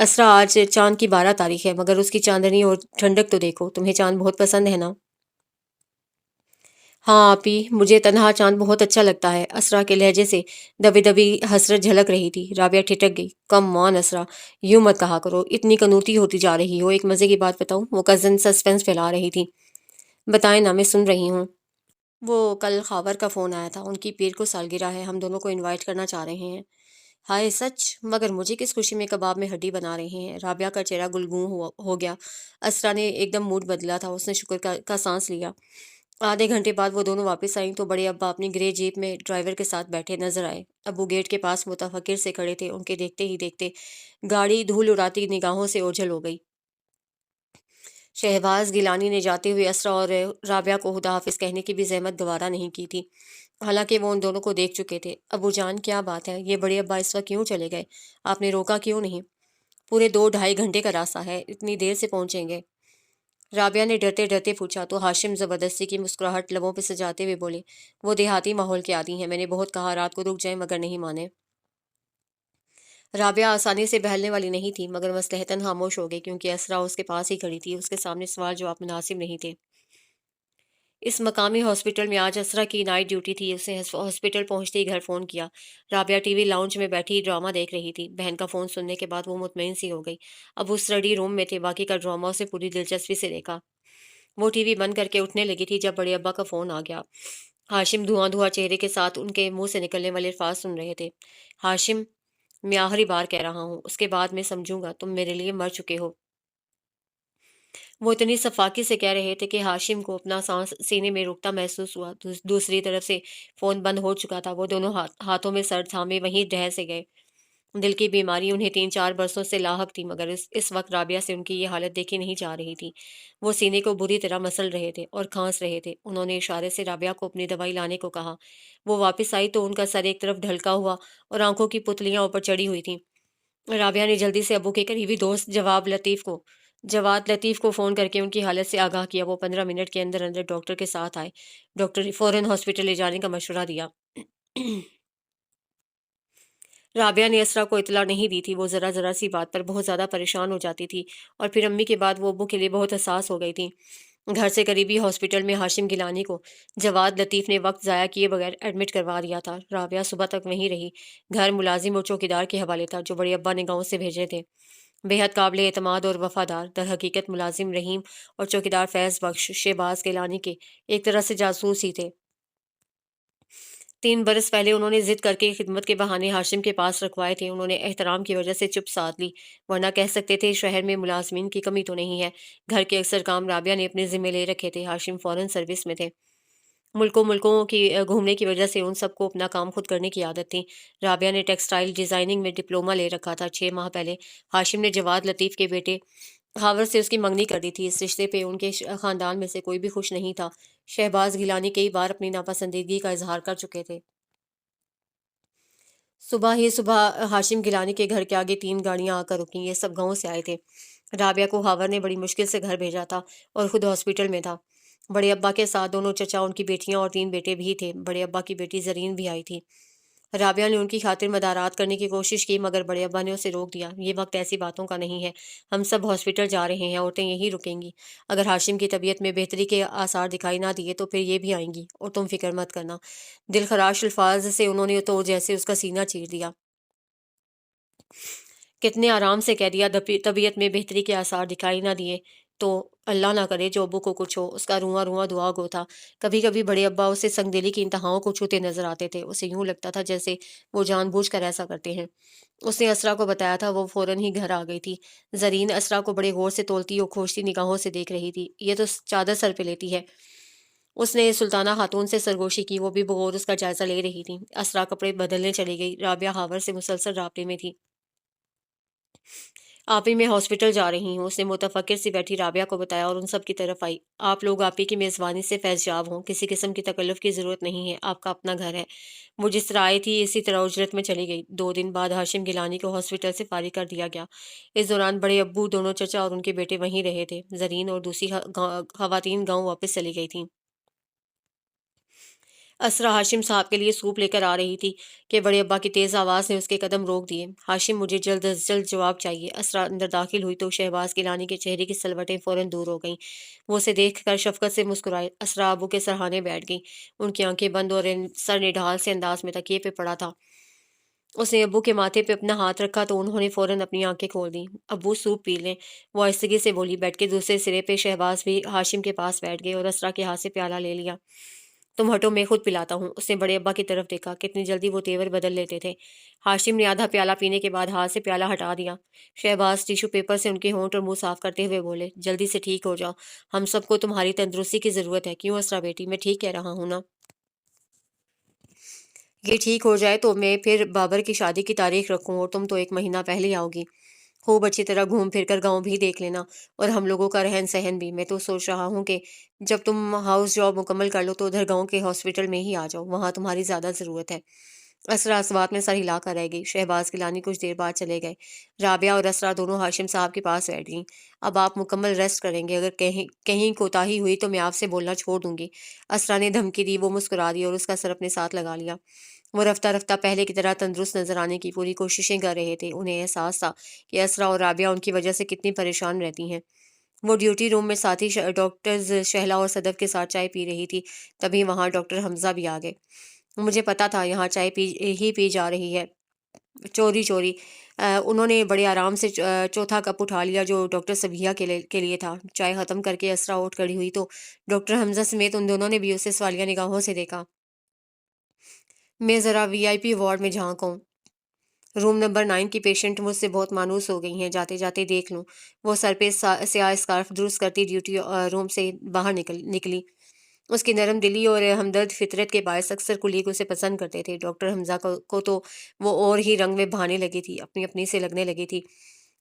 اسرا آج چاند کی 12 تاریخ ہے، مگر اس کی چاندنی اور ٹھنڈک تو دیکھو، تمہیں چاند بہت پسند ہے نا؟ ہاں آپی، مجھے تنہا چاند بہت اچھا لگتا ہے۔ اسرا کے لہجے سے دبی دبی حسرت جھلک رہی تھی۔ رابعہ ٹھٹک گئی۔ کم آن اسرا، یوں مت کہا کرو، اتنی کنوتی ہوتی جا رہی ہو۔ ایک مزے کی بات بتاؤں؟ وہ کزن سسپینس پھیلا رہی تھی۔ بتائیں نا، میں سن رہی ہوں۔ وہ کل خاور کا فون آیا تھا، ان کی پیر کو سالگرہ ہے، ہم دونوں کو انوائٹ کرنا چاہ رہے ہیں۔ ہائے سچ؟ مگر مجھے کس خوشی میں کباب میں ہڈی بنا رہے ہیں؟ رابعہ کا چہرہ گلگوں ہو گیا۔ اسرا نے ایک دم موڈ بدلا تھا، اس نے شکر کا سانس لیا۔ آدھے گھنٹے بعد وہ دونوں واپس آئیں تو بڑے ابا اپنی گرے جیپ میں ڈرائیور کے ساتھ بیٹھے نظر آئے۔ ابو گیٹ کے پاس متفکر سے کھڑے تھے، ان کے دیکھتے ہی دیکھتے گاڑی دھول اڑاتی نگاہوں سے اوجھل ہو گئی۔ شہباز گیلانی نے جاتے ہوئے اسرا اور رابعہ کو خدا حافظ کہنے کی بھی زحمت گوارا نہیں کی تھی، حالانکہ وہ ان دونوں کو دیکھ چکے تھے۔ ابو جان، کیا بات ہے؟ یہ بڑے ابا اس وقت کیوں چلے گئے؟ آپ نے روکا کیوں نہیں؟ پورے 2 ڈھائی گھنٹے کا راستہ ہے، اتنی دیر سے پہنچیں گے؟ رابعہ نے ڈرتے ڈرتے پوچھا تو ہاشم زبردستی کی مسکراہٹ لبوں پہ سجاتے ہوئے بولے، وہ دیہاتی ماحول کے عادی ہیں، میں نے بہت کہا رات کو رک جائیں مگر نہیں مانے۔ رابعہ آسانی سے بہلنے والی نہیں تھی، مگر مصلحتاً خاموش ہو گئی، کیونکہ اسرا اس کے پاس ہی کھڑی تھی۔ اس کے سامنے سوال جواب مناسب نہیں تھے۔ اس مقامی ہاسپٹل میں آج اسرا کی نائٹ ڈیوٹی تھی، اسے ہاسپٹل پہنچتے ہی گھر فون کیا۔ رابعہ ٹی وی لاؤنج میں بیٹھی ڈرامہ دیکھ رہی تھی۔ بہن کا فون سننے کے بعد وہ مطمئن سی ہو گئی۔ اب وہ اسٹڈی روم میں تھے، باقی کا ڈرامہ اسے پوری دلچسپی سے دیکھا۔ وہ ٹی وی بند کر کے اٹھنے لگی تھی جب بڑے ابا کا فون آ گیا۔ ہاشم دھواں دھواں چہرے کے ساتھ ان کے منہ سے نکلنے والے الفاظ سن رہے تھے۔ ہاشم، میں آخری بار کہہ رہا ہوں، اس کے بعد میں سمجھوں گا تم میرے لیے مر چکے ہو۔ وہ اتنی صفاقی سے کہہ رہے تھے کہ ہاشم کو اپنا سانس سینے میں رکتا محسوس ہوا۔ دوسری طرف سے فون بند ہو چکا تھا۔ وہ دونوں ہاتھوں میں سر تھامے وہیں ڈہ سے گئے۔ دل کی بیماری انہیں 3 4 برسوں سے لاحق تھی، مگر اس وقت رابعہ سے ان کی یہ حالت دیکھی نہیں جا رہی تھی۔ وہ سینے کو بری طرح مسل رہے تھے اور کھانس رہے تھے۔ انہوں نے اشارے سے رابعہ کو اپنی دوائی لانے کو کہا۔ وہ واپس آئی تو ان کا سر ایک طرف ڈھلکا ہوا اور آنکھوں کی پتلیاں اوپر چڑھی ہوئی تھیں۔ رابعہ نے جلدی سے ابو کے قریبی دوست جواد لطیف کو فون کر کے ان کی حالت سے آگاہ کیا۔ وہ 15 منٹ کے اندر اندر ڈاکٹر کے ساتھ آئے۔ ڈاکٹر نے فوراً ہاسپٹل لے جانے کا مشورہ دیا۔ رابعہ نے اسرا کو اطلاع نہیں دی تھی۔ وہ ذرا ذرا سی بات پر بہت زیادہ پریشان ہو جاتی تھی، اور پھر امی کے بعد وہ ابو کے لیے بہت حساس ہو گئی تھی۔ گھر سے قریبی ہاسپٹل میں ہاشم گیلانی کو جواد لطیف نے وقت ضائع کیے بغیر ایڈمٹ کروا دیا تھا۔ رابعہ صبح تک وہیں رہی۔ گھر ملازم اور چوکیدار کے حوالے تھا جو بڑے ابا نے گاؤں سے بھیجے تھے۔ بے حد قابل اعتماد اور وفادار، در حقیقت ملازم رحیم اور چوکیدار فیض بخش شہباز گیلانی کے ایک طرح سے جاسوس ہی تھے۔ 3 برس پہلے انہوں نے ضد کر کے خدمت کے بہانے ہاشم کے پاس رکھوائے تھے۔ انہوں نے احترام کی وجہ سے چپ سادھ لی، ورنہ کہہ سکتے تھے شہر میں ملازمین کی کمی تو نہیں ہے۔ گھر کے اکثر کام رابعہ نے اپنے ذمہ لے رکھے تھے۔ ہاشم فورن سروس میں تھے۔ ملکوں کی گھومنے کی وجہ سے ان سب کو اپنا کام خود کرنے کی عادت تھی۔ رابعہ نے ٹیکسٹائل ڈیزائننگ میں ڈپلومہ لے رکھا تھا۔ 6 ماہ پہلے ہاشم نے جواد لطیف کے بیٹے خاور سے اس کی منگنی کر دی تھی۔ اس رشتے پہ ان کے خاندان میں سے کوئی بھی خوش نہیں تھا۔ شہباز گیلانی کئی بار اپنی ناپسندیدگی کا اظہار کر چکے تھے۔ صبح ہی صبح ہاشم گیلانی کے گھر کے آگے 3 گاڑیاں آ کر رکیں۔ یہ سب گاؤں سے آئے تھے۔ رابعہ کو خاور نے بڑی مشکل سے گھر بھیجا تھا اور خود ہاسپٹل میں تھا۔ بڑے ابا کے ساتھ دونوں چچا، ان کی بیٹیاں اور 3 بیٹے بھی تھے۔ بڑے ابا کی بیٹی زرین بھی آئی تھی۔ رابعہ نے ان کی خاطر مدارات کرنے کی کوشش کی، مگر بڑے ابا نے اسے روک دیا۔ یہ وقت ایسی باتوں کا نہیں ہے، ہم سب ہاسپٹل جا رہے ہیں، عورتیں یہی رکیں گی۔ اگر ہاشم کی طبیعت میں بہتری کے آثار دکھائی نہ دیے تو پھر یہ بھی آئیں گی، اور تم فکر مت کرنا۔ دل خراش الفاظ سے انہوں نے تو جیسے اس کا سینہ چیر دیا۔ کتنے آرام سے کہہ دیا، طبیعت میں بہتری کے آثار دکھائی نہ دیے تو اللہ نہ کرے جو ابو کو کچھ ہو۔ اس کا رواں رواں دعا گو تھا۔ کبھی کبھی بڑے ابا اسے سنگ دلی کی انتہاؤں کو چھوتے نظر آتے تھے۔ اسے یوں لگتا تھا جیسے وہ جان بوجھ کر ایسا کرتے ہیں۔ اس نے اسرا کو بتایا تھا، وہ فوراً ہی گھر آ گئی تھی۔ زرین اسرا کو بڑے غور سے تولتی اور کھوجتی نگاہوں سے دیکھ رہی تھی۔ یہ تو چادر سر پہ لیتی ہے، اس نے سلطانہ خاتون سے سرگوشی کی۔ وہ بھی بغور اس کا جائزہ لے رہی تھی۔ اسرا کپڑے بدلنے چلی گئی۔ رابعہ خاور سے مسلسل رابطے میں تھی۔ آپی، میں ہاسپٹل جا رہی ہوں، اس نے متفکر سی بیٹھی رابعہ کو بتایا اور ان سب کی طرف آئی۔ آپ لوگ آپی کی میزبانی سے فیض یاب ہوں، کسی قسم کی تکلف کی ضرورت نہیں ہے، آپ کا اپنا گھر ہے۔ وہ جس طرح آئی تھی اسی طرح اجرت میں چلی گئی۔ 2 دن بعد ہاشم گیلانی کو ہاسپٹل سے فارغ کر دیا گیا۔ اس دوران بڑے ابو، دونوں چچا اور ان کے بیٹے وہیں رہے تھے۔ زرین اور دوسری خواتین گاؤں واپس چلی گئی تھیں۔ اسرا ہاشم صاحب کے لیے سوپ لے کر آ رہی تھی کہ بڑے ابا کی تیز آواز نے اس کے قدم روک دیے۔ ہاشم، مجھے جلد از جلد جواب چاہیے۔ اسرا اندر داخل ہوئی تو شہباز گیلانی کے چہرے کی سلوٹیں فوراً دور ہو گئیں۔ وہ اسے دیکھ کر شفقت سے مسکرائے۔ اسرا ابو کے سرہانے بیٹھ گئی۔ ان کی آنکھیں بند اور سر نڈھال سے انداز میں تکیے پہ پڑا تھا۔ اس نے ابو کے ماتھے پہ اپنا ہاتھ رکھا تو انہوں نے فوراً اپنی آنکھیں کھول دیں۔ ابو سوپ پی لیں، وہ آہستگی سے بولی۔ بیٹھ کے دوسرے سرے پہ شہباز بھی ہاشم کے پاس بیٹھ گئے اور اسرا کے ہاتھ سے پیالہ لے لیا۔ تم ہٹو، میں خود پلاتا ہوں۔ اس نے بڑے ابا کی طرف دیکھا، کتنی جلدی وہ تیور بدل لیتے تھے۔ ہاشم نے آدھا پیالہ پینے کے بعد ہاتھ سے پیالہ ہٹا دیا۔ شہباز ٹیشو پیپر سے ان کے ہونٹ اور منہ صاف کرتے ہوئے بولے، جلدی سے ٹھیک ہو جاؤ، ہم سب کو تمہاری تندرستی کی ضرورت ہے، کیوں اسرا بیٹی؟ میں ٹھیک کہہ رہا ہوں نا؟ یہ ٹھیک ہو جائے تو میں پھر بابر کی شادی کی تاریخ رکھوں اور تم تو 1 مہینہ پہلے آؤ گی۔ خوب اچھی طرح گھوم پھر کر گاؤں بھی دیکھ لینا اور ہم لوگوں کا رہن سہن بھی۔ میں تو سوچ رہا ہوں کہ جب تم ہاؤس جاب مکمل کر لو تو ادھر گاؤں کے ہاسپٹل میں ہی آ جاؤ، وہاں تمہاری زیادہ ضرورت ہے۔ اسرا اسوات میں سر ہلا کر رہ گئی۔ شہباز گیلانی کچھ دیر بعد چلے گئے۔ رابعہ اور اسرا دونوں ہاشم صاحب کے پاس بیٹھ گئیں۔ اب آپ مکمل ریسٹ کریں گے، اگر کہیں کوتاہی ہوئی تو میں آپ سے بولنا چھوڑ دوں گی۔ اسرا نے دھمکی دی۔ وہ مسکرا دی اور اس کا سر اپنے ساتھ لگا لیا۔ وہ رفتہ رفتہ پہلے کی طرح تندرست نظر آنے کی پوری کوششیں کر رہے تھے۔ انہیں احساس تھا کہ اسرا اور رابعہ ان کی وجہ سے کتنی پریشان رہتی ہیں۔ وہ ڈیوٹی روم میں ساتھی ڈاکٹرز شہلا اور صدف کے ساتھ چائے پی رہی تھی، تبھی وہاں ڈاکٹر حمزہ بھی آ گئے۔ مجھے پتا تھا یہاں چائے پی جا رہی ہے، چوری چوری۔ انہوں نے بڑے آرام سے چوتھا کپ اٹھا لیا جو ڈاکٹر صبیحہ کے لیے تھا۔ چائے ختم کر کے اسرا اٹھ کھڑی ہوئی تو ڈاکٹر حمزہ سمیت ان دونوں نے بھی اسے سوالیہ نگاہوں سے دیکھا۔ میں ذرا VIP وارڈ میں جھانکوں، روم نمبر 9 کی پیشنٹ مجھ سے بہت مانوس ہو گئی ہیں، جاتے جاتے دیکھ لوں۔ وہ سر پہ سیاہ اسکارف درست کرتی ڈیوٹی روم سے باہر نکلی۔ اس کی نرم دلی اور ہمدرد فطرت کے باعث اکثر کلیگ اسے پسند کرتے تھے۔ ڈاکٹر حمزہ کو تو وہ اور ہی رنگ میں بہانے لگی تھی، اپنی اپنی سے لگنے لگی تھی۔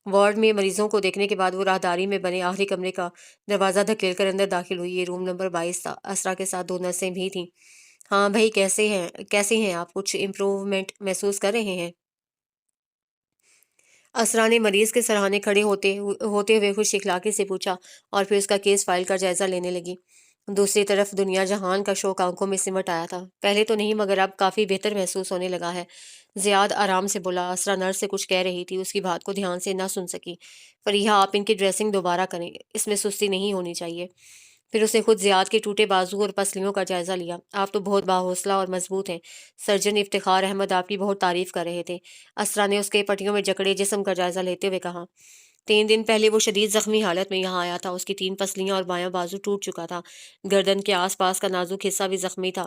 وارڈ میں مریضوں کو دیکھنے کے بعد وہ راہداری میں بنے آخری کمرے کا دروازہ دھکیل کر اندر داخل ہوئی۔ یہ روم نمبر 22 تھا۔ اسرا کے ساتھ 2 نرسیں بھی تھیں۔ ہاں بھائی، کیسے ہیں آپ؟ کچھ امپروومنٹ محسوس کر رہے ہیں؟ اسرا نے مریض کے سرہانے کھڑے ہوتے ہوئے خوش اخلاقی سے پوچھا اور پھر اس کا کیس فائل کا جائزہ لینے لگی۔ دوسری طرف دنیا جہان کا شوق آنکھوں میں سمٹ آیا تھا۔ پہلے تو نہیں مگر اب کافی بہتر محسوس ہونے لگا ہے۔ زیاد آرام سے بولا۔ اسرا نرس سے کچھ کہہ رہی تھی، اس کی بات کو دھیان سے نہ سن سکی۔ فریحہ، آپ ان کی ڈریسنگ دوبارہ کریں، اس میں سستی نہیں ہونی چاہیے۔ پھر اس نے خود زیاد کے ٹوٹے بازو اور پسلیوں کا جائزہ لیا۔ آپ تو بہت باحوصلہ اور مضبوط ہیں۔ سرجن افتخار احمد آپ کی بہت تعریف کر رہے تھے۔ اسرا نے اس کے پٹیوں میں جکڑے جسم کا جائزہ لیتے ہوئے کہا۔ 3 دن پہلے وہ شدید زخمی حالت میں یہاں آیا تھا۔ اس کی 3 پسلیاں اور بایاں بازو ٹوٹ چکا تھا۔ گردن کے آس پاس کا نازک حصہ بھی زخمی تھا۔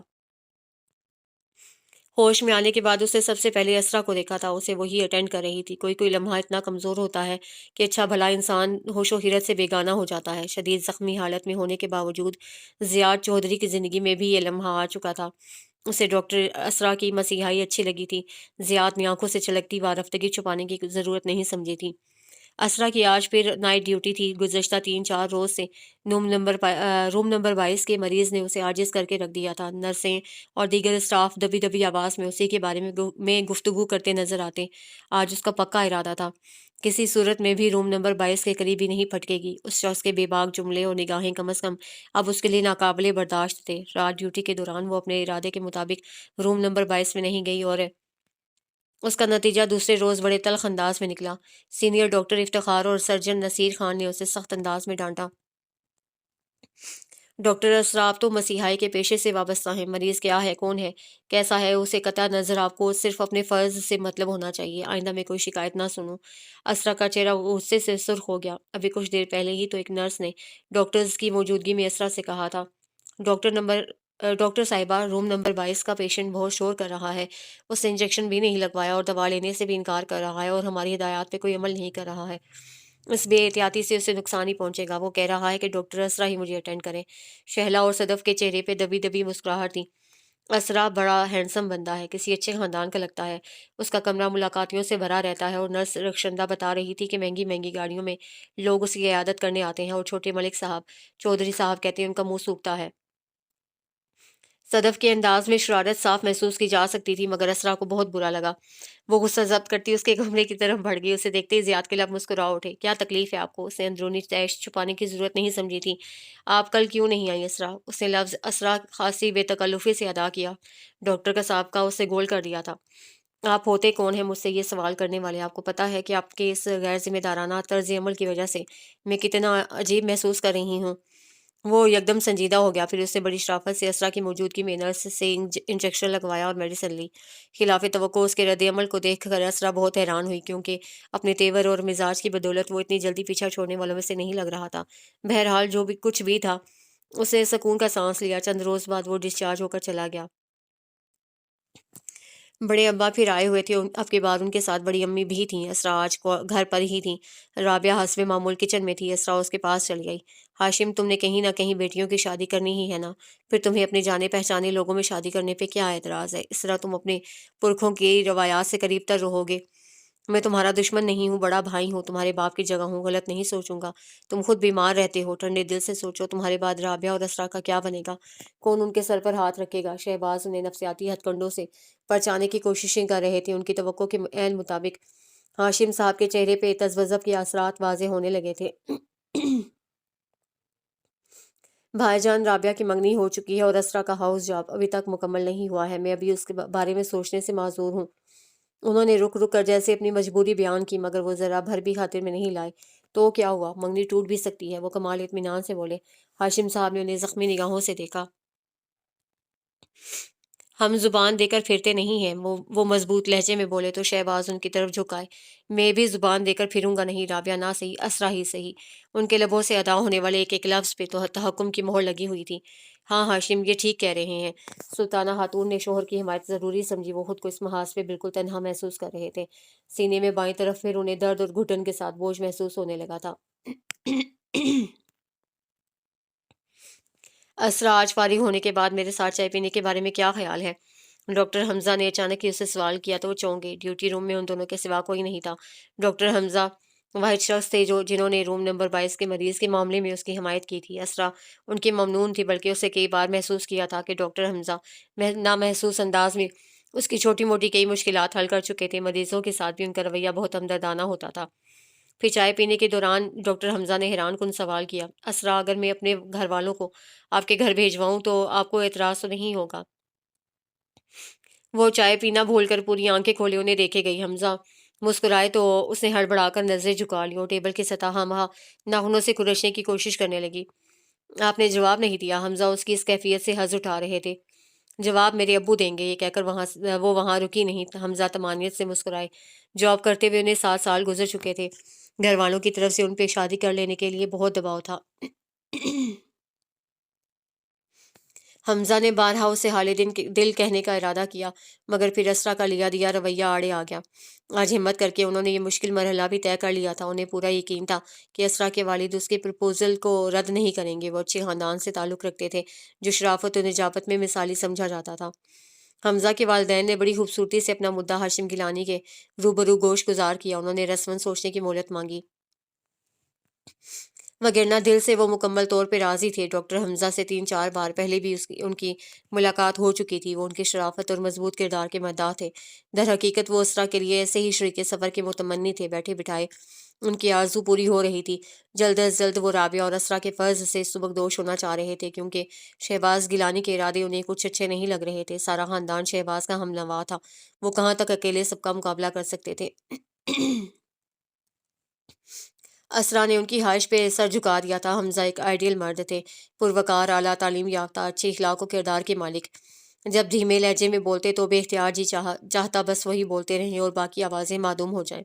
ہوش میں آنے کے بعد اس نے سب سے پہلے اسرا کو دیکھا تھا، اسے وہی اٹینڈ کر رہی تھی۔ کوئی لمحہ اتنا کمزور ہوتا ہے کہ اچھا بھلا انسان ہوش و حیرت سے بیگانہ ہو جاتا ہے۔ شدید زخمی حالت میں ہونے کے باوجود زیاد چودھری کی زندگی میں بھی یہ لمحہ آ چکا تھا۔ اسے ڈاکٹر اسرا کی مسیحائی اچھی لگی تھی۔ زیاد نے آنکھوں سے چھلکتی وارفتگی چھپانے کی ضرورت نہیں سمجھی تھی۔ اسرا کی آج پھر نائٹ ڈیوٹی تھی۔ گزشتہ 3-4 روز سے روم نمبر 22 کے مریض نے اسے عاجز کر کے رکھ دیا تھا۔ نرسیں اور دیگر اسٹاف دبی دبی آواز میں اسی کے بارے میں گفتگو کرتے نظر آتے۔ آج اس کا پکا ارادہ تھا، کسی صورت میں بھی روم نمبر 22 کے قریب ہی نہیں پھٹکے گی۔ اس شخص کے بے باک جملے اور نگاہیں کم از کم اب اس کے لیے ناقابل برداشت تھے۔ رات ڈیوٹی کے دوران وہ اپنے ارادے کے مطابق روم نمبر 22 میں نہیں گئی اور اس کا نتیجہ دوسرے روز بڑے تلخ انداز میں نکلا۔ سینئر ڈاکٹر افتخار اور سرجن نصیر خان نے اسے سخت انداز میں ڈانٹا۔ ڈاکٹر اسرا، آپ تو مسیحائی کے پیشے سے وابستہ ہیں۔ مریض کیا ہے، کون ہے، کیسا ہے، اسے قطع نظر آپ کو صرف اپنے فرض سے مطلب ہونا چاہیے۔ آئندہ میں کوئی شکایت نہ سنوں۔ اسرا کا چہرہ غصے سے سرخ ہو گیا۔ ابھی کچھ دیر پہلے ہی تو ایک نرس نے ڈاکٹرز کی موجودگی میں اسرا سے کہا تھا، ڈاکٹر صاحبہ، روم نمبر 22 کا پیشنٹ بہت شور کر رہا ہے، اس نے انجیکشن بھی نہیں لگوایا اور دوا لینے سے بھی انکار کر رہا ہے اور ہماری ہدایات پہ کوئی عمل نہیں کر رہا ہے۔ اس بے احتیاطی سے اسے نقصان ہی پہنچے گا۔ وہ کہہ رہا ہے کہ ڈاکٹر اسرا ہی مجھے اٹینڈ کریں۔ شہلا اور صدف کے چہرے پہ دبی دبی مسکراہٹ تھی۔ اسرا بڑا ہینڈسم بندہ ہے، کسی اچھے خاندان کا لگتا ہے۔ اس کا کمرہ ملاقاتیوں سے بھرا رہتا ہے اور نرس رخشندہ بتا رہی تھی کہ مہنگی مہنگی گاڑیوں میں لوگ اس کی عیادت کرنے آتے ہیں اور چھوٹے ملک صاحب، چودھری صاحب کہتے ہیں ان کا منہ سوکھتا ہے۔ صدف کے انداز میں شرارت صاف محسوس کی جا سکتی تھی، مگر اسرا کو بہت برا لگا۔ وہ غصہ ضبط کرتی اس کے کمرے کی طرف بڑھ گئی۔ اسے دیکھتے ہی زیاد کے لب مسکرا اٹھے۔ کیا تکلیف ہے آپ کو؟ اسے اندرونی تیش چھپانے کی ضرورت نہیں سمجھی تھی۔ آپ کل کیوں نہیں آئی اسرا؟ اس نے لفظ اسرا خاصی بے تکلفی سے ادا کیا۔ ڈاکٹر کا سابقہ اسے گول کر دیا تھا۔ آپ ہوتے کون ہیں مجھ سے یہ سوال کرنے والے؟ آپ کو پتا ہے کہ آپ کے اس غیر ذمہ دارانہ طرز عمل کی وجہ سے میں کتنا عجیب محسوس کر رہی ہوں؟ وہ یکدم سنجیدہ ہو گیا، پھر اس نے بڑی شرافت سے اسرا کی موجودگی میں نرس سے انجیکشن لگوایا اور میڈیسن لی۔ خلاف توقع اس کے رد عمل کو دیکھ کر اسرا بہت حیران ہوئی، کیونکہ اپنے تیور اور مزاج کی بدولت وہ اتنی جلدی پیچھا چھوڑنے والوں میں سے نہیں لگ رہا تھا۔ بہرحال جو بھی کچھ بھی تھا، اسے سکون کا سانس لیا۔ چند روز بعد وہ ڈسچارج ہو کر چلا گیا۔ بڑے ابا پھر آئے ہوئے تھے، اب کے بعد ان کے ساتھ بڑی امی بھی تھیں۔ اسرا آج کو گھر پر ہی تھیں۔ رابعہ حسب معمول کچن میں تھی۔ اسرا اس کے پاس چلی گئی۔ ہاشم، تم نے کہیں نہ کہیں بیٹیوں کی شادی کرنی ہی ہے نا؟ پھر تمہیں اپنے جانے پہچانے لوگوں میں شادی کرنے پہ کیا اعتراض ہے؟ اسرا، تم اپنے پرکھوں کی روایات سے قریب تر رہو گے۔ میں تمہارا دشمن نہیں ہوں، بڑا بھائی ہوں، تمہارے باپ کی جگہ ہوں، غلط نہیں سوچوں گا۔ تم خود بیمار رہتے ہو، ٹھنڈے دل سے سوچو، تمہارے بعد رابعہ اور اسرا کا کیا بنے گا؟ کون ان کے سر پر ہاتھ رکھے گا؟ شہباز انہیں نفسیاتی ہتھ کنڈوں سے پرچانے کی کوششیں کر رہے تھے۔ ان کی توقع کے عین مطابق ہاشم صاحب کے چہرے پہ تذبذب کے اثرات واضح ہونے لگے تھے۔ بھائی جان، رابعہ کی منگنی ہو چکی ہے اور اسرا کا ہاؤس جاب ابھی تک مکمل نہیں ہوا ہے۔ میں ابھی اس کے بارے میں سوچنے سے معذور ہوں۔ انہوں نے رک رک کر جیسے اپنی مجبوری بیان کی، مگر وہ ذرا بھر بھی خاطر میں نہیں لائے۔ تو کیا ہوا؟ منگنی ٹوٹ بھی سکتی ہے، وہ کمال اطمینان سے بولے۔ ہاشم صاحب نے انہیں زخمی نگاہوں سے دیکھا۔ ہم زبان دے کر پھرتے نہیں ہیں، وہ مضبوط لہجے میں بولے تو شہباز ان کی طرف جھکائے۔ میں بھی زبان دے کر پھروں گا نہیں، رابعہ نہ صحیح، اسرا ہی صحیح۔ ان کے لبوں سے ادا ہونے والے ایک ایک لفظ پہ تو تحکم کی مہر لگی ہوئی تھی۔ ہاں ہاشم، یہ ٹھیک کہہ رہے ہیں۔ سلطانہ خاتون نے شوہر کی حمایت ضروری سمجھی۔ وہ خود کو اس محاذ پہ بالکل تنہا محسوس کر رہے تھے۔ سینے میں بائیں طرف پھر انہیں درد اور گھٹن کے ساتھ بوجھ محسوس ہونے لگا تھا۔ اسرا، آج فارغ ہونے کے بعد میرے ساتھ چائے پینے کے بارے میں کیا خیال ہے؟ ڈاکٹر حمزہ نے اچانک ہی اسے سوال کیا تو وہ چونک گئی۔ ڈیوٹی روم میں ان دونوں کے سوا کوئی نہیں تھا۔ ڈاکٹر حمزہ واحد شخص تھے جنہوں نے روم نمبر 22 کے مریض کے معاملے میں اس کی حمایت کی تھی۔ اسرا ان کی ممنون تھی، بلکہ اسے کئی بار محسوس کیا تھا کہ ڈاکٹر حمزہ نامحسوس انداز میں اس کی چھوٹی موٹی کئی مشکلات حل کر چکے تھے۔ مریضوں کے ساتھ بھی ان کا رویہ بہت ہمدردانہ ہوتا تھا۔ پھر چائے پینے کے دوران ڈاکٹر حمزہ نے حیران کن سوال کیا، اسرا، اگر میں اپنے گھر والوں کو آپ کے گھر بھیجواؤں تو آپ کو اعتراض تو نہیں ہوگا؟ وہ چائے پینا بھول کر پوری آنکھیں کھولے انہیں دیکھے گئی۔ حمزہ مسکرائے تو اس نے ہڑبڑا کر نظریں جھکا لی اور ٹیبل کی سطح ہم ناخنوں سے کھرچنے کی کوشش کرنے لگی۔ آپ نے جواب نہیں دیا۔ حمزہ اس کی اس کیفیت سے حظ اٹھا رہے تھے۔ جواب میرے ابو دیں گے، یہ کہہ کر وہ وہاں رکی نہیں۔ حمزہ طمانینت سے مسکرائے۔ جاب کرتے ہوئے انہیں 7 سال گزر چکے تھے۔ گھر والوں کی طرف سے ان پہ شادی کر لینے کے لیے بہت دباؤ تھا۔ حمزہ نے بارہا اسے حال دل کہنے کا ارادہ کیا، مگر پھر اسرا کا لیا دیا رویہ آڑے آ گیا۔ آج ہمت کر کے انہوں نے یہ مشکل مرحلہ بھی طے کر لیا تھا۔ انہیں پورا یقین تھا کہ اسرا کے والد اس کے پرپوزل کو رد نہیں کریں گے۔ وہ اچھے خاندان سے تعلق رکھتے تھے جو شرافت و نجابت میں مثالی سمجھا جاتا تھا۔ حمزہ کے والدین نے بڑی خوبصورتی سے اپنا مدعا ہاشم گیلانی کے روبرو گوش گزار کیا۔ انہوں نے رسماً سوچنے کی مہلت مانگی، وگرنہ دل سے وہ مکمل طور پہ راضی تھے۔ ڈاکٹر حمزہ سے 3-4 بار پہلے بھی ان کی ملاقات ہو چکی تھی۔ وہ ان کی شرافت اور مضبوط کردار کے مداح تھے۔ در حقیقت وہ اسرا کے لیے ایسے ہی شریک سفر کے متمنی تھے۔ بیٹھے بٹھائے ان کی آرزو پوری ہو رہی تھی۔ جلد از جلد وہ رابعہ اور اسرا کے فرض سے سبکدوش ہونا چاہ رہے تھے، کیونکہ شہباز گیلانی کے ارادے انہیں کچھ اچھے نہیں لگ رہے تھے۔ سارا خاندان شہباز کا ہم نوا تھا۔ وہ کہاں تک اکیلے سب کا مقابلہ کر سکتے تھے؟ اسرا نے ان کی خواہش پہ سر جھکا دیا تھا۔ حمزہ ایک آئیڈیل مرد تھے، پروکار، اعلیٰ تعلیم یافتہ، اچھے اخلاق و کردار کے مالک۔ جب دھیمے لہجے میں بولتے تو بے اختیار جی چاہتا بس وہی بولتے رہیں اور باقی آوازیں معدوم ہو جائیں۔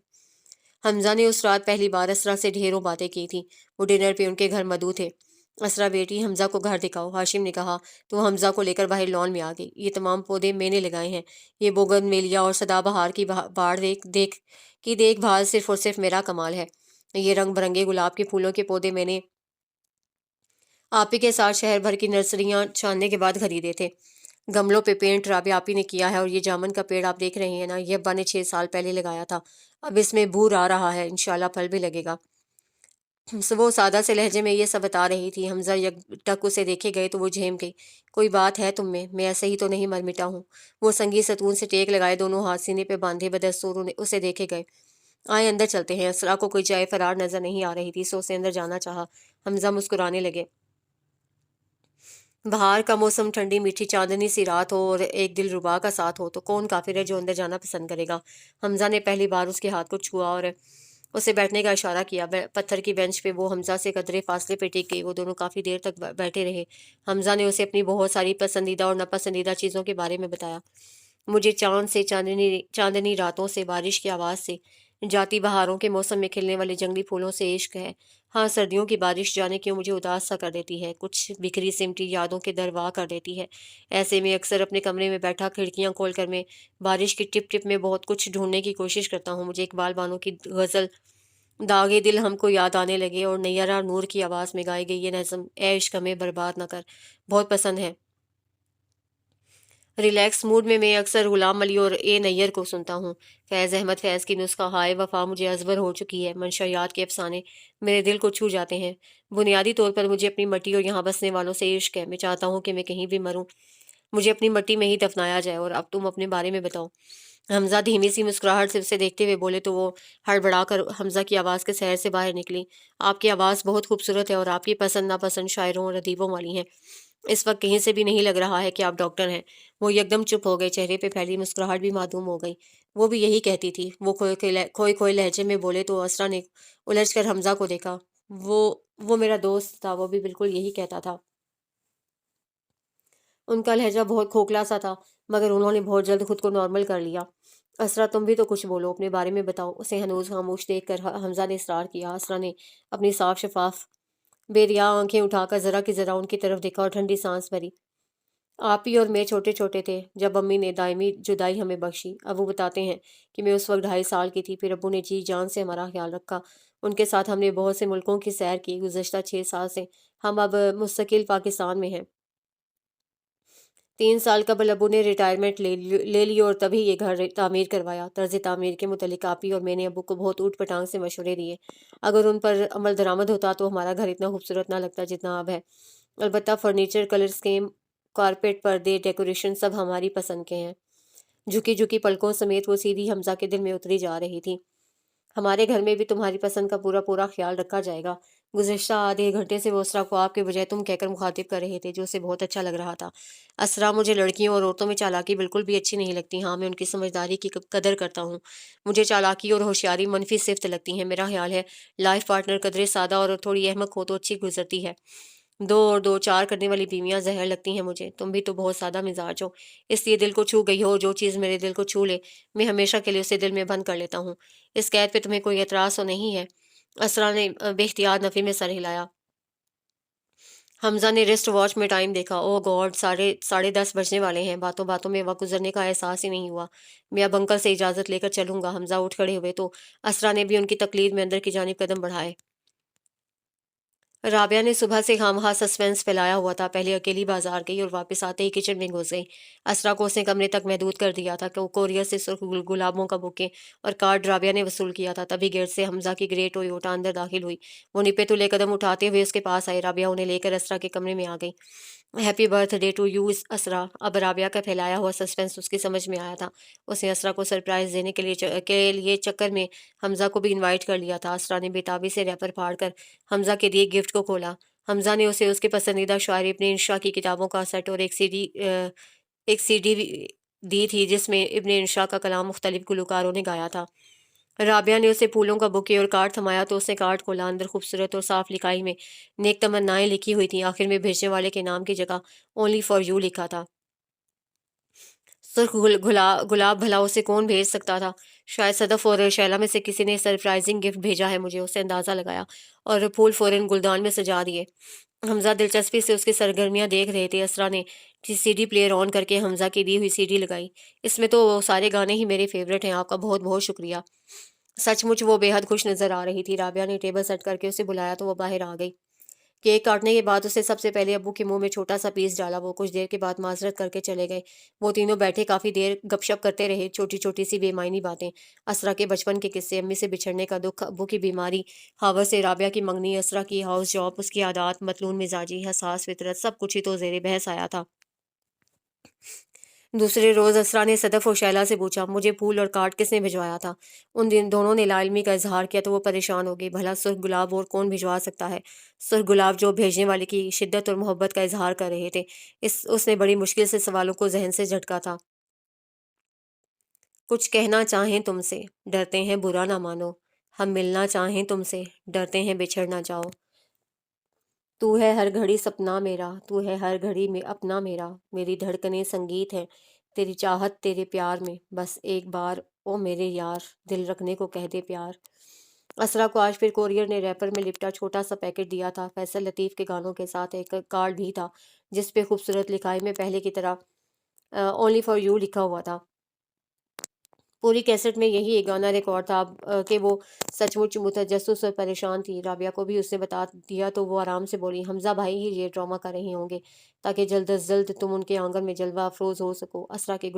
حمزہ نے اس رات پہلی بار اسرا سے ڈھیروں باتیں کی تھیں۔ وہ ڈنر پہ ان کے گھر مدعو تھے۔ اسرا بیٹی، حمزہ کو گھر دکھاؤ، ہاشم نے کہا تو وہ حمزہ کو لے کر باہر لان میں آ گئی۔ یہ تمام پودے میں نے لگائے ہیں۔ یہ بوگن میلیا اور سدا بہار کی باڑ دیکھ بھال صرف اور صرف میرا کمال ہے۔ یہ رنگ برنگے گلاب کے پھولوں کے پودے میں نے آپی کے ساتھ شہر بھر کی نرسریاں چھاننے کے بعد خریدے تھے۔ گملوں پہ پینٹ رابعہ آپی نے کیا ہے، اور یہ جامن کا پیڑ آپ دیکھ رہے ہیں نا، یہ ابا نے 6 سال پہلے لگایا تھا۔ اب اس میں بھور آ رہا ہے، انشاءاللہ پھل بھی لگے گا۔ وہ سادہ سے لہجے میں یہ سب بتا رہی تھی۔ حمزہ یک ٹک اسے دیکھے گئے تو وہ جھیم گئی۔ کوئی بات ہے تم میں ایسے ہی تو نہیں مر مٹا ہوں۔ وہ سنگی ستون سے ٹیک لگائے دونوں ہاتھ سینے پہ باندھے بدستور اسے دیکھے گئے۔ آئے اندر چلتے ہیں۔ اسرا کو کوئی جائے فرار نظر نہیں آ رہی تھی، سو اسے اندر جانا چاہا۔ حمزہ مسکرانے لگے۔ بہار کا موسم، ٹھنڈی میٹھی چاندنی سی رات ہو اور ایک دل ربا کا ساتھ ہو تو کون کافر ہے جو اندر جانا پسند کرے گا۔ حمزہ نے پہلی بار اس کے ہاتھ کو چھوا اور اسے بیٹھنے کا اشارہ کیا۔ پتھر کی بینچ پہ وہ حمزہ سے قدرے فاصلے پہ ٹک گئی۔ وہ دونوں کافی دیر تک بیٹھے رہے۔ حمزہ نے اسے اپنی بہت ساری پسندیدہ اور ناپسندیدہ چیزوں کے بارے میں بتایا۔ مجھے چاند سے، چاندنی راتوں سے، بارش کی آواز سے، جاتی بہاروں کے موسم میں کھلنے والے جنگلی پھولوں سے عشق ہے۔ ہاں، سردیوں کی بارش جانے کیوں مجھے اداس سا کر دیتی ہے، کچھ بکھری سمٹی یادوں کے دروا کر دیتی ہے۔ ایسے میں اکثر اپنے کمرے میں بیٹھا کھڑکیاں کھول کر میں بارش کی ٹپ ٹپ میں بہت کچھ ڈھونڈنے کی کوشش کرتا ہوں۔ مجھے اقبال بانو کی غزل داغے دل ہم کو یاد آنے لگے اور نیرہ نور کی آواز میں گائی گئی یہ نظم اے عشق ہمیں برباد نہ کر بہت پسند ہے۔ ریلیکس موڈ میں اکثر غلام علی اور اے نیئر کو سنتا ہوں۔ فیض احمد فیض کی نسخہ ہائے وفا مجھے ازبر ہو چکی ہے۔ منشیات کے افسانے میرے دل کو چھو جاتے ہیں۔ بنیادی طور پر مجھے اپنی مٹی اور یہاں بسنے والوں سے عشق ہے۔ میں چاہتا ہوں کہ میں کہیں بھی مروں، مجھے اپنی مٹی میں ہی دفنایا جائے۔ اور اب تم اپنے بارے میں بتاؤ۔ حمزہ دھیمی سی مسکراہٹ سے اسے دیکھتے ہوئے بولے تو وہ ہڑبڑا کر حمزہ کی آواز کے سیر سے باہر نکلی۔ آپ کی آواز بہت خوبصورت ہے اور آپ کی پسند ناپسند شاعروں اور ادیبوں والی ہیں۔ اس وقت کہیں سے بھی نہیں لگ رہا ہے کہ آپ ڈاکٹر ہیں۔ وہ یکدم چپ ہو گئے، چہرے پہ پھیلی مسکراہٹ بھی معدوم ہو گئی۔ وہ بھی یہی کہتی تھی۔ وہ کھوئے لہجے میں بولے تو اسرا نے الجھ کر حمزہ کو دیکھا۔ وہ وہ میرا دوست تھا، وہ بھی بالکل یہی کہتا تھا۔ ان کا لہجہ بہت کھوکھلا سا تھا، مگر انہوں نے بہت جلد خود کو نارمل کر لیا۔ اسرا تم بھی تو کچھ بولو، اپنے بارے میں بتاؤ۔ اسے ہنوز خاموش دیکھ کر حمزہ نے اصرار کیا۔ اسرا نے اپنی صاف شفاف بے ریا آنکھیں اٹھا کر ذرا کی ذرا ان کی طرف دیکھا اور ٹھنڈی سانس بھری۔ آپ ہی اور میں چھوٹے چھوٹے تھے جب امی نے دائمی جدائی ہمیں بخشی۔ ابو بتاتے ہیں کہ میں اس وقت 2.5 سال کی تھی، پھر ابو نے جی جان سے ہمارا خیال رکھا۔ ان کے ساتھ ہم نے بہت سے ملکوں کی سیر کی۔ گزشتہ 6 سال سے ہم اب مستقل پاکستان میں ہیں۔ 3 سال قبل ابو نے ریٹائرمنٹ لے لی اور تبھی یہ گھر تعمیر کروایا۔ طرز تعمیر کے متعلق آپ ہی اور میں نے ابو کو بہت اوٹ پٹانگ سے مشورے دیے۔ اگر ان پر عمل درآمد ہوتا تو ہمارا گھر اتنا خوبصورت نہ لگتا جتنا اب ہے۔ البتہ فرنیچر، کلر اسکیم، کارپیٹ، پردے، ڈیکوریشن سب ہماری پسند کے ہیں۔ جھکی جھکی پلکوں سمیت وہ سیدھی حمزہ کے دل میں اتری جا رہی تھی۔ ہمارے گھر میں بھی تمہاری پسند کا پورا پورا خیال رکھا جائے گا۔ گزشتہ آدھے گھنٹے سے وہ اسرا کو آپ کے بجائے تم کہہ کر مخاطب کر رہے تھے، جو اسے بہت اچھا لگ رہا تھا۔ اسرا، مجھے لڑکیوں اور عورتوں میں چالاکی بالکل بھی اچھی نہیں لگتی۔ ہاں، میں ان کی سمجھداری کی قدر کرتا ہوں۔ مجھے چالاکی اور ہوشیاری منفی صفت لگتی ہیں۔ میرا خیال ہے لائف پارٹنر قدرے سادہ اور تھوڑی احمق ہو تو اچھی گزرتی ہے۔ 2 اور 2 4 کرنے والی بیویاں زہر لگتی ہیں مجھے۔ تم بھی تو بہت سادہ مزاج ہو، اس لیے دل کو چھو گئی ہو۔ جو چیز میرے دل کو چھو لے میں ہمیشہ کے لیے اسے دل میں بند کر لیتا ہوں۔ اس قید پہ تمہیں کوئی اعتراض تو نہیں ہے؟ اسرا نے بے اختیار نفی میں سر ہلایا۔ حمزہ نے رسٹ واچ میں ٹائم دیکھا۔ او گاڈ، 10:30 بجنے والے ہیں۔ باتوں باتوں میں وقت گزرنے کا احساس ہی نہیں ہوا۔ میں اب انکل سے اجازت لے کر چلوں گا۔ حمزہ اٹھ کھڑے ہوئے تو اسرا نے بھی ان کی تقلید میں اندر کی جانب قدم بڑھائے۔ رابعہ نے صبح سے خواہاں سسپینس پھیلایا ہوا تھا۔ پہلے اکیلی بازار گئی اور واپس آتے ہی کچن میں گھس گئی۔ اسرا کو اس نے کمرے تک محدود کر دیا تھا کہ وہ کورئر سے سرخ گلابوں کا بوکے اور کارڈ رابعہ نے وصول کیا تھا۔ تبھی گیٹ سے حمزہ کی گرے ٹویوٹا اندر داخل ہوئی۔ وہ نپے تلے قدم اٹھاتے ہوئے اس کے پاس آئے۔ رابعہ انہیں لے کر اسرا کے کمرے میں آ گئی۔ Happy birthday to you Isra. اب رابعہ کا پھیلایا ہوا سسپینس اس کی سمجھ میں آیا تھا۔ اس نے اسرا کو سرپرائز دینے کے لیے چکر میں حمزہ کو بھی انوائٹ کر لیا تھا۔ اسرا نے بےتابی سے ریپر پھاڑ کر حمزہ کے دیے گفٹ کو کھولا۔ حمزہ نے اسے اس کے پسندیدہ شاعر ابن انشا کی کتابوں کا سیٹ اور ایک سی ڈی دی تھی جس میں ابن انشا کا کلام مختلف گلوکاروں نے گایا تھا۔ رابعہ نے اسے پھولوں کا بوکے اور کارڈ تھمایا تو اس نے کارڈ کھولا۔ اندر خوبصورت اور صاف لکھائی میں نیک تمنائیں لکھی ہوئی تھیں۔ آخر میں بھیجنے والے کے نام کی جگہ اونلی فار یو لکھا تھا۔ سرخ گلاب بھلا اسے کون بھیج سکتا تھا؟ شاید صدف اور شیلا میں سے کسی نے سرپرائزنگ گفٹ بھیجا ہے مجھے، اسے اندازہ لگایا اور پھول فوراً گلدان میں سجا دیے۔ حمزہ دلچسپی سے اس کی سرگرمیاں دیکھ رہے تھے۔ اسرا نے سی ڈی پلیئر آن کر کے حمزہ کی دی ہوئی سی ڈی لگائی۔ اس میں تو سارے گانے ہی میرے فیورٹ ہیں، آپ کا بہت بہت شکریہ۔ سچ مچ وہ بے حد خوش نظر آ رہی تھی۔ رابعہ نے ٹیبل سیٹ کر کے اسے بلایا تو وہ باہر آ گئی۔ کیک کاٹنے کے بعد اسے سب سے پہلے ابو کے منہ میں چھوٹا سا پیس ڈالا۔ وہ کچھ دیر کے بعد معذرت کر کے چلے گئے۔ وہ تینوں بیٹھے کافی دیر گپ شپ کرتے رہے، چھوٹی چھوٹی سی بے معنی باتیں، اسرا کے بچپن کے قصے، امی سے بچھڑنے کا دکھ، ابو کی بیماری، ہاور سے رابعہ کی منگنی، اسرا کی ہاؤس جاب، اس کی عادات، متلون مزاجی، حساس فطرت، سب کچھ ہی تو زیر بحث آیا تھا۔ دوسرے روز اسرا نے صدف اور شیلا سے پوچھا، مجھے پھول اور کارڈ کس نے بھجوایا تھا؟ ان دن دونوں نے لا علمی کا اظہار کیا تو وہ پریشان ہو گئی۔ بھلا سرخ گلاب اور کون بھجوا سکتا ہے؟ سرخ گلاب جو بھیجنے والے کی شدت اور محبت کا اظہار کر رہے تھے۔ اس نے بڑی مشکل سے سوالوں کو ذہن سے جھٹکا تھا۔ کچھ کہنا چاہیں تم سے، ڈرتے ہیں برا نہ مانو، ہم ملنا چاہیں تم سے، ڈرتے ہیں بچھڑ نہ جاؤ، تو ہے ہر گھڑی سپنا میرا، تو ہے ہر گھڑی میں اپنا میرا، میری دھڑکنیں سنگیت ہے تیری چاہت تیرے پیار میں، بس ایک بار او میرے یار، دل رکھنے کو کہہ دے پیار۔ اسرا کو آج پھر کوریئر نے ریپر میں لپٹا چھوٹا سا پیکٹ دیا تھا۔ فیصل لطیف کے گانوں کے ساتھ ایک کارڈ بھی تھا جس پہ خوبصورت لکھائی میں پہلے کی طرح اونلی فار یو لکھا ہوا تھا۔ پوری کیسٹ میں یہی ایک گانا ریکارڈ تھا کہ وہ سچ مچ متجسس اور پریشان تھی۔ رابعہ کو بھی اس نے بتا دیا تو وہ آرام سے بولی، حمزہ بھائی ہی یہ ڈرامہ کر رہے ہوں گے تاکہ جلد از جلد تم ان کے آنگن میں جلوہ افروز ہو سکو۔ اسرا کے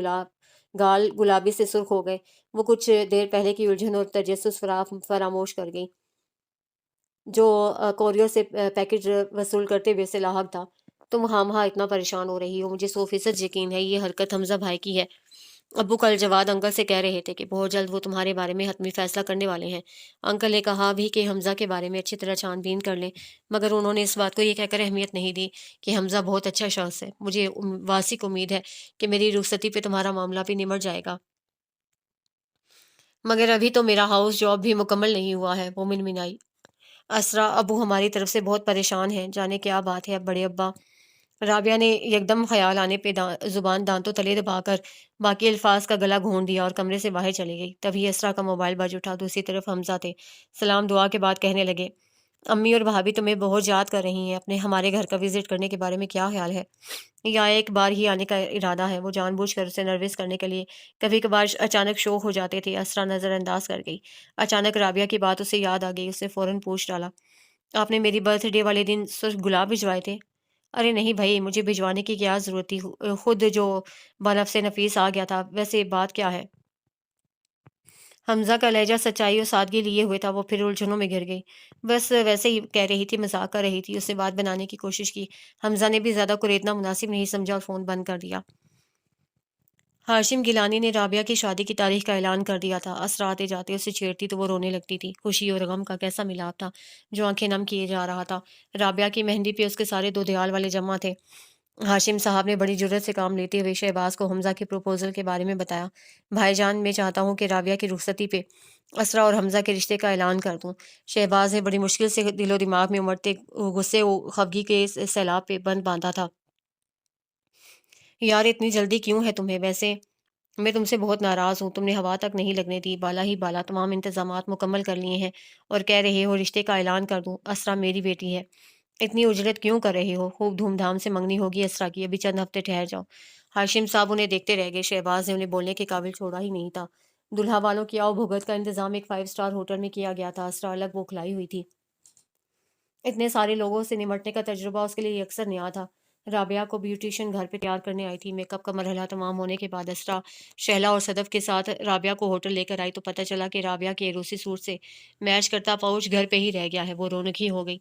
گال گلابی سے سرخ ہو گئے۔ وہ کچھ دیر پہلے کی الجھن اور تجسس فراموش کر گئی جو کوریئر سے پیکج وصول کرتے ہوئے سے لاحق تھا۔ تم خامخواہ اتنا پریشان ہو رہی ہو، مجھے 100% یقین ہے یہ حرکت حمزہ بھائی کی ہے۔ ابو کل جواد انکل سے کہہ رہے تھے کہ بہت جلد وہ تمہارے بارے میں حتمی فیصلہ کرنے والے ہیں۔ انکل نے کہا بھی کہ حمزہ کے بارے میں اچھی طرح چھان بین کر لیں، مگر انہوں نے اس بات کو یہ کہہ کر اہمیت نہیں دی کہ حمزہ بہت اچھا شخص ہے۔ مجھے واثق امید ہے کہ میری رخصتی پہ تمہارا معاملہ بھی نمٹ جائے گا، مگر ابھی تو میرا ہاؤس جاب بھی مکمل نہیں ہوا ہے، وہ منمنائی۔ اسرا، ابو ہماری طرف سے بہت پریشان ہیں، جانے کیا بات ہے اب بڑے ابا؟ رابعہ نے یکدم خیال آنے پہ زبان دانتوں تلے دبا کر باقی الفاظ کا گلا گھونٹ دیا اور کمرے سے باہر چلی گئی۔ تبھی اسرا کا موبائل بج اٹھا۔ دوسری طرف حمزہ تھے، سلام دعا کے بعد کہنے لگے، امی اور بھابھی تمہیں بہت یاد کر رہی ہیں، اپنے ہمارے گھر کا وزٹ کرنے کے بارے میں کیا خیال ہے؟ یا ایک بار ہی آنے کا ارادہ ہے؟ وہ جان بوجھ کر اسے نروس کرنے کے لیے کبھی کبھار اچانک شوق ہو جاتے تھے۔ اسرا نظر انداز کر گئی۔ اچانک رابعہ کی بات اسے یاد آ گئی۔ اس نے فوراً پوچھ ڈالا، آپ نے میری برتھ ڈے والے دن سرخ گلاب بھجوائے تھے؟ ارے نہیں بھائی، مجھے بھجوانے کی کیا ضرورت تھی، خود جو بنفس نفیس آ گیا تھا۔ ویسے بات کیا ہے؟ حمزہ کا لہجہ سچائی اور سادگی لیے ہوئے تھا۔ وہ پھر الجھنوں میں گر گئی۔ بس ویسے ہی کہہ رہی تھی، مذاق کر رہی تھی۔ اس نے بات بنانے کی کوشش کی۔ حمزہ نے بھی زیادہ کریدنا مناسب نہیں سمجھا اور فون بند کر دیا۔ ہاشم گیلانی نے رابعہ کی شادی کی تاریخ کا اعلان کر دیا تھا۔ اسرا آتے جاتے اسے چھیڑتی تو وہ رونے لگتی تھی۔ خوشی اور غم کا کیسا ملاپ تھا جو آنکھیں نم کیے جا رہا تھا۔ رابعہ کی مہندی پہ اس کے سارے دو دیال والے جمع تھے۔ ہاشم صاحب نے بڑی جرت سے کام لیتے ہوئے شہباز کو حمزہ کے پروپوزل کے بارے میں بتایا۔ بھائی جان، میں چاہتا ہوں کہ رابعہ کی رخصتی پہ اسرا اور حمزہ کے رشتے کا اعلان کر دوں۔ شہباز نے بڑی مشکل سے دل و دماغ میں امڑتے غصے و خفگی کے سیلاب پہ بند باندھا تھا۔ یار اتنی جلدی کیوں ہے تمہیں؟ ویسے میں تم سے بہت ناراض ہوں، تم نے ہوا تک نہیں لگنے دی، بالا ہی بالا تمام انتظامات مکمل کر لیے ہیں اور کہہ رہے ہو رشتے کا اعلان کر دوں۔ اسرا میری بیٹی ہے، اتنی اجلت کیوں کر رہے ہو؟ خوب دھوم دھام سے منگنی ہوگی اسرا کی، ابھی چند ہفتے ٹھہر جاؤ۔ ہاشم صاحب انہیں دیکھتے رہ گئے۔ شہباز نے انہیں بولنے کے قابل چھوڑا ہی نہیں تھا۔ دلہا والوں کی آؤ بھگت کا انتظام ایک 5 اسٹار ہوٹل میں کیا گیا تھا۔ اسرا الگ بوکھلائی ہوئی تھی۔ اتنے سارے لوگوں سے نمٹنے کا تجربہ اس کے لیے اکثر نیا تھا۔ رابعہ کو بیوٹیشین گھر پہ تیار کرنے آئی تھی۔ میک اپ کا مرحلہ تمام ہونے کے بعد اسرا، شہلا اور صدف کے ساتھ رابعہ کو ہوٹل لے کر آئی تو پتہ چلا کہ رابعہ کے روسی سوٹ سے میچ کرتا پاؤچ گھر پہ ہی رہ گیا ہے۔ وہ رونقی ہو گئی۔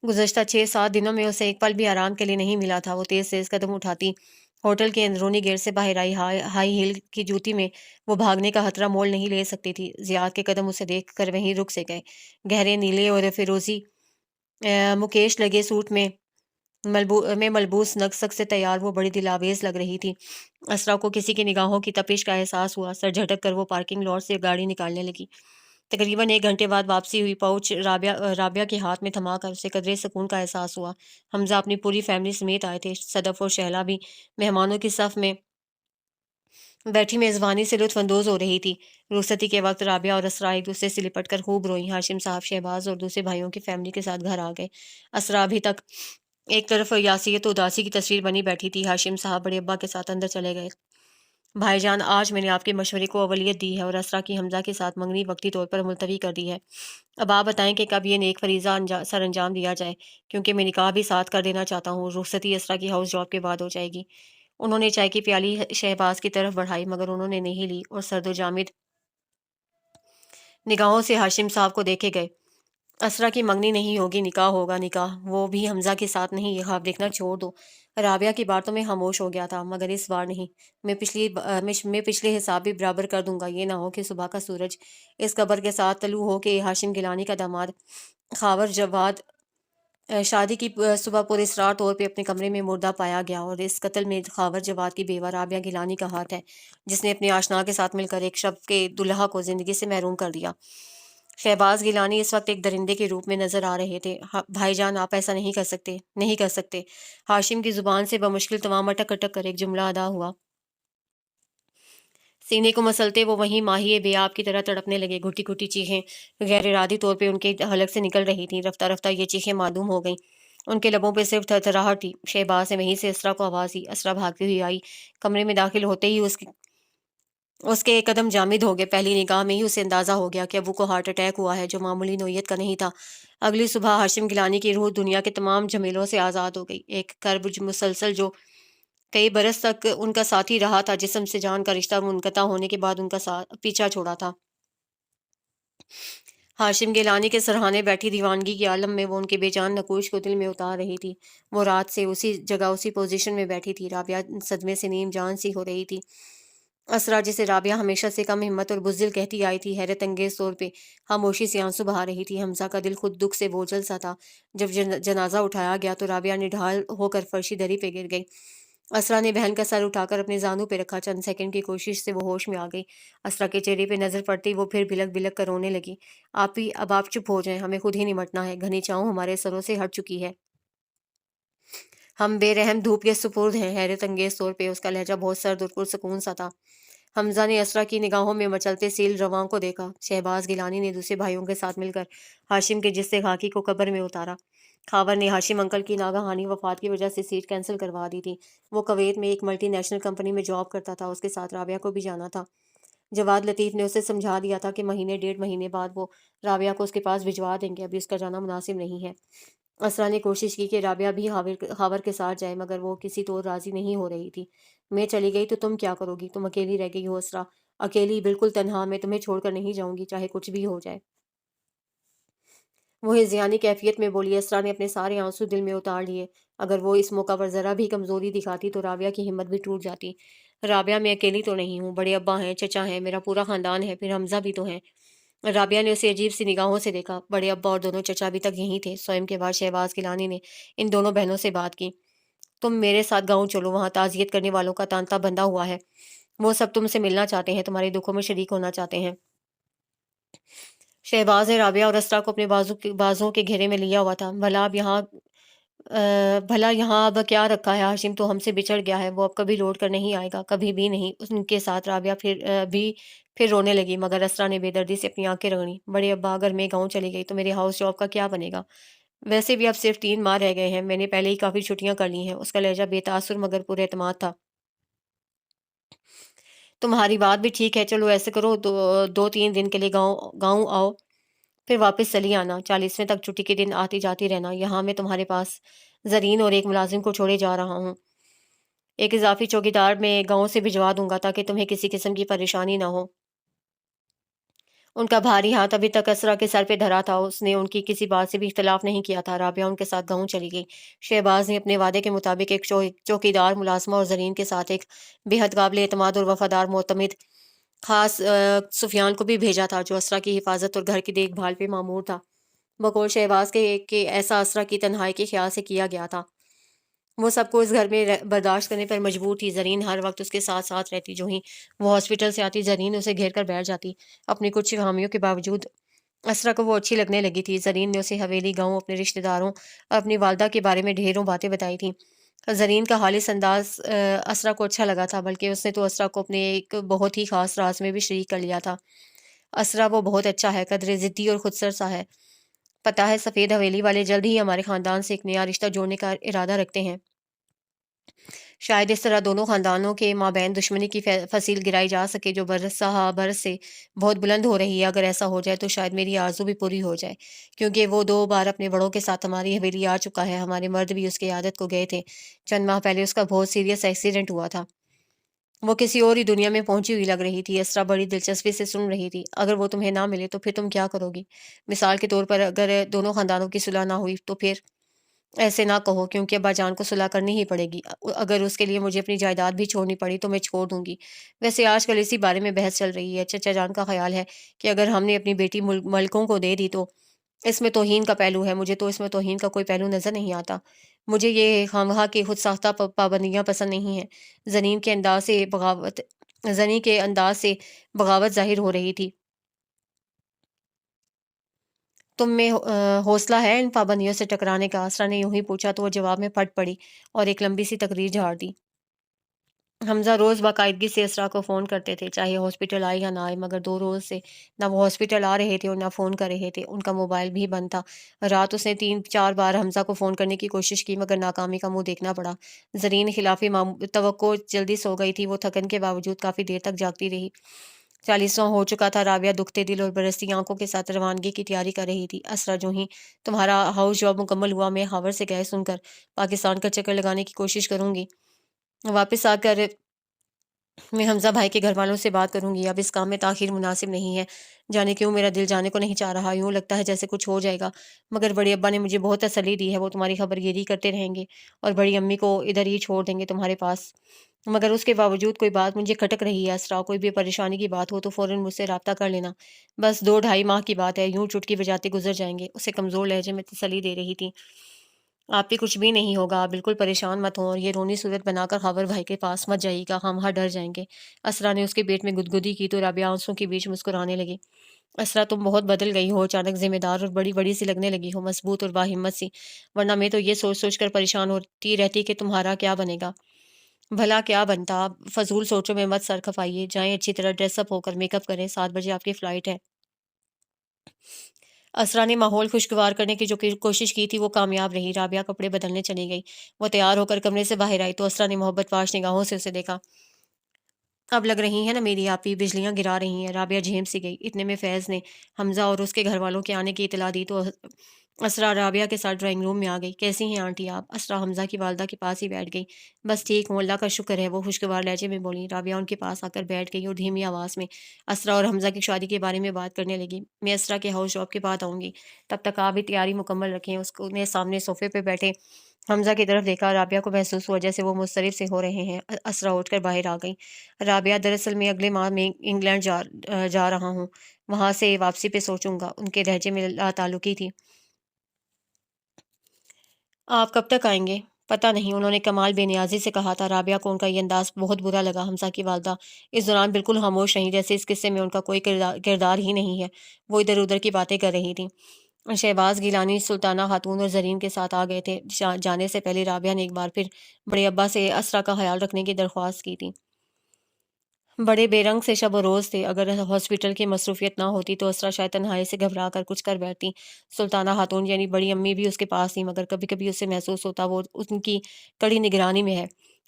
گزشتہ 6-7 دنوں میں اسے ایک پل بھی آرام کے لیے نہیں ملا تھا۔ وہ تیز تیز قدم اٹھاتی ہوٹل کے اندرونی گیٹ سے باہر آئی۔ ہائی ہیل کی جوتی میں وہ بھاگنے کا خطرہ مول نہیں لے سکتی تھی۔ زیاد کے قدم اسے دیکھ کر وہیں رک سے گئے۔ گہرے نیلے اور فیروزی مکیش لگے سوٹ میں ملبوس نگ سے تیار وہ بڑی دل آویز لگ رہی تھی۔ اسرا کو کسی کی نگاہوں کی تپش کا احساس ہوا۔ سر جھٹک کر وہ پارکنگ لاٹ سے گاڑی نکالنے لگی۔ تقریباً 1 گھنٹے بعد واپسی ہوئی۔ پاؤچ رابعہ کے ہاتھ میں تھما کر اسے قدرے سکون کا احساس ہوا۔ حمزہ اپنی پوری فیملی سمیت آئے تھے۔ صدف اور شہلا بھی مہمانوں کی صف میں بیٹھی میزبانی سے لطف اندوز ہو رہی تھی۔ رخصتی کے وقت رابعہ اور اسرا ایک دوسرے سے لپٹ کر خوب روئیں۔ ہاشم صاحب، شہباز اور دوسرے بھائیوں کی فیملی کے ساتھ گھر آ گئے۔ اسرا ابھی تک ایک طرف یاسیت و اداسی کی تصویر بنی بیٹھی تھی۔ ہاشم صاحب بڑے ابا کے ساتھ اندر چلے گئے۔ بھائی جان، آج میں نے آپ کے مشورے کو اولویت دی ہے اور اسرا کی حمزہ کے ساتھ منگنی وقتی طور پر ملتوی کر دی ہے۔ اب آپ بتائیں کہ کب یہ نیک فریضہ سر انجام دیا جائے، کیونکہ میں نکاح بھی ساتھ کر دینا چاہتا ہوں۔ رخصتی اسرا کی ہاؤس جاب کے بعد ہو جائے گی۔ انہوں نے چائے کی پیالی شہباز کی طرف بڑھائی، مگر انہوں نے نہیں لی اور سرد و جامد نگاہوں سے ہاشم صاحب کو دیکھے گئے۔ اسرا کی منگنی نہیں ہوگی، نکاح ہوگا، نکاح، وہ بھی حمزہ کے ساتھ نہیں۔ یہ خواب دیکھنا چھوڑ دو۔ رابعہ کی بار تو میں خاموش ہو گیا تھا، مگر اس بار نہیں۔ میں پچھلے حساب بھی برابر کر دوں گا۔ یہ نہ ہو کہ صبح کا سورج اس خبر کے ساتھ طلوع ہو کہ ہاشم گیلانی کا داماد خاور جواد شادی کی صبح پر اسرار طور پہ اپنے کمرے میں مردہ پایا گیا، اور اس قتل میں خاور جواد کی بیوہ رابعہ گیلانی کا ہاتھ ہے، جس نے اپنے آشنا کے ساتھ مل کر ایک شب کے دلہا کو زندگی سے محروم کر دیا۔ شہباز گیلانی اس وقت ایک درندے کے روپ میں نظر آ رہے تھے۔ بھائی جان، آپ ایسا نہیں کر سکتے، نہیں کر سکتے۔ ہاشم کی زبان سے بمشکل تمام اٹک اٹک کر ایک جملہ ادا ہوا۔ سینے کو مسلتے وہ وہیں ماہی بے آب کی طرح تڑپنے لگے۔ گھٹی گھٹی چیخیں غیر ارادی طور پہ ان کے حلق سے نکل رہی تھیں۔ رفتہ رفتہ یہ چیخیں معدوم ہو گئیں۔ ان کے لبوں پہ صرف تھرتھراہٹ تھی۔ شہباز نے وہیں سے اسرا کو آواز دی۔ اسرا بھاگتی ہوئی آئی۔ کمرے میں داخل ہوتے ہی اس کے قدم جامد ہو گئے۔ پہلی نگاہ میں ہی اسے اندازہ ہو گیا کہ ابو کو ہارٹ اٹیک ہوا ہے، جو معمولی نوعیت کا نہیں تھا۔ اگلی صبح ہاشم گیلانی کی روح دنیا کے تمام جھمیلوں سے آزاد ہو گئی۔ ایک کرب مسلسل جو کئی برس تک ان کا ساتھی رہا تھا، جسم سے جان کا رشتہ منقطع ہونے کے بعد ان کا پیچھا چھوڑا تھا۔ ہاشم گیلانی کے سرہانے بیٹھی دیوانگی کے عالم میں وہ ان کے بے جان نقوش کو دل میں اتار رہی تھی۔ وہ رات سے اسی جگہ اسی پوزیشن میں بیٹھی تھی۔ رابعہ صدمے سے نیم جان سی ہو رہی تھی۔ اسرا، جسے رابعہ ہمیشہ سے کم ہمت اور بزدل کہتی آئی تھی، حیرت انگیز طور پہ خاموشی سے آنسو بہا رہی تھی۔ حمزہ کا دل خود دکھ سے بوجھل سا تھا۔ جب جنازہ اٹھایا گیا تو رابعہ نڈھال ہو کر فرشی دری پہ گر گئی۔ اسرا نے بہن کا سر اٹھا کر اپنے زانوں پہ رکھا۔ چند سیکنڈ کی کوشش سے وہ ہوش میں آ گئی۔ اسرا کے چہرے پہ نظر پڑتی وہ پھر بلک بلک کر رونے لگی۔ اب آپ چپ ہو جائیں، ہمیں خود ہی نمٹنا ہے۔ گھنی چھاؤں ہمارے سروں سے ہٹ چکی ہے۔ ہم بے رحم دھوپ کے سپرد ہیں۔ حیرت انگیز طور پہ اس کا لہجہ بہت سرد اور پرسکون سا تھا۔ حمزہ نے اسرا کی نگاہوں میں مچلتے سیل رواں کو دیکھا۔ شہباز گیلانی نے دوسرے بھائیوں کے ساتھ مل کر ہاشم کے جثے خاکی کو قبر میں اتارا۔ خاور نے ہاشم انکل کی ناگہانی وفات کی وجہ سے سیٹ کینسل کروا دی تھی۔ وہ کویت میں ایک ملٹی نیشنل کمپنی میں جاب کرتا تھا۔ اس کے ساتھ رابعہ کو بھی جانا تھا۔ جواد لطیف نے اسے سمجھا دیا تھا کہ مہینے ڈیڑھ مہینے بعد وہ رابعہ کو اس کے پاس بھجوا دیں گے۔ ابھی اس کا جانا مناسب نہیں ہے۔ اسرا نے کوشش کی کہ رابعہ بھی خاور کے ساتھ جائے، مگر وہ کسی طور راضی نہیں ہو رہی تھی۔ میں چلی گئی تو تم کیا کرو گی؟ تم اکیلی رہ گئی ہو اسرا، اکیلی، بالکل تنہا۔ میں تمہیں چھوڑ کر نہیں جاؤں گی، چاہے کچھ بھی ہو جائے۔ وہ ہذیانی کیفیت میں بولی۔ اسرا نے اپنے سارے آنسو دل میں اتار لیے۔ اگر وہ اس موقع پر ذرا بھی کمزوری دکھاتی تو رابعہ کی ہمت بھی ٹوٹ جاتی۔ رابعہ، میں اکیلی تو نہیں ہوں، بڑے ابا ہیں، چچا ہیں، میرا پورا خاندان ہے، پھر حمزہ بھی تو ہیں۔ رابعہ نے اسے عجیب سی نگاہوں سے دیکھا۔ بڑے ابا اور دونوں چچا ابھی تک یہیں تھے۔ سوئم کے بعد شہباز گیلانی نے ان دونوں بہنوں سے بات کی۔ تم میرے ساتھ گاؤں چلو، وہاں تعزیت کرنے والوں کا تانتا بندھا ہوا ہے۔ وہ سب تم سے ملنا چاہتے ہیں، تمہارے دکھوں میں شریک ہونا چاہتے ہیں۔ شہباز نے رابعہ اور اسرا کو اپنے بازوں کے گھیرے میں لیا ہوا تھا۔ بھلا یہاں اب کیا رکھا ہے؟ ہاشم تو ہم سے بچڑ گیا ہے، وہ اب کبھی لوٹ کر نہیں آئے گا، کبھی بھی نہیں۔ ان کے ساتھ رابعہ پھر رونے لگی، مگر اسرا نے بے دردی سے اپنی آنکھیں رگڑیں۔ بڑے ابا، اگر میں گاؤں چلی گئی تو میرے ہاؤس جاب کا کیا بنے گا؟ ویسے بھی اب صرف 3 ماہ رہ گئے ہیں، میں نے پہلے ہی کافی چھٹیاں کر لی ہیں۔ اس کا لہجہ بے تاثر مگر پر اعتماد تھا۔ تمہاری بات بھی ٹھیک ہے، چلو ایسے کرو، 2-3 دن کے لیے گاؤں آؤ، پھر واپس چلی آنا۔ 40ویں تک چھٹی کے دن آتی جاتی رہنا۔ یہاں میں تمہارے پاس زرین اور ایک ملازم کو چھوڑے جا رہا ہوں۔ ایک اضافی چوکیدار میں گاؤں سے بھجوا دوں گا تاکہ تمہیں کسی قسم کی پریشانی نہ ہو۔ ان کا بھاری ہاتھ ابھی تک اسرا کے سر پہ دھرا تھا۔ اس نے ان کی کسی بات سے بھی اختلاف نہیں کیا تھا۔ رابعہ ان کے ساتھ گاؤں چلی گئی۔ شہباز نے اپنے وعدے کے مطابق ایک چوکیدار ملازمہ اور زرین کے ساتھ ایک بے حد قابل اعتماد اور وفادار معتمد خاص سفیان کو بھی بھیجا تھا، جو اسرا کی حفاظت اور گھر کی دیکھ بھال پہ مامور تھا۔ بقول شہباز کہ ایسا اسرا کی تنہائی کے خیال سے کیا گیا تھا۔ وہ سب کو اس گھر میں برداشت کرنے پر مجبور تھی۔ زرین ہر وقت اس کے ساتھ ساتھ رہتی۔ جو ہی وہ ہاسپٹل سے آتی، زرین اسے گھیر کر بیٹھ جاتی۔ اپنی کچھ خامیوں کے باوجود اسرا کو وہ اچھی لگنے لگی تھی۔ زرین نے اسے حویلی، گاؤں، اپنے رشتہ داروں اور اپنی والدہ کے بارے میں ڈھیروں باتیں بتائی تھیں۔ زرین کا خالص انداز اسرا کو اچھا لگا تھا، بلکہ اس نے تو اسرا کو اپنے ایک بہت ہی خاص راز میں بھی شریک کر لیا تھا۔ اسرا، وہ بہت اچھا ہے، قدرے ضدی اور خودسر سا ہے۔ پتہ ہے سفید حویلی والے جلد ہی ہمارے خاندان سے ایک نیا رشتہ جوڑنے کا ارادہ رکھتے ہیں۔ شاید اس طرح دونوں خاندانوں کے مابین دشمنی کی فصیل گرائی جا سکے جو برس سے بہت بلند ہو رہی ہے۔ اگر ایسا ہو جائے تو شاید میری آرزو بھی پوری ہو جائے، کیونکہ وہ 2 بار اپنے بڑوں کے ساتھ ہماری حویلی آ چکا ہے۔ ہمارے مرد بھی اس کی عادت کو گئے تھے۔ چند ماہ پہلے اس کا بہت سیریس ایکسیڈنٹ ہوا تھا۔ وہ کسی اور ہی دنیا میں پہنچی ہوئی لگ رہی تھی۔ اسرا بڑی دلچسپی سے سن رہی تھی۔ اگر وہ تمہیں نہ ملے تو پھر تم کیا کرو گی؟ مثال کے طور پر اگر دونوں خاندانوں کی صلح نہ ہوئی تو پھر؟ ایسے نہ کہو، کیونکہ ابا جان کو صلح کرنی ہی پڑے گی۔ اگر اس کے لیے مجھے اپنی جائیداد بھی چھوڑنی پڑی تو میں چھوڑ دوں گی۔ ویسے آج کل اسی بارے میں بحث چل رہی ہے۔ چچا جان کا خیال ہے کہ اگر ہم نے اپنی بیٹی ملکوں کو دے دی تو اس میں توہین کا پہلو ہے۔ مجھے تو اس میں توہین کا کوئی پہلو نظر نہیں آتا۔ مجھے یہ خواہاں کی خود ساختہ پابندیاں پسند نہیں ہیں۔ زنی کے انداز سے بغاوت ظاہر ہو رہی تھی۔ تم میں حوصلہ ہے ان پابندیوں سے ٹکرانے کا؟ اسرا نے یوں ہی پوچھا تو وہ جواب میں پھٹ پڑی اور ایک لمبی سی تقریر جھاڑ دی۔ حمزہ روز باقاعدگی سے اسرا کو فون کرتے تھے، چاہے ہاسپٹل آئے یا نہ آئے، مگر 2 روز سے نہ وہ ہاسپٹل آ رہے تھے اور نہ فون کر رہے تھے۔ ان کا موبائل بھی بند تھا۔ رات اس نے 3-4 بار حمزہ کو فون کرنے کی کوشش کی، مگر ناکامی کا منہ دیکھنا پڑا۔ زرین خلاف توقع جلدی سو گئی تھی۔ وہ تھکن کے باوجود کافی دیر تک جاگتی رہی۔ 40واں ہو چکا تھا۔ رابعہ دکھتے دل اور برستی آنکھوں کے ساتھ روانگی کی تیاری کر رہی تھی۔ اسرا، جو ہی تمہارا ہاؤس جاب مکمل ہوا میں ہاور سے گئے سن کر پاکستان کا چکر لگانے کی کوشش کروں گی۔ واپس آ کر میں حمزہ بھائی کے گھر والوں سے بات کروں گی۔ اب اس کام میں تاخیر مناسب نہیں ہے۔ جانے کیوں میرا دل جانے کو نہیں چاہ رہا۔ یوں لگتا ہے جیسے کچھ ہو جائے گا، مگر بڑے ابا نے مجھے بہت تسلی دی ہے۔ وہ تمہاری خبر گیری کرتے رہیں گے اور بڑی امی کو ادھر ہی چھوڑ دیں گے تمہارے پاس۔ مگر اس کے باوجود کوئی بات مجھے کھٹک رہی ہے اسرا۔ کوئی بھی پریشانی کی بات ہو تو فوراً مجھ سے رابطہ کر لینا۔ بس 2-2.5 ماہ کی بات ہے، یوں چٹکی بجاتے گزر جائیں گے۔ اسے کمزور لہجے میں تسلی دے رہی تھی۔ آپ پہ کچھ بھی نہیں ہوگا، آپ بالکل پریشان مت ہوں، اور یہ رونی صورت بنا کر خاور بھائی کے پاس مت جائیے گا، ہم وہاں ڈر جائیں گے۔ اسرا نے اس کے پیٹ میں گدگدی کی تو رابعہ آنسوں کے بیچ مسکرانے لگی۔ اسرا، تم بہت بدل گئی ہو، اچانک ذمہ دار اور بڑی بڑی سی لگنے لگی ہو، مضبوط اور باہمت سی۔ ورنہ میں تو یہ سوچ سوچ کر پریشان ہوتی رہتی کہ تمہارا کیا بنے گا۔ بھلا کیا بنتا؟ آپ فضول سوچوں میں مت سر کھپائیے، جائیں اچھی طرح ڈریس اپ ہو کر میک اپ کریں، 7 بجے آپ کی فلائٹ ہے۔ اسرا نے ماحول خوشگوار کرنے کی جو کوشش کی تھی وہ کامیاب رہی۔ رابعہ کپڑے بدلنے چلی گئی۔ وہ تیار ہو کر کمرے سے باہر آئی تو اسرا نے محبت پاش نگاہوں سے اسے دیکھا۔ اب لگ رہی ہیں نا میری آپی، بجلیاں گرا رہی ہیں۔ رابعہ جھیم سی گئی۔ اتنے میں فیض نے حمزہ اور اس کے گھر والوں کے آنے کی اطلاع دی تو اسرا رابعہ کے ساتھ ڈرائنگ روم میں آ گئی۔ کیسی ہیں آنٹی آپ؟ اسرا حمزہ کی والدہ کے پاس ہی بیٹھ گئی۔ بس ٹھیک ہوں، اللہ کا شکر ہے، وہ خوشگوار لہجے میں بولی۔ رابعہ ان کے پاس آ کر بیٹھ گئی اور دھیمی آواز میں اسرا اور حمزہ کی شادی کے بارے میں بات کرنے لگی۔ میں اسرا کے ہاؤس جاب کے بعد آؤں گی، تب تک آپ بھی تیاری مکمل رکھیں۔ اس نے سامنے صوفے پہ بیٹھے حمزہ کی طرف دیکھا۔ رابعہ کو محسوس ہوا جیسے وہ مضطرب سے ہو رہے ہیں۔ اسرا اٹھ کر باہر آ گئی۔ رابعہ، دراصل میں اگلے ماہ میں انگلینڈ جا رہا ہوں، وہاں سے واپسی پہ سوچوں گا۔ ان کے لہجے میں لا تعلقی تھی۔ آپ کب تک آئیں گے؟ پتہ نہیں، انہوں نے کمال بے نیازی سے کہا تھا۔ رابعہ کو ان کا یہ انداز بہت برا لگا۔ حمزہ کی والدہ اس دوران بالکل خاموش رہیں، جیسے اس قصے میں ان کا کوئی کردار ہی نہیں ہے۔ وہ ادھر ادھر کی باتیں کر رہی تھیں۔ شہباز گیلانی، سلطانہ خاتون اور زرین کے ساتھ آ گئے تھے۔ جانے سے پہلے رابعہ نے ایک بار پھر بڑے ابا سے اسرا کا خیال رکھنے کی درخواست کی تھی۔ بڑے بے رنگ سے شب و روز تھے۔ اگر ہاسپٹل کی مصروفیت نہ ہوتی تو اسرا شاید تنہائی سے گھبرا کر کچھ کر بیٹھتی۔ سلطانہ خاتون یعنی بڑی امی بھی اس کے پاس تھیں، مگر کبھی کبھی اسے محسوس ہوتا وہ ان کی کڑی نگرانی میں ہے۔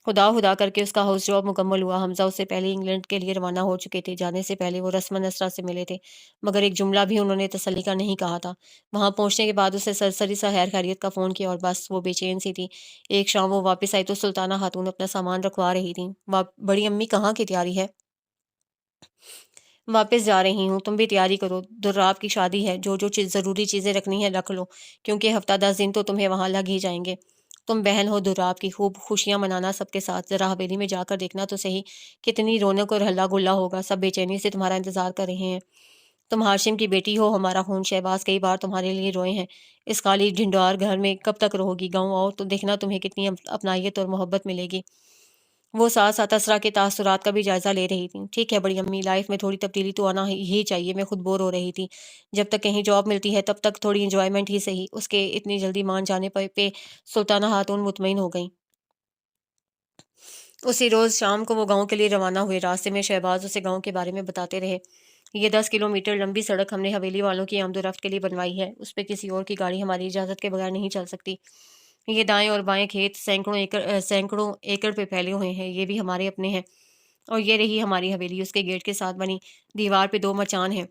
خدا خدا کر کے اس کا ہاؤس جاب مکمل ہوا۔ حمزہ اس سے پہلے انگلینڈ کے لیے روانہ ہو چکے تھے۔ جانے سے پہلے وہ رسماً اسرا سے ملے تھے، مگر ایک جملہ بھی انہوں نے تسلی کا نہیں کہا تھا۔ وہاں پہنچنے کے بعد اسے سرسری سا خیر خیریت کا فون کیا اور بس وہ بے چین سی تھی۔ ایک شام وہ واپس آئی تو سلطانہ خاتون اپنا سامان رکھوا رہی تھیں۔ بڑی امی کہاں کی تیاری ہے؟ واپس جا رہی ہوں، تم بھی تیاری کرو، دراب کی شادی ہے، جو ضروری چیزیں رکھنی ہے رکھ لو، کیونکہ ہفتہ 10 دن تو تمہیں وہاں لگ ہی جائیں گے۔ تم بہن ہو دراب کی، خوب خوشیاں منانا سب کے ساتھ۔ ذرا حویلی میں جا کر دیکھنا تو صحیح کتنی رونق اور ہلہ گلا ہوگا، سب بے چینی سے تمہارا انتظار کر رہے ہیں۔ تم ہاشم کی بیٹی ہو، ہمارا خون۔ شہباز کئی بار تمہارے لیے روئے ہیں۔ اس خالی ڈھنڈوار گھر میں کب تک رہو گی؟ گاؤں آؤ تو دیکھنا تمہیں کتنی اپنائیت اور محبت ملے گی۔ وہ ساتھ ساتھ اسرا کے تاثرات کا بھی جائزہ لے رہی تھیں۔ ٹھیک ہے بڑی امی، لائف میں تھوڑی تبدیلی تو آنا ہی چاہیے، میں خود بور ہو رہی تھی۔ جب تک کہیں جاب ملتی ہے تب تک تھوڑی انجوائمنٹ ہی صحیح۔ اس کے اتنی جلدی مان جانے پہ سلطانہ خاتون مطمئن ہو گئیں۔ اسی روز شام کو وہ گاؤں کے لیے روانہ ہوئے۔ راستے میں شہباز اسے گاؤں کے بارے میں بتاتے رہے۔ یہ 10 کلومیٹر لمبی سڑک ہم نے حویلی والوں کی آمد و رفت کے لیے بنوائی ہے، اس پہ کسی اور کی گاڑی ہماری اجازت کے بغیر نہیں چل سکتی۔ یہ دائیں اور بائیں کھیت سینکڑوں ایکڑ پہ پھیلے ہوئے ہیں، یہ بھی ہمارے اپنے ہیں۔ اور یہ رہی ہماری حویلی، اس کے گیٹ کے ساتھ بنی دیوار پہ 2 مچان ہیں۔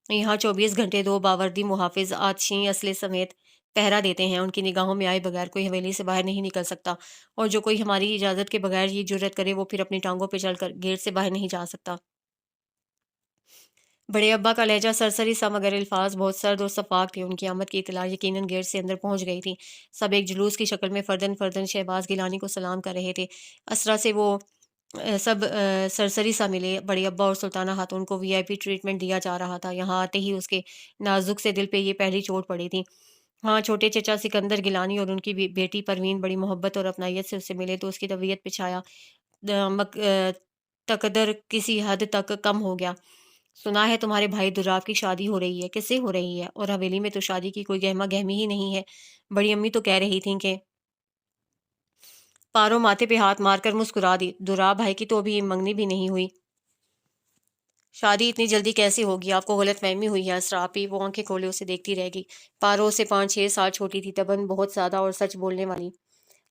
یہاں 24 گھنٹے 2 باوردی محافظ آتشیں اسلحے سمیت پہرا دیتے ہیں۔ ان کی نگاہوں میں آئے بغیر کوئی حویلی سے باہر نہیں نکل سکتا، اور جو کوئی ہماری اجازت کے بغیر یہ جرات کرے وہ پھر اپنی ٹانگوں پہ چل کر گیٹ سے باہر نہیں جا سکتا۔ بڑے ابا کا لہجہ سرسری سا مگر الفاظ بہت سرد اور شفاف تھے۔ ان کی آمد کی اطلاع یقیناً گیٹ سے اندر پہنچ گئی تھی۔ سب ایک جلوس کی شکل میں فردن فردن شہباز گیلانی کو سلام کر رہے تھے۔ اسرا سے وہ سب سرسری سا ملے۔ بڑے ابا اور سلطانہ خاتون کو وی آئی پی ٹریٹمنٹ دیا جا رہا تھا۔ یہاں آتے ہی اس کے نازک سے دل پہ یہ پہلی چوٹ پڑی تھی۔ ہاں، چھوٹے چچا سکندر گیلانی اور ان کی بیٹی پروین بڑی محبت اور اپنائیت سے اس سے ملے تو اس کی طبیعت پہ چھایا تقدر کسی حد تک کم ہو گیا۔ سنا ہے تمہارے بھائی دراب کی شادی ہو رہی ہے، کس سے ہو رہی ہے؟ اور حویلی میں تو شادی کی کوئی گہما گہمی ہی نہیں ہے۔ بڑی امی تو کہہ رہی تھیں کہ پارو ماتھے پہ ہاتھ مار کر مسکرا دی، دراب بھائی کی تو ابھی منگنی بھی نہیں ہوئی۔ شادی اتنی جلدی کیسے ہوگی؟ آپ کو غلط فہمی ہوئی ہے اسرا آپی۔ وہ آنکھیں کھولے اسے دیکھتی رہ گئی۔ پارو اسے 5-6 سال چھوٹی تھی، تباً بہت سادہ اور سچ بولنے والی۔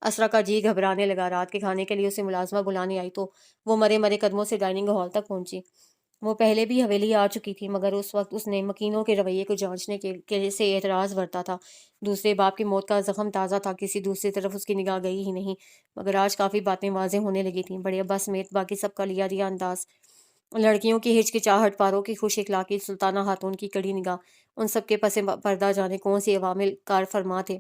اسرا کا جی گھبرانے لگا۔ رات کے کھانے کے لیے اسے ملازمہ بلانے آئی تو وہ مرے مرے قدموں سے ڈائننگ ہال تک پہنچی۔ وہ پہلے بھی حویلی آ چکی تھی، مگر اس وقت اس نے مکینوں کے رویے کو جانچنے کے سے اعتراض برتا تھا۔ دوسرے باپ کی موت کا زخم تازہ تھا، کسی دوسری طرف اس کی نگاہ گئی ہی نہیں، مگر آج کافی باتیں واضح ہونے لگی تھیں۔ بڑے ابا سمیت باقی سب کا لیا دیا انداز، لڑکیوں کی ہچکچاہٹ، پاروں کی خوش اخلاقی، سلطانہ خاتون کی کڑی نگاہ، ان سب کے پس پردہ جانے کون سی عوامل کار فرما تھے۔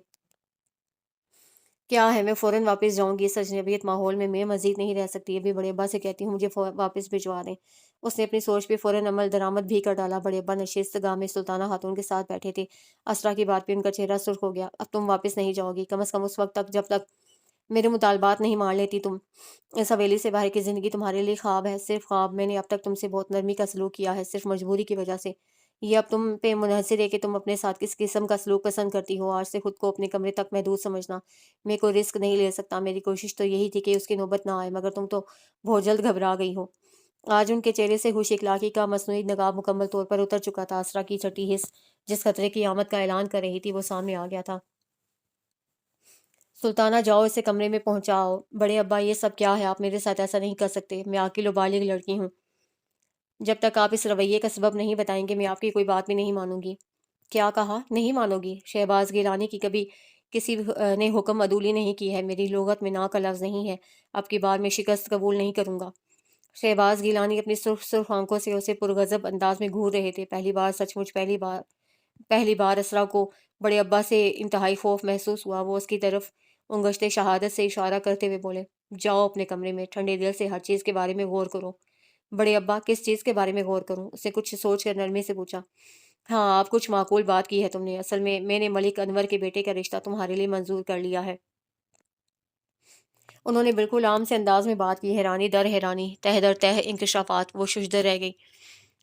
کیا ہے، میں فوراً واپس جاؤں گی، اس اجنبیت ماحول میں مزید نہیں رہ سکتی۔ ابھی بڑے ابا سے کہتی ہوں مجھے واپس بھجوا دیں۔ اس نے اپنی سوچ پہ فوراً عمل درآمد بھی کر ڈالا۔ بڑے ابا نشست گاہ میں سلطانہ خاتون کے ساتھ بیٹھے تھے۔ اسرا کی بات پہ ان کا چہرہ سرخ ہو گیا۔ اب تم واپس نہیں جاؤ گی، کم از کم اس وقت تک جب تک میرے مطالبات نہیں مان لیتی تم۔ اس حویلی سے باہر کی زندگی تمہارے لیے خواب ہے، صرف خواب۔ میں نے اب تک تم سے بہت نرمی کا سلوک کیا ہے، صرف مجبوری کی وجہ سے۔ یہ اب تم پہ منحصر ہے کہ تم اپنے ساتھ کس قسم کا سلوک پسند کرتی ہو۔ آج سے خود کو اپنے کمرے تک محدود سمجھنا۔ میں کوئی رسک نہیں لے سکتا۔ میری کوشش تو یہی تھی کہ اس کی نوبت نہ آئے، مگر تم تو بہت جلد گھبرا گئی ہو۔ آج ان کے چہرے سے خوش اخلاقی کا مصنوعی نقاب مکمل طور پر اتر چکا تھا۔ اسرا کی چھٹی حص جس خطرے کی آمد کا اعلان کر رہی تھی وہ سامنے آ گیا تھا۔ سلطانہ جاؤ، اسے کمرے میں پہنچاؤ۔ بڑے ابا یہ سب کیا ہے؟ آپ میرے ساتھ ایسا نہیں کر سکتے، میں عاقل و بالغ لڑکی ہوں۔ جب تک آپ اس رویے کا سبب نہیں بتائیں گے میں آپ کی کوئی بات بھی نہیں مانوں گی۔ کیا کہا؟ نہیں مانو گی؟ شہباز گیلانی کی کبھی کسی نے حکم عدولی نہیں کی ہے، میری لغت میں نا کا لفظ نہیں ہے۔ اب کی بار میں شکست قبول نہیں کروں گا۔ شہباز گیلانی اپنی سرخ سرخ آنکھوں سے اسے پرغضب انداز میں گھور رہے تھے۔ پہلی بار، سچ مچ پہلی بار اسرا کو بڑے ابا سے انتہائی خوف محسوس ہوا۔ وہ اس کی طرف انگشت شہادت سے اشارہ کرتے ہوئے بولے، جاؤ اپنے کمرے میں، ٹھنڈے دل سے ہر چیز کے بارے میں غور کرو۔ بڑے ابا، کس چیز کے بارے میں غور کروں؟ اسے کچھ سوچ کر نرمی سے پوچھا۔ ہاں، آپ کچھ معقول بات کی ہے تم نے۔ اصل میں نے ملک انور کے بیٹے کا رشتہ تمہارے لیے منظور کر لیا ہے۔ انہوں نے بالکل عام سے انداز میں بات کی، حیرانی در حیرانی، تہ در تہ انکشافات۔ وہ ششدر رہ گئی۔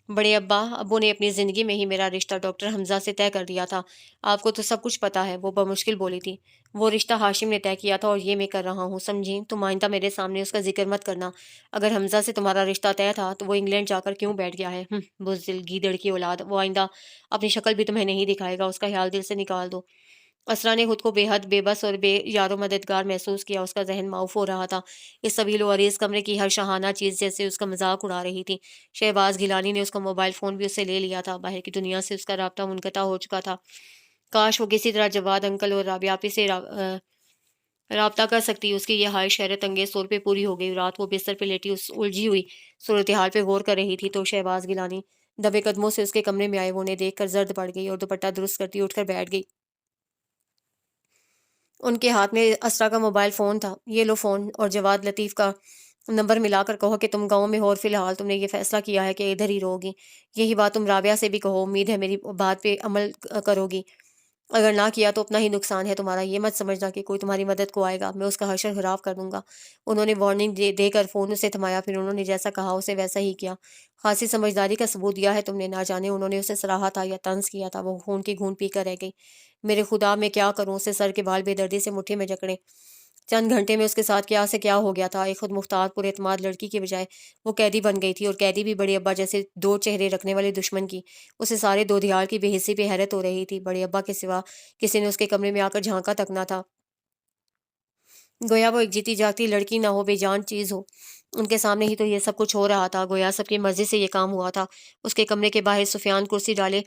بڑے ابا، ابو نے اپنی زندگی میں ہی میرا رشتہ ڈاکٹر حمزہ سے طے کر دیا تھا، آپ کو تو سب کچھ پتا ہے، وہ بمشکل بولی تھی۔ وہ رشتہ ہاشم نے طے کیا تھا اور یہ میں کر رہا ہوں، سمجھی؟ تم آئندہ میرے سامنے اس کا ذکر مت کرنا۔ اگر حمزہ سے تمہارا رشتہ طے تھا تو وہ انگلینڈ جا کر کیوں بیٹھ گیا ہے؟ بزدل گیدڑ کی اولاد، وہ آئندہ اپنی شکل بھی تمہیں نہیں دکھائے گا، اس کا خیال دل سے نکال دو۔ اسرا نے خود کو بے حد بے بس اور بے یار و مددگار محسوس کیا۔ اس کا ذہن معوف ہو رہا تھا۔ اس طویل و عریض کمرے کی ہر شاہانہ چیز جیسے اس کا مذاق اڑا رہی تھی۔ شہباز گیلانی نے اس کا موبائل فون بھی اس سے لے لیا تھا۔ باہر کی دنیا سے اس کا رابطہ منقطع ہو چکا تھا۔ کاش وہ کسی طرح جواد انکل اور رابعہ آپی سے رابطہ کر سکتی۔ اس کی یہ خواہش حیرت انگیز طور پہ پوری ہو گئی۔ رات وہ بستر پہ لیٹی اس الجھی ہوئی صورتحال پہ غور کر رہی تھی تو شہباز گیلانی دبے قدموں سے اس کے کمرے میں آئے۔ وہ انہیں دیکھ کر زرد پڑ گئی اور دوپٹہ درست کرتی اٹھ کر بیٹھ گئی۔ ان کے ہاتھ میں اسرا کا موبائل فون تھا۔ یہ لو فون اور جواد لطیف کا نمبر ملا کر کہو کہ تم گاؤں میں ہو اور فی الحال تم نے یہ فیصلہ کیا ہے کہ ادھر ہی رہو گی۔ یہی بات تم رابعہ سے بھی کہو، امید ہے میری بات پہ عمل کرو گی۔ اگر نہ کیا تو اپنا ہی نقصان ہے تمہارا، یہ مت سمجھنا کہ کوئی تمہاری مدد کو آئے گا، میں اس کا حشر خراب کر دوں گا۔ انہوں نے وارننگ دے کر فون اسے تھمایا، پھر انہوں نے جیسا کہا اسے ویسا ہی کیا۔ خاصی سمجھداری کا ثبوت دیا ہے تم نے۔ نہ جانے انہوں نے اسے سراہا تھا یا طنز کیا تھا۔ وہ خون کی گھونٹ پی کر رہ گئی۔ میرے خدا، میں کیا کروں؟ اسے سر کے بال بے دردی سے مٹھی میں جکڑے۔ چند گھنٹے میں اس کے ساتھ کیا سے کیا ہو گیا تھا۔ ایک خود مختار پر اعتماد لڑکی کے بجائے وہ قیدی بن گئی تھی، اور قیدی بھی بڑے ابا جیسے دو چہرے رکھنے والے دشمن کی۔ اسے سارے دو دیال کی بے حسی پہ حیرت ہو رہی تھی۔ بڑے ابا کے سوا کسی نے اس کے کمرے میں آ کر جھانکا تک نہ تھا۔ گویا وہ ایک جیتی جاگتی لڑکی نہ ہو، بے جان چیز ہو۔ ان کے سامنے ہی تو یہ سب کچھ ہو رہا تھا، گویا سب کی مرضی سے یہ کام ہوا تھا۔ اس کے کمرے کے باہر سفیان کرسی ڈالے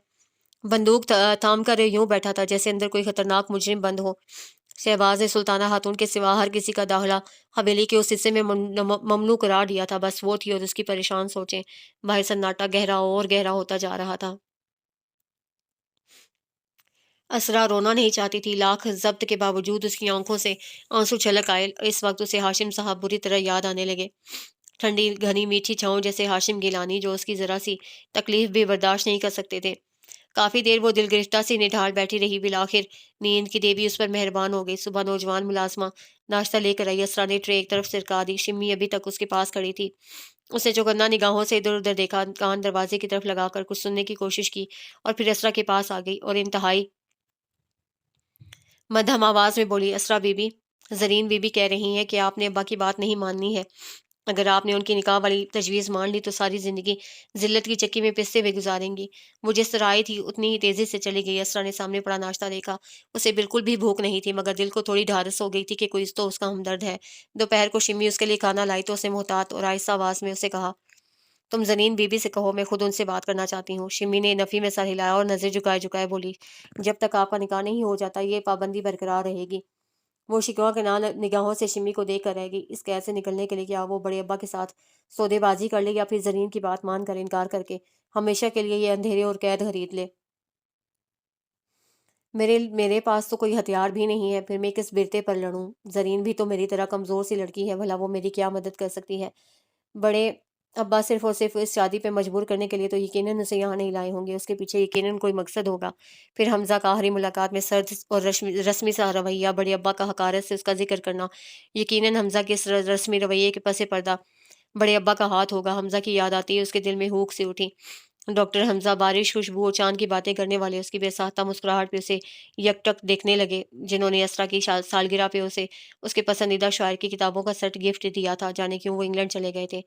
بندوق تھام کر یوں بیٹھا تھا جیسے اندر کوئی خطرناک مجرم بند ہو۔ شہباز نے سلطانہ خاتون کے سوا ہر کسی کا داخلہ حویلی کے اس حصے میں ممنوع قرار دیا تھا، بس وہ تھی اور اس کی پریشان سوچیں۔ باہر سناٹا گہرا اور گہرا ہوتا جا رہا تھا۔ اسرا رونا نہیں چاہتی تھی، لاکھ ضبط کے باوجود اس کی آنکھوں سے آنسو چھلک آئے۔ اس وقت اسے ہاشم صاحب بری طرح یاد آنے لگے۔ ٹھنڈی گھنی میٹھی چھاؤں جیسے ہاشم گیلانی، جو اس کی ذرا سی تکلیف بھی برداشت نہیں کر سکتے تھے۔ کافی دیر وہ دل گرفتہ سی نڈھال بیٹھی رہی، بالآخر نیند کی دیوی اس پر مہربان ہو گئی۔ صبح نوجوان ملازمہ ناشتہ لے کر آئی۔ اسرا نے ٹرے ایک طرف سرکا دی۔ شمی ابھی تک اس کے پاس کھڑی تھی۔ اس نے چوکندہ نگاہوں سے ادھر ادھر دیکھا، کان دروازے کی طرف لگا کر کچھ سننے کی کوشش کی، اور پھر اسرا کے پاس آ گئی اور انتہائی مدھم آواز میں بولی، اسرا بی بی، زرین بی بی کہہ رہی ہیں کہ آپ نے ابا کی بات نہیں ماننی ہے۔ اگر آپ نے ان کی نکاح والی تجویز مان لی تو ساری زندگی ذلت کی چکی میں پستے ہوئے گزاریں گی۔ وہ جس طرح آئی تھی اتنی ہی تیزی سے چلی گئی۔ اسرا نے سامنے پڑا ناشتہ دیکھا۔ اسے بالکل بھی بھوک نہیں تھی، مگر دل کو تھوڑی ڈھارس ہو گئی تھی کہ کوئی تو اس کا ہمدرد ہے۔ دوپہر کو شمی اس کے لیے کھانا لائی تو اسے محتاط اور آہستہ آواز میں اسے کہا، تم زنین بی بی سے کہو میں خود ان سے بات کرنا چاہتی ہوں۔ شمی نے نفی میں سر ہلایا اور نظر جھکائے جھکائے بولی، جب تک آپ کا نکاح نہیں ہو جاتا یہ پابندی برقرار رہے گی۔ وہ شکوہ کے نگاہوں سے شمی کو دیکھ کر رہ گئی۔ اس قید سے نکلنے کے لیے کیا وہ بڑے ابا کے ساتھ سودے بازی کر لے یا پھر زرین کی بات مان کر انکار کر کے ہمیشہ کے لیے یہ اندھیرے اور قید خرید لے؟ میرے پاس تو کوئی ہتھیار بھی نہیں ہے، پھر میں کس برتے پر لڑوں؟ زرین بھی تو میری طرح کمزور سی لڑکی ہے، بھلا وہ میری کیا مدد کر سکتی ہے؟ بڑے ابا صرف اور صرف اس شادی پہ مجبور کرنے کے لیے تو یقیناً اسے یہاں نہیں لائے ہوں گے، اس کے پیچھے یقیناً کوئی مقصد ہوگا۔ پھر حمزہ کا آخری ملاقات میں سرد اور رسمی سا رویہ، بڑے ابا کا حقارت سے اس کا ذکر کرنا، یقیناً حمزہ کے اس رسمی رویے کے پس پردہ بڑے ابا کا ہاتھ ہوگا۔ حمزہ کی یاد آتی ہے اس کے دل میں ہوک سی اٹھی۔ ڈاکٹر حمزہ، بارش، خوشبو اور چاند کی باتیں کرنے والے اس کی بے ساختہ مسکراہٹ پہ اسے یک ٹک دیکھنے لگے، جنہوں نے اسرا کی سالگرہ پہ اسے اس کے پسندیدہ شاعر کی کتابوں کا سیٹ گفٹ دیا تھا۔ جانے کیوں وہ انگلینڈ چلے گئے تھے؟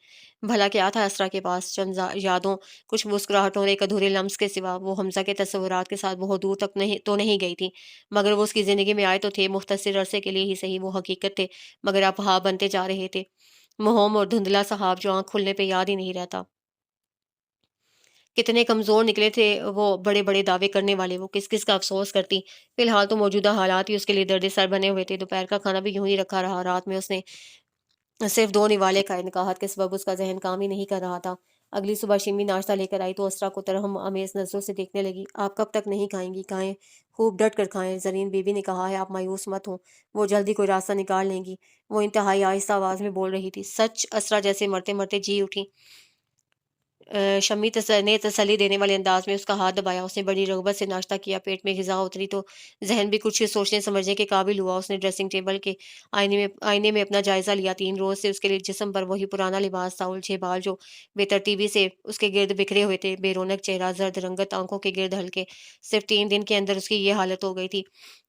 بھلا کیا تھا اسرا کے پاس؟ چند یادوں، کچھ مسکراہٹوں اور ایک ادھورے لمس کے سوا وہ حمزہ کے تصورات کے ساتھ بہت دور تک نہیں گئی تھی، مگر وہ اس کی زندگی میں آئے تو تھے، مختصر عرصے کے لیے ہی صحیح، وہ حقیقت تھے مگر اب ہاں بنتے جا رہے تھے، مہوم اور دھندلا صحاب جو آنکھ کھلنے پہ یاد ہی نہیں رہتا۔ کتنے کمزور نکلے تھے وہ بڑے بڑے دعوے کرنے والے، وہ کس کس کا افسوس کرتی۔ فی الحال تو موجودہ حالات ہی اس کے لیے درد سر بنے ہوئے تھے۔ دوپہر کا کھانا بھی یوں ہی رکھا رہا۔ رات میں اس نے صرف دو نوالے کھائے، نکاحت کے سبب اس کا ذہن کام ہی نہیں کر رہا تھا۔ اگلی صبح شمی ناشتہ لے کر آئی تو اسرا کو ترہم آمیز نظروں سے دیکھنے لگی۔ آپ کب تک نہیں کھائیں گی؟ کھائیں، خوب ڈٹ کر کھائیں، زرین بی بی نے کہا ہے، آپ مایوس مت ہوں، وہ جلدی کوئی راستہ نکال لیں گی۔ وہ انتہائی آہستہ آواز میں بول رہی تھی۔ سچ؟ اسرا جیسے مرتے مرتے جی اٹھی۔ شمی نے تسلی دینے والے انداز میں اس کا ہاتھ دبایا۔ اس نے بڑی رغبت سے ناشتہ کیا، پیٹ میں غذا اتری تو ذہن بھی کچھ سوچنے سمجھنے کے قابل ہوا۔ اس نے ڈریسنگ ٹیبل کے آئینے میں اپنا جائزہ لیا۔ 3 روز سے اس کے لیے جسم پر وہی پرانا لباس تھا، الجھے بال جو بے ترتیبی سے اس کے گرد بکھرے ہوئے تھے، بے رونق چہرہ، زرد رنگت آنکھوں کے گرد ہلکے۔ صرف 3 دن کے اندر اس کی یہ حالت ہو گئی تھی۔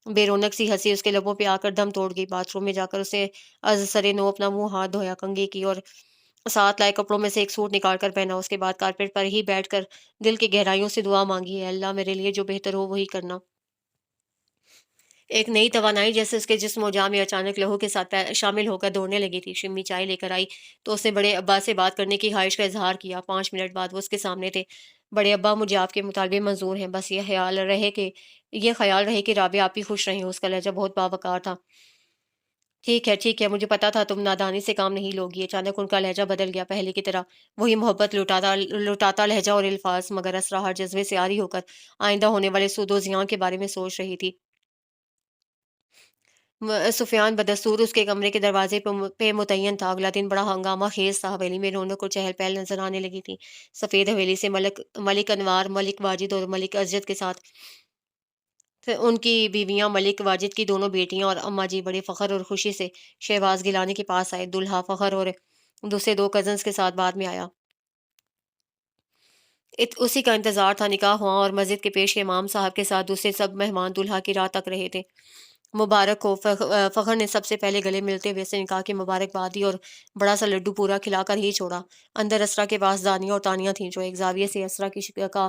بے رونق سی ہنسی اس کے لبوں پہ آ کر دم توڑ گئی۔ باتھ روم میں جا کر اس نے از سر نو اپنا منہ ہاتھ دھویا، کنگھی کی اور ساتھ لائے کپڑوں میں سے ایک سوٹ نکال کر پہنا۔ اس کے بعد کارپیٹ پر ہی بیٹھ کر دل کی گہرائیوں سے دعا مانگی، اے اللہ میرے لیے جو بہتر ہو وہی کرنا۔ ایک نئی توانائی جیسے اس کے جسم و جاں میں اچانک لہو کے ساتھ شامل ہو کر دوڑنے لگی تھی۔ شمی چائے لے کر آئی تو اس نے بڑے ابا سے بات کرنے کی خواہش کا اظہار کیا۔ 5 منٹ بعد وہ اس کے سامنے تھے۔ بڑے ابا، مجھے آپ کے مطالبے منظور ہیں، بس یہ خیال رہے کہ رابعہ آپ بھی خوش رہیں۔ اس کا لہجہ بہت باوقار تھا۔ ٹھیک ہے، مجھے پتا تھا تم نادانی سے کام نہیں لوگی۔ اچانک ان کا لہجہ بدل گیا، پہلے کی طرح وہی محبت لٹاتا لہجہ اور الفاظ، مگر اسرا ہر جذبے سے عاری ہو کر آئندہ ہونے والے سود و زیان کے بارے میں سوچ رہی تھی۔ سفیان بدستور اس کے کمرے کے دروازے پہ متعین تھا۔ اگلا دن بڑا ہنگامہ خیز تھا۔ حویلی میں رونق اور چہل پہل نظر آنے لگی تھی۔ سفید حویلی سے ملک انوار، ملک واجد اور ملک ازجد کے ساتھ ان کی بیویاں، ملک واجد کی دونوں بیٹیاں اور اماں جی بڑے فخر اور خوشی سے شہباز گیلانی کے پاس آئے۔ دلہا فخر اور دوسرے 2 کزنز کے ساتھ بعد میں آیا۔ اسی کا انتظار تھا۔ نکاح ہوا اور مسجد کے پیش امام صاحب کے ساتھ دوسرے سب مہمان دلہا کی راہ تک رہے تھے۔ مبارک ہو۔ فخر نے سب سے پہلے گلے ملتے ہوئے سے نکاح کی مبارکباد دی اور بڑا سا لڈو پورا کھلا کر ہی چھوڑا۔ اندر اسرا کے پاس دانیہ اور تانیہ تھیں جو ایک زاویے سے اسرا کی کا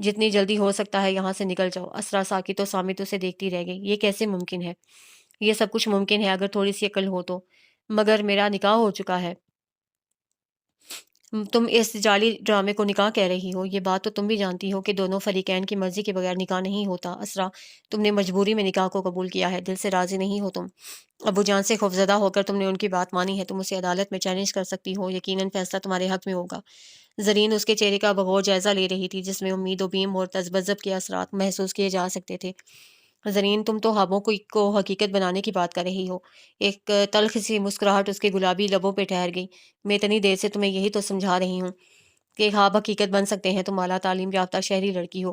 جتنی جلدی ہو سکتا ہے یہاں سے نکل جاؤ۔ اسرا ساکت و صامت اسے دیکھتی رہ گئی۔ یہ کیسے ممکن ہے؟ یہ سب کچھ ممکن ہے اگر تھوڑی سی عقل ہو تو، مگر میرا نکاح ہو چکا ہے۔ تم اس جعلی ڈرامے کو نکاح کہہ رہی ہو؟ یہ بات تو تم بھی جانتی ہو کہ دونوں فریقین کی مرضی کے بغیر نکاح نہیں ہوتا۔ اسرا، تم نے مجبوری میں نکاح کو قبول کیا ہے، دل سے راضی نہیں ہو تم۔ ابو جان سے خوفزدہ ہو کر تم نے ان کی بات مانی ہے۔ تم اسے عدالت میں چیلنج کر سکتی ہو، یقیناً فیصلہ تمہارے حق میں ہوگا۔ زرین اس کے چہرے کا بغور جائزہ لے رہی تھی، جس میں امید و بیم اور تذبذب کے اثرات محسوس کیے جا سکتے تھے۔ زرین، تم تو خوابوں کو حقیقت بنانے کی بات کر رہی ہو۔ ایک تلخ سی مسکراہٹ اس کے گلابی لبوں پہ ٹھہر گئی۔ میں اتنی دیر سے تمہیں یہی تو سمجھا رہی ہوں کہ خواب حقیقت بن سکتے ہیں۔ تم اعلیٰ تعلیم یافتہ شہری لڑکی ہو۔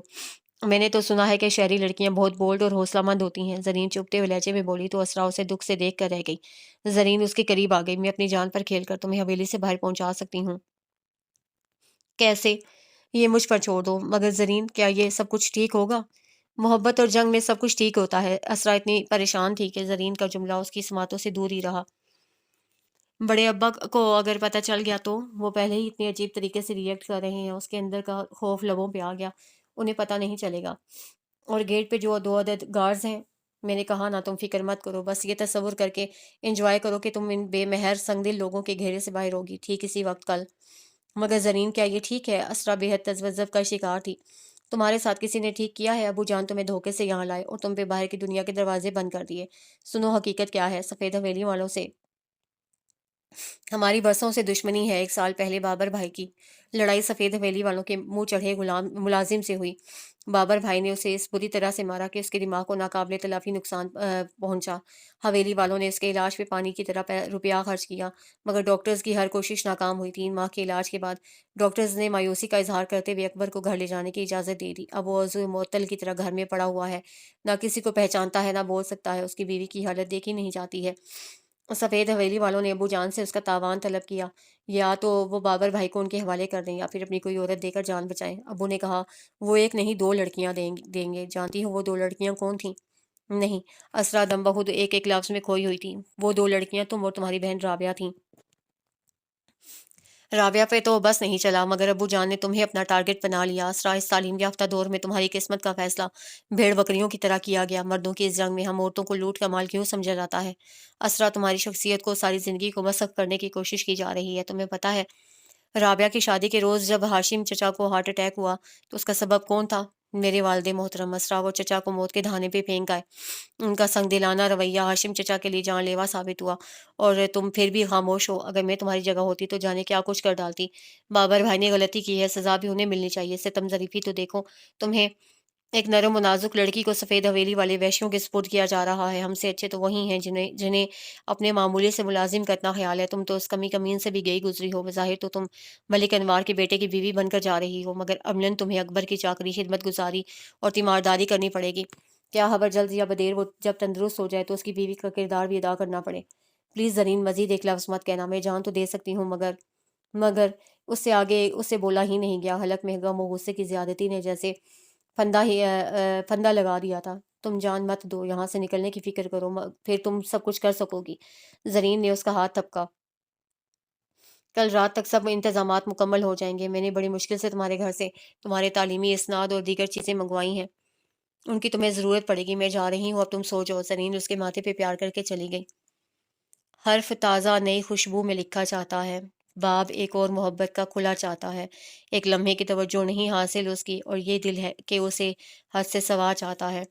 میں نے تو سنا ہے کہ شہری لڑکیاں بہت بولڈ اور حوصلہ مند ہوتی ہیں۔ زرین چپتے ہوئے لہجے میں بولی تو اسرا اسے دکھ سے دیکھ کر رہ گئی۔ زرین اس کے قریب آ گئی۔ میں اپنی جان پر کھیل کر تمہیں حویلی سے باہر پہنچا سکتی ہوں۔ کیسے؟ یہ مجھ پر چھوڑ دو۔ مگر زرین، کیا یہ سب کچھ ٹھیک ہوگا؟ محبت اور جنگ میں سب کچھ ٹھیک ہوتا ہے۔ اسرا اتنی پریشان تھی کہ زرین کا جملہ اس کی سماعتوں سے دور ہی رہا۔ بڑے ابا کو اگر پتہ چل گیا تو؟ وہ پہلے ہی اتنی عجیب طریقے سے ریئیکٹ کر رہے ہیں۔ اس کے اندر کا خوف لبوں پہ آ گیا۔ انہیں پتہ نہیں چلے گا۔ اور گیٹ پہ جو 2 عدد گارڈز ہیں، میں نے کہا نا، تم فکر مت کرو، بس یہ تصور کر کے انجوائے کرو کہ تم ان بے مہر سنگ دل لوگوں کے گھیرے سے باہر ہوگی ٹھیک اسی وقت کل۔ مگر زرین، کیا یہ ٹھیک ہے؟ اسرا بے حد تذبذب کا شکار تھی۔ تمہارے ساتھ کسی نے ٹھیک کیا ہے؟ ابو جان تمہیں دھوکے سے یہاں لائے اور تم پہ باہر کی دنیا کے دروازے بند کر دیے۔ سنو، حقیقت کیا ہے؟ سفید حویلی والوں سے ہماری برسوں سے دشمنی ہے۔ 1 سال پہلے بابر بھائی کی لڑائی سفید حویلی والوں کے منہ چڑھے ملازم سے ہوئی۔ بابر بھائی نے اسے اس بری طرح سے مارا کہ اس کے دماغ کو ناقابل تلافی نقصان پہنچا۔ حویلی والوں نے اس کے علاج پہ پانی کی طرح روپیہ خرچ کیا، مگر ڈاکٹرز کی ہر کوشش ناکام ہوئی۔ 3 ماہ کے علاج کے بعد ڈاکٹرز نے مایوسی کا اظہار کرتے ہوئے اکبر کو گھر لے جانے کی اجازت دے دی۔ اب وہ عضو معطل کی طرح گھر میں پڑا ہوا ہے، نہ کسی کو پہچانتا ہے، نہ بول سکتا ہے۔ اس کی بیوی کی حالت دیکھی نہیں جاتی ہے۔ سفید حویلی والوں نے ابو جان سے اس کا تاوان طلب کیا، یا تو وہ بابر بھائی کو ان کے حوالے کر دیں یا پھر اپنی کوئی عورت دے کر جان بچائیں۔ ابو نے کہا، وہ 1 نہیں 2 لڑکیاں دیں گے۔ جانتی ہو وہ 2 لڑکیاں کون تھیں؟ نہیں۔ اسرا دم بخود ایک لفظ میں کھوئی ہوئی تھی۔ وہ 2 لڑکیاں تم اور تمہاری بہن رابعہ تھیں۔ رابعہ پہ تو بس نہیں چلا، مگر ابو جان نے تمہیں اپنا ٹارگٹ بنا لیا۔ اسرا، اس تعلیم یافتہ دور میں تمہاری قسمت کا فیصلہ بھیڑ بکریوں کی طرح کیا گیا۔ مردوں کی اس جنگ میں ہم عورتوں کو لوٹ کا مال کیوں سمجھا جاتا ہے؟ اسرا، تمہاری شخصیت کو ساری زندگی کو مسخ کرنے کی کوشش کی جا رہی ہے۔ تمہیں پتہ ہے رابعہ کی شادی کے روز جب ہاشم چچا کو ہارٹ اٹیک ہوا تو اس کا سبب کون تھا؟ میرے والد محترم۔ اسرا، وہ چچا کو موت کے دہانے پہ پھینک گئے۔ ان کا سنگ دلانہ رویہ ہاشم چچا کے لیے جان لیوا ثابت ہوا، اور تم پھر بھی خاموش ہو۔ اگر میں تمہاری جگہ ہوتی تو جانے کیا کچھ کر ڈالتی۔ بابر بھائی نے غلطی کی ہے، سزا بھی انہیں ملنی چاہیے۔ ستم ظریفی تو دیکھو تمہیں۔ ایک نرم و نازک لڑکی کو سفید حویلی والے وحشیوں کے سپرد کیا جا رہا ہے۔ ہم سے اچھے تو وہی ہیں جنہیں اپنے معمولی سے ملازم کا اتنا خیال ہے۔ تم تو اس کمی کمین سے بھی گئی گزری ہو۔ بظاہر تو تم ملک انوار کے بیٹے کی بیوی بن کر جا رہی ہو، مگر عملاً تمہیں اکبر کی چاکری، خدمت گزاری اور تیمارداری کرنی پڑے گی۔ کیا خبر جلد یا بدیر وہ جب تندرست ہو جائے تو اس کی بیوی کا کردار بھی ادا کرنا پڑے۔ پلیز زرین، مزید ایک لفظ مت کہنا۔ میں جان تو دے سکتی ہوں، مگر اس سے آگے اس سے بولا ہی نہیں گیا۔ حلق میں غم و غصے کی زیادتی نے جیسے پھندا لگا دیا تھا۔ تم جان مت دو، یہاں سے نکلنے کی فکر کرو، پھر تم سب کچھ کر سکو گی۔ زرین نے اس کا ہاتھ تھپکا۔ کل رات تک سب انتظامات مکمل ہو جائیں گے۔ میں نے بڑی مشکل سے تمہارے گھر سے تمہارے تعلیمی اسناد اور دیگر چیزیں منگوائی ہیں۔ ان کی تمہیں ضرورت پڑے گی۔ میں جا رہی ہوں، اب تم سو جاؤ۔ زرین اس کے ماتھے پہ پیار کر کے چلی گئی۔ حرف تازہ نئی خوشبو میں لکھا چاہتا ہے۔ باب ایک اور محبت کا کھلا چاہتا ہے۔ ایک لمحے کی توجہ نہیں حاصل اس کی، اور یہ دل ہے کہ اسے حد سے سوا چاہتا ہے۔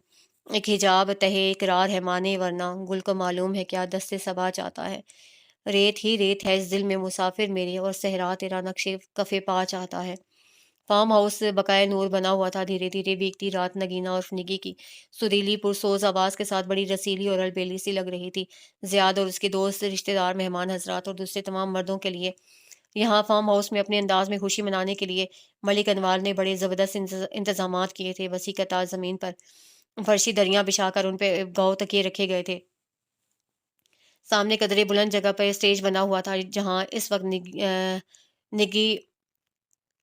ایک حجاب تہے اقرار ہے مانے ورنہ، گل کو معلوم ہے کیا دست سے صبا چاہتا ہے۔ ریت ہی ریت ہے اس دل میں مسافر میرے، اور صحرا تیرا نقش کفے پا چاہتا ہے۔ فارم ہاؤس بقائے نور بنا ہوا تھا۔ دھیرے دھیرے بیگتی رات نگینا اور نگی کی سریلی پرسوز آواز کے ساتھ بڑی رسیلی اور البیلی سی لگ رہی تھی۔ زیاد اور اس کے دوست، رشتہ دار، مہمان حضرات اور دوسرے تمام مردوں کے لیے یہاں فارم ہاؤس میں اپنے انداز میں خوشی منانے کے لیے ملک انوار نے بڑے زبردست انتظامات کیے تھے۔ وسیع قطار زمین پر فرشی دریاں بچھا کر ان پہ گاؤ تکیے رکھے گئے تھے۔ سامنے قدرے بلند جگہ پر اسٹیج بنا ہوا تھا، جہاں اس وقت نگی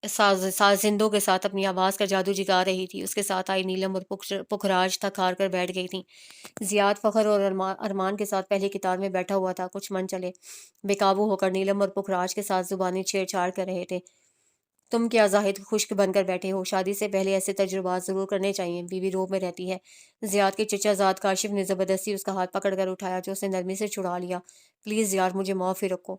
سازندوں کے ساتھ اپنی آواز کا جادو جگا رہی تھی۔ اس کے ساتھ آئی نیلم اور پکھراج تھک ہار کر بیٹھ گئی تھیں۔ زیاد فخر اور ارمان کے ساتھ پہلے قطار میں بیٹھا ہوا تھا۔ کچھ من چلے بے قابو ہو کر نیلم اور پکھراج کے ساتھ زبانی چھیڑ چھاڑ کر رہے تھے۔ تم کیا زاہد خشک بن کر بیٹھے ہو؟ شادی سے پہلے ایسے تجربات ضرور کرنے چاہیے۔ بیوی روب میں رہتی ہے۔ زیاد کے چچا زاد کاشف نے زبردستی اس کا ہاتھ پکڑ کر اٹھایا جو اس نے نرمی سے چھڑا لیا۔ پلیز یار، مجھے معاف ہی رکھو۔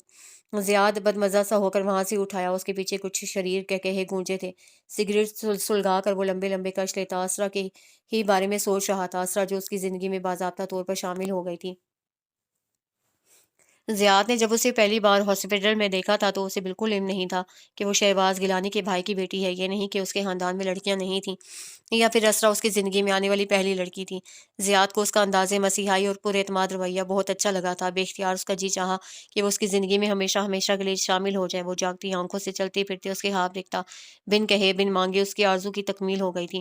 زیاد بدمزہ سا ہو کر وہاں سے اٹھایا۔ اس کے پیچھے کچھ شریر کہے گونجے تھے۔ سگریٹ سلگا کر وہ لمبے لمبے کش لیتا اسرا کے ہی بارے میں سوچ رہا تھا، اسرا جو اس کی زندگی میں باضابطہ طور پر شامل ہو گئی تھی۔ زیاد نے جب اسے پہلی بار ہاسپٹل میں دیکھا تھا تو اسے بالکل علم نہیں تھا کہ وہ شہباز گیلانی کے بھائی کی بیٹی ہے۔ یہ نہیں کہ اس کے خاندان میں لڑکیاں نہیں تھیں یا پھر اسرا اس کی زندگی میں آنے والی پہلی لڑکی تھی۔ زیاد کو اس کا انداز مسیحائی اور پر اعتماد رویہ بہت اچھا لگا تھا۔ بے اختیار اس کا جی چاہا کہ وہ اس کی زندگی میں ہمیشہ ہمیشہ کے لیے شامل ہو جائے۔ وہ جاگتی آنکھوں سے چلتے پھرتے اس کے خواب دیکھتا، بن کہے بن مانگے اس کی آرزو کی تکمیل ہو گئی تھی۔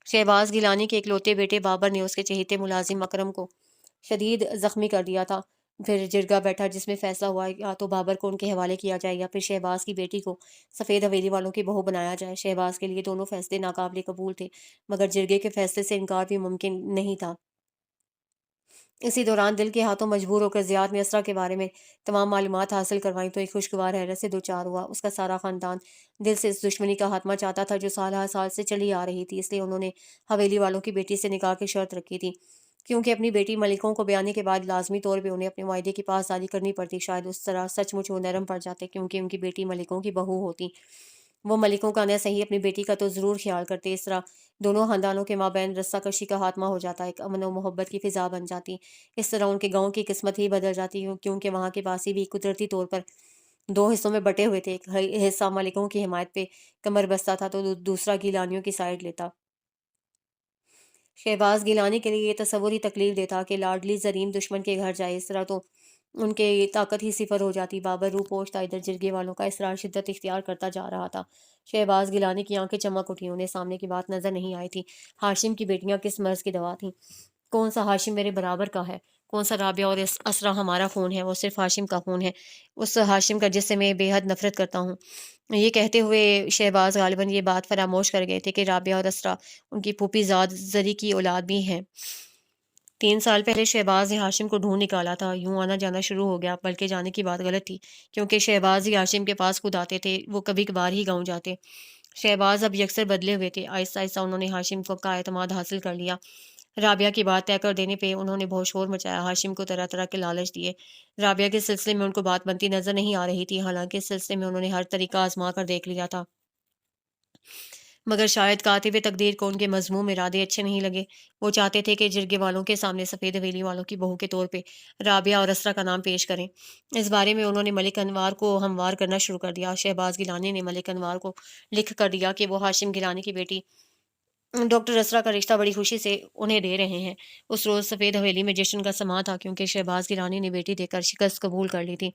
شہباز گیلانی کے اکلوتے بیٹے بابر نے اس کے چہیتے ملازم اکرم کو شدید زخمی کر دیا تھا۔ پھر جرگہ بیٹھا جس میں فیصلہ ہوا یا تو بابر کو ان کے حوالے کیا جائے یا پھر شہباز کی بیٹی کو سفید حویلی والوں کی بہو بنایا جائے۔ شہباز کے لیے دونوں فیصلے ناقابل قبول تھے، مگر جرگے کے فیصلے سے انکار بھی ممکن نہیں تھا۔ اسی دوران دل کے ہاتھوں مجبور ہو کر زیاد نے اسرا کے بارے میں تمام معلومات حاصل کروائیں تو ایک خوشگوار حیرت سے دوچار ہوا۔ اس کا سارا خاندان دل سے اس دشمنی کا خاتمہ چاہتا تھا جو سال ہر سال سے چلی آ رہی تھی، اس لیے انہوں نے حویلی والوں کی بیٹی سے نکاح کی شرط رکھی تھی، کیونکہ اپنی بیٹی ملکوں کو بیانے کے بعد لازمی طور پہ انہیں اپنے معاہدے کی پاسداری کرنی پڑتی۔ شاید اس طرح سچ مچ وہ نرم پڑ جاتے، کیونکہ ان کی بیٹی ملکوں کی بہو ہوتی۔ وہ ملکوں کا نہ صحیح اپنی بیٹی کا تو ضرور خیال کرتے۔ اس طرح دونوں خاندانوں کے مابین رسہ کشی کا خاتمہ ہو جاتا، ایک امن و محبت کی فضا بن جاتی۔ اس طرح ان کے گاؤں کی قسمت ہی بدل جاتی، کیونکہ وہاں کے باسی بھی قدرتی طور پر دو حصوں میں بٹے ہوئے تھے۔ ایک حصہ ملکوں کی حمایت پہ کمر بستہ تھا تو دوسرا گیلانیوں کی سائیڈ لیتا۔ شہباز گیلانی کے لیے یہ تصور ہی تکلیف دہ تھا کہ لاڈلی زرین دشمن کے گھر جائے، اس طرح تو ان کے طاقت ہی صفر ہو جاتی۔ بابر روح پوش تھا، ادھر جرگے والوں کا اسرار شدت اختیار کرتا جا رہا تھا۔ شہباز گیلانی کی آنکھیں چمک اٹھی، انہیں سامنے کی بات نظر نہیں آئی تھی۔ ہاشم کی بیٹیاں کس مرض کی دوا تھیں؟ کون سا ہاشم میرے برابر کا ہے؟ کون سا رابعہ اور اسرا ہمارا خون ہے؟ وہ صرف ہاشم کا خون ہے، اس ہاشم کا جس سے میں بے حد نفرت کرتا ہوں۔ یہ کہتے ہوئے شہباز غالباً یہ بات فراموش کر گئے تھے کہ رابعہ اور اسرا ان کی پھوپھی زاد زری کی اولاد بھی ہیں۔ 3 سال پہلے شہباز نے ہاشم کو ڈھونڈ نکالا تھا، یوں آنا جانا شروع ہو گیا، بلکہ جانے کی بات غلط تھی، کیونکہ شہباز ہی ہاشم کے پاس خود آتے تھے، وہ کبھی کبھار ہی گاؤں جاتے۔ شہباز اب یکسر بدلے ہوئے تھے، آہستہ آہستہ انہوں نے ہاشم کو کا اعتماد حاصل کر لیا۔ رابعہ کی بات طے کر دینے پہ انہوں نے بہت شور مچایا، ہاشم کو طرح طرح کے لالچ دیے۔ رابعہ کے سلسلے میں ان کو بات بنتی نظر نہیں آ رہی تھی، حالانکہ اس سلسلے میں انہوں نے ہر طریقہ آزما کر دیکھ لیا تھا، مگر شاید کاتب تقدیر کو ان کے مذموم ارادے اچھے نہیں لگے۔ وہ چاہتے تھے کہ جرگے والوں کے سامنے سفید حویلی والوں کی بہو کے طور پہ رابعہ اور اسرا کا نام پیش کریں۔ اس بارے میں انہوں نے ملک انوار کو ہموار کرنا شروع کر دیا۔ شہباز گیلانی نے ملک انوار کو لکھ کر دیا کہ وہ ہاشم گیلانی کی بیٹی ڈاکٹر اسرا کا رشتہ بڑی خوشی سے انہیں دے رہے ہیں۔ اس روز سفید حویلی میں جشن کا سماں تھا، کیونکہ شہباز گیلانی نے بیٹی دے کر شکست قبول کر لی تھی۔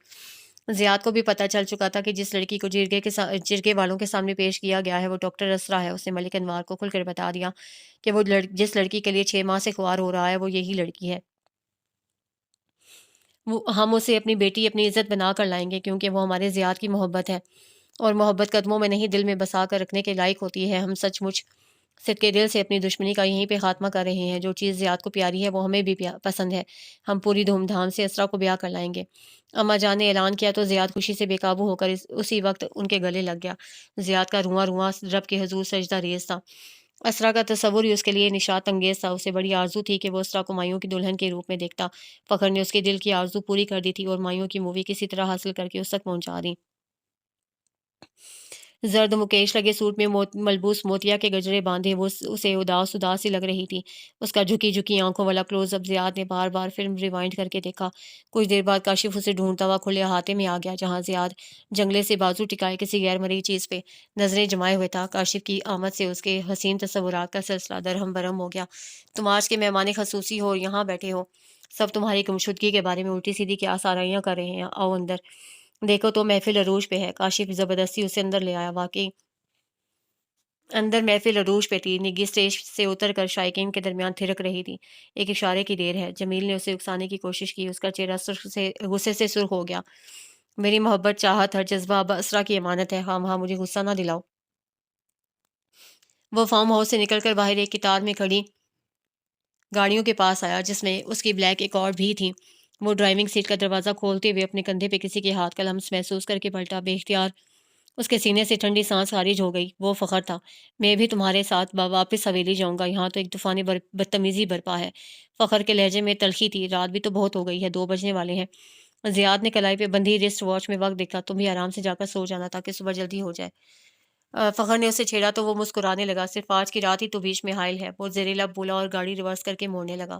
زیاد کو بھی پتہ چل چکا تھا کہ جس لڑکی کو جرگے والوں کے سامنے پیش کیا گیا ہے وہ ڈاکٹر اسرا ہے۔ اس نے ملک انوار کو کھل کر بتا دیا کہ وہ جس لڑکی کے لیے 6 ماہ سے خوار ہو رہا ہے وہ یہی لڑکی ہے۔ ہم اسے اپنی بیٹی اپنی عزت بنا کر لائیں گے، کیونکہ وہ ہمارے زیاد کی محبت ہے، اور محبت قدموں میں نہیں دل میں بسا کر رکھنے کے لائق ہوتی ہے۔ ہم سچ مچ صدقے دل سے اپنی دشمنی کا یہیں پہ خاتمہ کر رہے ہیں۔ جو چیز زیاد کو پیاری ہے وہ ہمیں بھی پسند ہے۔ ہم پوری دھوم دھام سے اسرا کو بیاہ کر لائیں گے۔ اماں جان نے اعلان کیا تو زیاد خوشی سے بے قابو ہو کر اسی وقت ان کے گلے لگ گیا۔ زیاد کا رواں رواں رب کے حضور سجدہ ریز تھا۔ اسرا کا تصور ہی اس کے لیے نشاط انگیز تھا۔ اسے بڑی آرزو تھی کہ وہ اسرا کو مائیوں کی دلہن کے روپ میں دیکھتا۔ فخر نے اس کے دل کی آرزو پوری کر دی تھی اور مائیوں کی مووی کسی طرح حاصل کر کے اس تک پہنچا دی۔ زرد مکیش لگے سوٹ میں ملبوس موتیا کے گجرے باندھے وہ اسے اداس اداس سی لگ رہی تھی۔ اس کا جھکی جھکی آنکھوں والا کلوز اپ زیاد نے بار بار فلم ریوائنڈ کر کے دیکھا۔ کچھ دیر بعد کاشف اسے ڈھونڈتا ہوا کھلے احاطے میں آ گیا، جہاں زیاد جنگلے سے بازو ٹکائے کسی غیر مرئی چیز پہ نظریں جمائے ہوئے تھا۔ کاشف کی آمد سے اس کے حسین تصورات کا سلسلہ درہم برہم ہو گیا۔ تم آج کے مہمان خصوصی ہو اور یہاں بیٹھے ہو، سب تمہاری گمشدگی کے بارے میں الٹی سیدھی کیا سارائیاں کر رہے ہیں۔ آؤ اندر دیکھو تو محفل عروج پہ ہے۔ کاشف زبردستی اسے اندر لے آیا۔ واقعی اندر محفل عروج پہ تھی۔ نگی اسٹیج سے اتر کر شائقین کے درمیان تھرک رہی تھی۔ ایک اشارے کی دیر ہے۔ جمیل نے اسے اکسانے کی کوشش کی۔ اس کا چہرہ غصے سے سرخ ہو گیا۔ میری محبت، چاہت، ہر جذبہ اب اسرا کی امانت ہے۔ ہاں وہاں مجھے غصہ نہ دلاؤ۔ وہ فارم ہاؤس سے نکل کر باہر ایک قطار میں کھڑی گاڑیوں کے پاس آیا، جس میں اس کی بلیک ایکارڈ بھی تھی۔ وہ ڈرائیونگ سیٹ کا دروازہ کھولتے ہوئے اپنے کندھے پہ کسی کے ہاتھ کا لمس محسوس کر کے پلٹا۔ بے اختیار اس کے سینے سے ٹھنڈی سانس خارج ہو گئی۔ وہ فخر تھا۔ میں بھی تمہارے ساتھ واپس حویلی جاؤں گا، یہاں تو ایک طوفانی بدتمیزی برپا ہے۔ فخر کے لہجے میں تلخی تھی۔ رات بھی تو بہت ہو گئی ہے، 2 بجنے والے ہیں۔ زیاد نے کلائی پہ بندھی رسٹ واچ میں وقت دیکھا۔ تم بھی آرام سے جا کر سو جانا تاکہ صبح جلدی ہو جائے۔ فخر نے اسے چھیڑا تو وہ مسکرانے لگا۔ صرف آج کی رات ہی تو بیچ میں حائل ہے، وہ زیر لب بولا اور گاڑی ریورس کر کے موڑنے لگا۔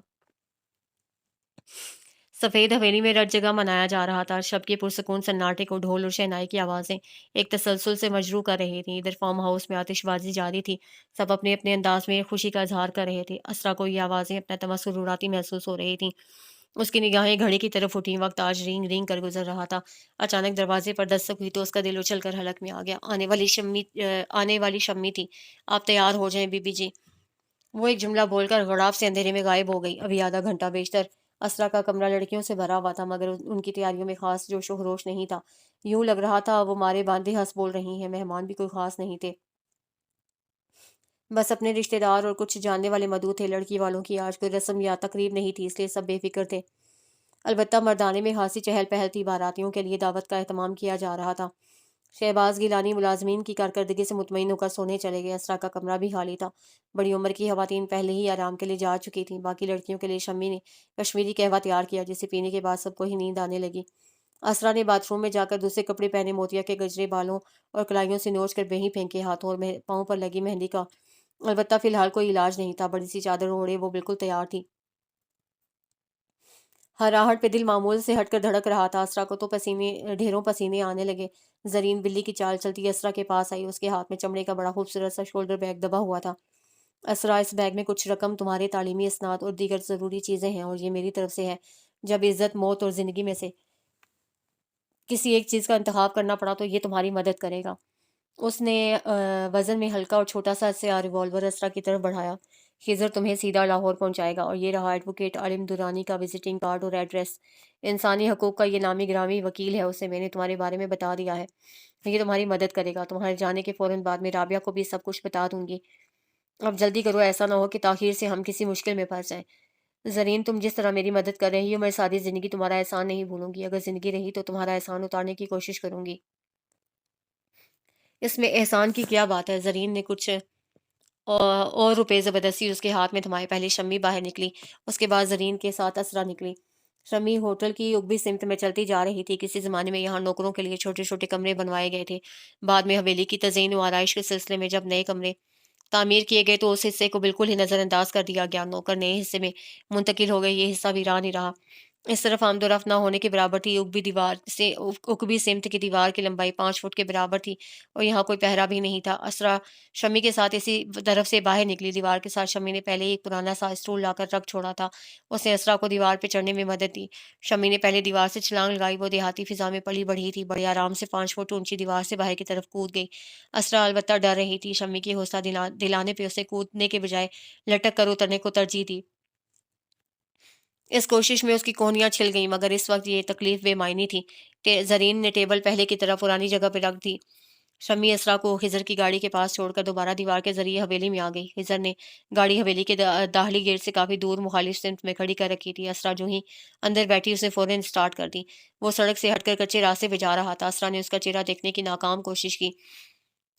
سفید حویلی میں رت جگہ منایا جا رہا تھا۔ شب کے پرسکون سناٹے کو ڈھول اور شہنائی کی آوازیں ایک تسلسل سے مجروح کر رہی تھیں۔ ادھر فارم ہاؤس میں آتش بازی جاری تھی، سب اپنے اپنے انداز میں خوشی کا اظہار کر رہے تھے۔ اسرا کو یہ آوازیں اپنا تمسخر اڑاتی محسوس ہو رہی تھیں۔ اس کی نگاہیں گھڑی کی طرف اٹھیں، وقت آج رینگ رینگ کر گزر رہا تھا۔ اچانک دروازے پر دستک ہوئی تو اس کا دل اچھل کر حلق میں آ گیا۔ آنے والی شمی تھی۔ آپ تیار ہو جائیں بی بی جی۔ وہ ایک جملہ بول کر غڑاب سے اندھیرے میں غائب ہو گئی۔ ابھی آدھا گھنٹہ بیشتر۔ اسرا کا کمرہ لڑکیوں سے بھرا ہوا تھا، مگر ان کی تیاریوں میں خاص جوش و خروش نہیں تھا۔ یوں لگ رہا تھا وہ مارے باندھے ہنس بول رہی ہیں۔ مہمان بھی کوئی خاص نہیں تھے، بس اپنے رشتہ دار اور کچھ جاننے والے مدعو تھے۔ لڑکی والوں کی آج کوئی رسم یا تقریب نہیں تھی، اس لیے سب بے فکر تھے۔ البتہ مردانے میں خاصی چہل پہل تھی۔ باراتیوں کے لیے دعوت کا اہتمام کیا جا رہا تھا۔ شہباز گیلانی ملازمین کی کارکردگی سے مطمئن ہو کر سونے چلے گئے۔ اسرا کا کمرہ بھی خالی تھا۔ بڑی عمر کی خواتین پہلے ہی آرام کے لیے جا چکی تھیں۔ باقی لڑکیوں کے لیے شمی نے کشمیری قہوہ تیار کیا، جسے پینے کے بعد سب کو ہی نیند آنے لگی۔ اسرا نے باتھ روم میں جا کر دوسرے کپڑے پہنے، موتیا کے گجرے بالوں اور کلائیوں سے نوچ کر وہیں پھینکے۔ ہاتھوں اور پاؤں پر لگی مہندی کا البتہ فی الحال کوئی علاج نہیں تھا۔ بڑی سی چادر اوڑھے وہ بالکل تیار تھی۔ ہر آہٹ پہ دل معمول سے ہٹ کر دھڑک رہا تھا۔ اسرا کو تو ڈھیروں پسینے آنے لگے۔ زرین بلی کی چال چلتی اسرا کے پاس آئی۔ اس کے ہاتھ میں چمڑے کا بڑا خوبصورت سا شولڈر بیگ دبا ہوا تھا۔ اسرا، اس بیگ میں کچھ رقم، تمہارے تعلیمی اسناد اور دیگر ضروری چیزیں ہیں، اور یہ میری طرف سے ہے۔ جب عزت، موت اور زندگی میں سے کسی ایک چیز کا انتخاب کرنا پڑا تو یہ تمہاری مدد کرے گا۔ اس نے وزن میں ہلکا اور چھوٹا سا سیاہ ریوالور اسرا کی طرف بڑھایا۔ خضر تمہیں سیدھا لاہور پہنچائے گا، اور یہ رہا ایڈوکیٹ عالم درانی کا وزٹنگ کارڈ اور ایڈریس۔ انسانی حقوق کا یہ نامی گرامی وکیل ہے، اسے میں نے تمہارے بارے میں بتا دیا ہے۔ یہ تمہاری مدد کرے گا۔ تمہارے جانے کے فوراً بعد میں رابعہ کو بھی سب کچھ بتا دوں گی۔ اب جلدی کرو، ایسا نہ ہو کہ تاخیر سے ہم کسی مشکل میں پھنس جائیں۔ زرین، تم جس طرح میری مدد کر رہی ہو، میں ساری زندگی تمہارا احسان نہیں بھولوں گی۔ اگر زندگی رہی تو تمہارا احسان اتارنے کی کوشش کروں گی۔ اس میں احسان کی کیا بات ہے؟ زرین نے کچھ اور روپے زبردستی اس کے ہاتھ میں تھمائے۔ پہلے شمی باہر نکلی، اس کے بعد زرین کے ساتھ اسرا نکلی۔ شمی ہوٹل کی اگبی سمت میں چلتی جا رہی تھی۔ کسی زمانے میں یہاں نوکروں کے لیے چھوٹے چھوٹے کمرے بنوائے گئے تھے۔ بعد میں حویلی کی تزئین و آرائش کے سلسلے میں جب نئے کمرے تعمیر کیے گئے تو اس حصے کو بالکل ہی نظر انداز کر دیا گیا۔ نوکر نئے حصے میں منتقل ہو گئے، یہ حصہ ویران ہی رہا۔ اس طرف آمد و رفت نہ ہونے کے برابر تھی۔ اگبی سمت کی دیوار کی لمبائی 5 فٹ کے برابر تھی، اور یہاں کوئی پہرا بھی نہیں تھا۔ اسرا شمی کے ساتھ اسی طرف سے باہر نکلی۔ دیوار کے ساتھ شمی نے پہلے ہی ایک پرانا سا اسٹول لا کر رکھ چھوڑا تھا۔ اس نے اسرا کو دیوار پہ چڑھنے میں مدد دی۔ شمی نے پہلے دیوار سے چھلانگ لگائی۔ وہ دیہاتی فضا میں پلی بڑھی تھی، بڑے آرام سے 5 فٹ اونچی دیوار سے باہر کی طرف کود گئی۔ اسرا البتہ ڈر رہی تھی۔ شمی کی حوصلہ دلانے پہ اسے کودنے کے بجائے لٹک کر اترنے کو ترجیح دی۔ اس کوشش میں اس کی کوہنیاں چھل گئیں، مگر اس وقت یہ تکلیف بے معنی تھی۔ زرین نے ٹیبل پہلے کی طرف پرانی جگہ پہ رکھ دی۔ شمی اسرا کو خضر کی گاڑی کے پاس چھوڑ کر دوبارہ دیوار کے ذریعے حویلی میں آ گئی۔ خضر نے گاڑی حویلی کے داخلی گیٹ سے کافی دور مخالف سمت میں کھڑی کر رکھی تھی۔ اسرا جو ہی اندر بیٹھی اس نے فوراً سٹارٹ کر دی۔ وہ سڑک سے ہٹ کر کچے راستے پہ جا رہا تھا۔ اسرا نے اس کا چہرہ دیکھنے کی ناکام کوشش کی۔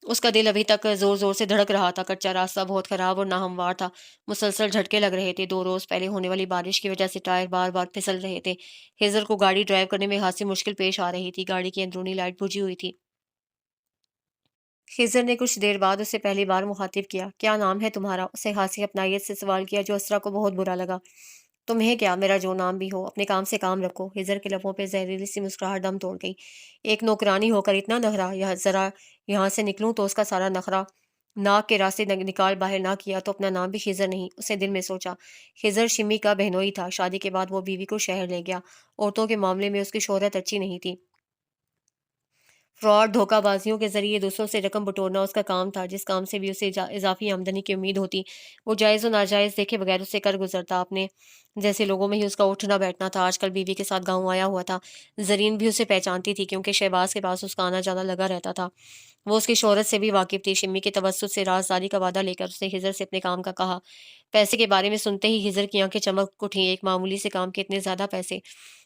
اس کا دل ابھی تک زور زور سے دھڑک رہا تھا۔ کچا راستہ بہت خراب اور ناہموار تھا، مسلسل جھٹکے لگ رہے تھے۔ 2 روز پہلے ہونے والی بارش کی وجہ سے ٹائر بار بار پھسل رہے تھے۔ خضر کو گاڑی ڈرائیو کرنے میں خاصی مشکل پیش آ رہی تھی۔ گاڑی کی اندرونی لائٹ بجھی ہوئی تھی۔ خضر نے کچھ دیر بعد اسے پہلی بار مخاطب کیا۔ کیا نام ہے تمہارا؟ اسے خاصی اپنائیت سے سوال کیا، جو اسرا کو بہت برا لگا۔ تمہیں کیا، میرا جو نام بھی ہو، اپنے کام سے کام رکھو۔ خضر کے لبوں پہ زہریلی سی مسکراہٹ دم توڑ گئی۔ ایک نوکرانی ہو کر اتنا نخرہ، ذرا یہاں سے نکلوں تو اس کا سارا نخرہ ناک کے راستے نکال باہر نہ کیا تو اپنا نام بھی خضر نہیں۔ اس نے دل میں سوچا، خضر شمی کا بہنوئی تھا۔ شادی کے بعد وہ بیوی کو شہر لے گیا۔ عورتوں کے معاملے میں اس کی شہرت اچھی نہیں تھی۔ فراڈ، دھوکہ بازیوں کے ذریعے دوسروں سے رقم بٹورنا اس کا کام تھا۔ جس کام سے بھی اسے اضافی آمدنی کی امید ہوتی، وہ جائز و ناجائز دیکھے بغیر اسے کر گزرتا۔ اپنے جیسے لوگوں میں ہی اس کا اٹھنا بیٹھنا تھا۔ آج کل بیوی کے ساتھ گاؤں آیا ہوا تھا۔ زرین بھی اسے پہچانتی تھی، کیونکہ شہباز کے پاس اس کا آنا جانا لگا رہتا تھا۔ وہ اس کی شہرت سے بھی واقف تھی۔ شمی کے توسط سے رازداری کا وعدہ لے کر اس نے خضر سے اپنے کام کا کہا۔ پیسے کے بارے میں سنتے ہی خضر کی آنکھیں چمک اٹھیں۔ ایک معمولی سے کام کے اتنے زیادہ پیسے!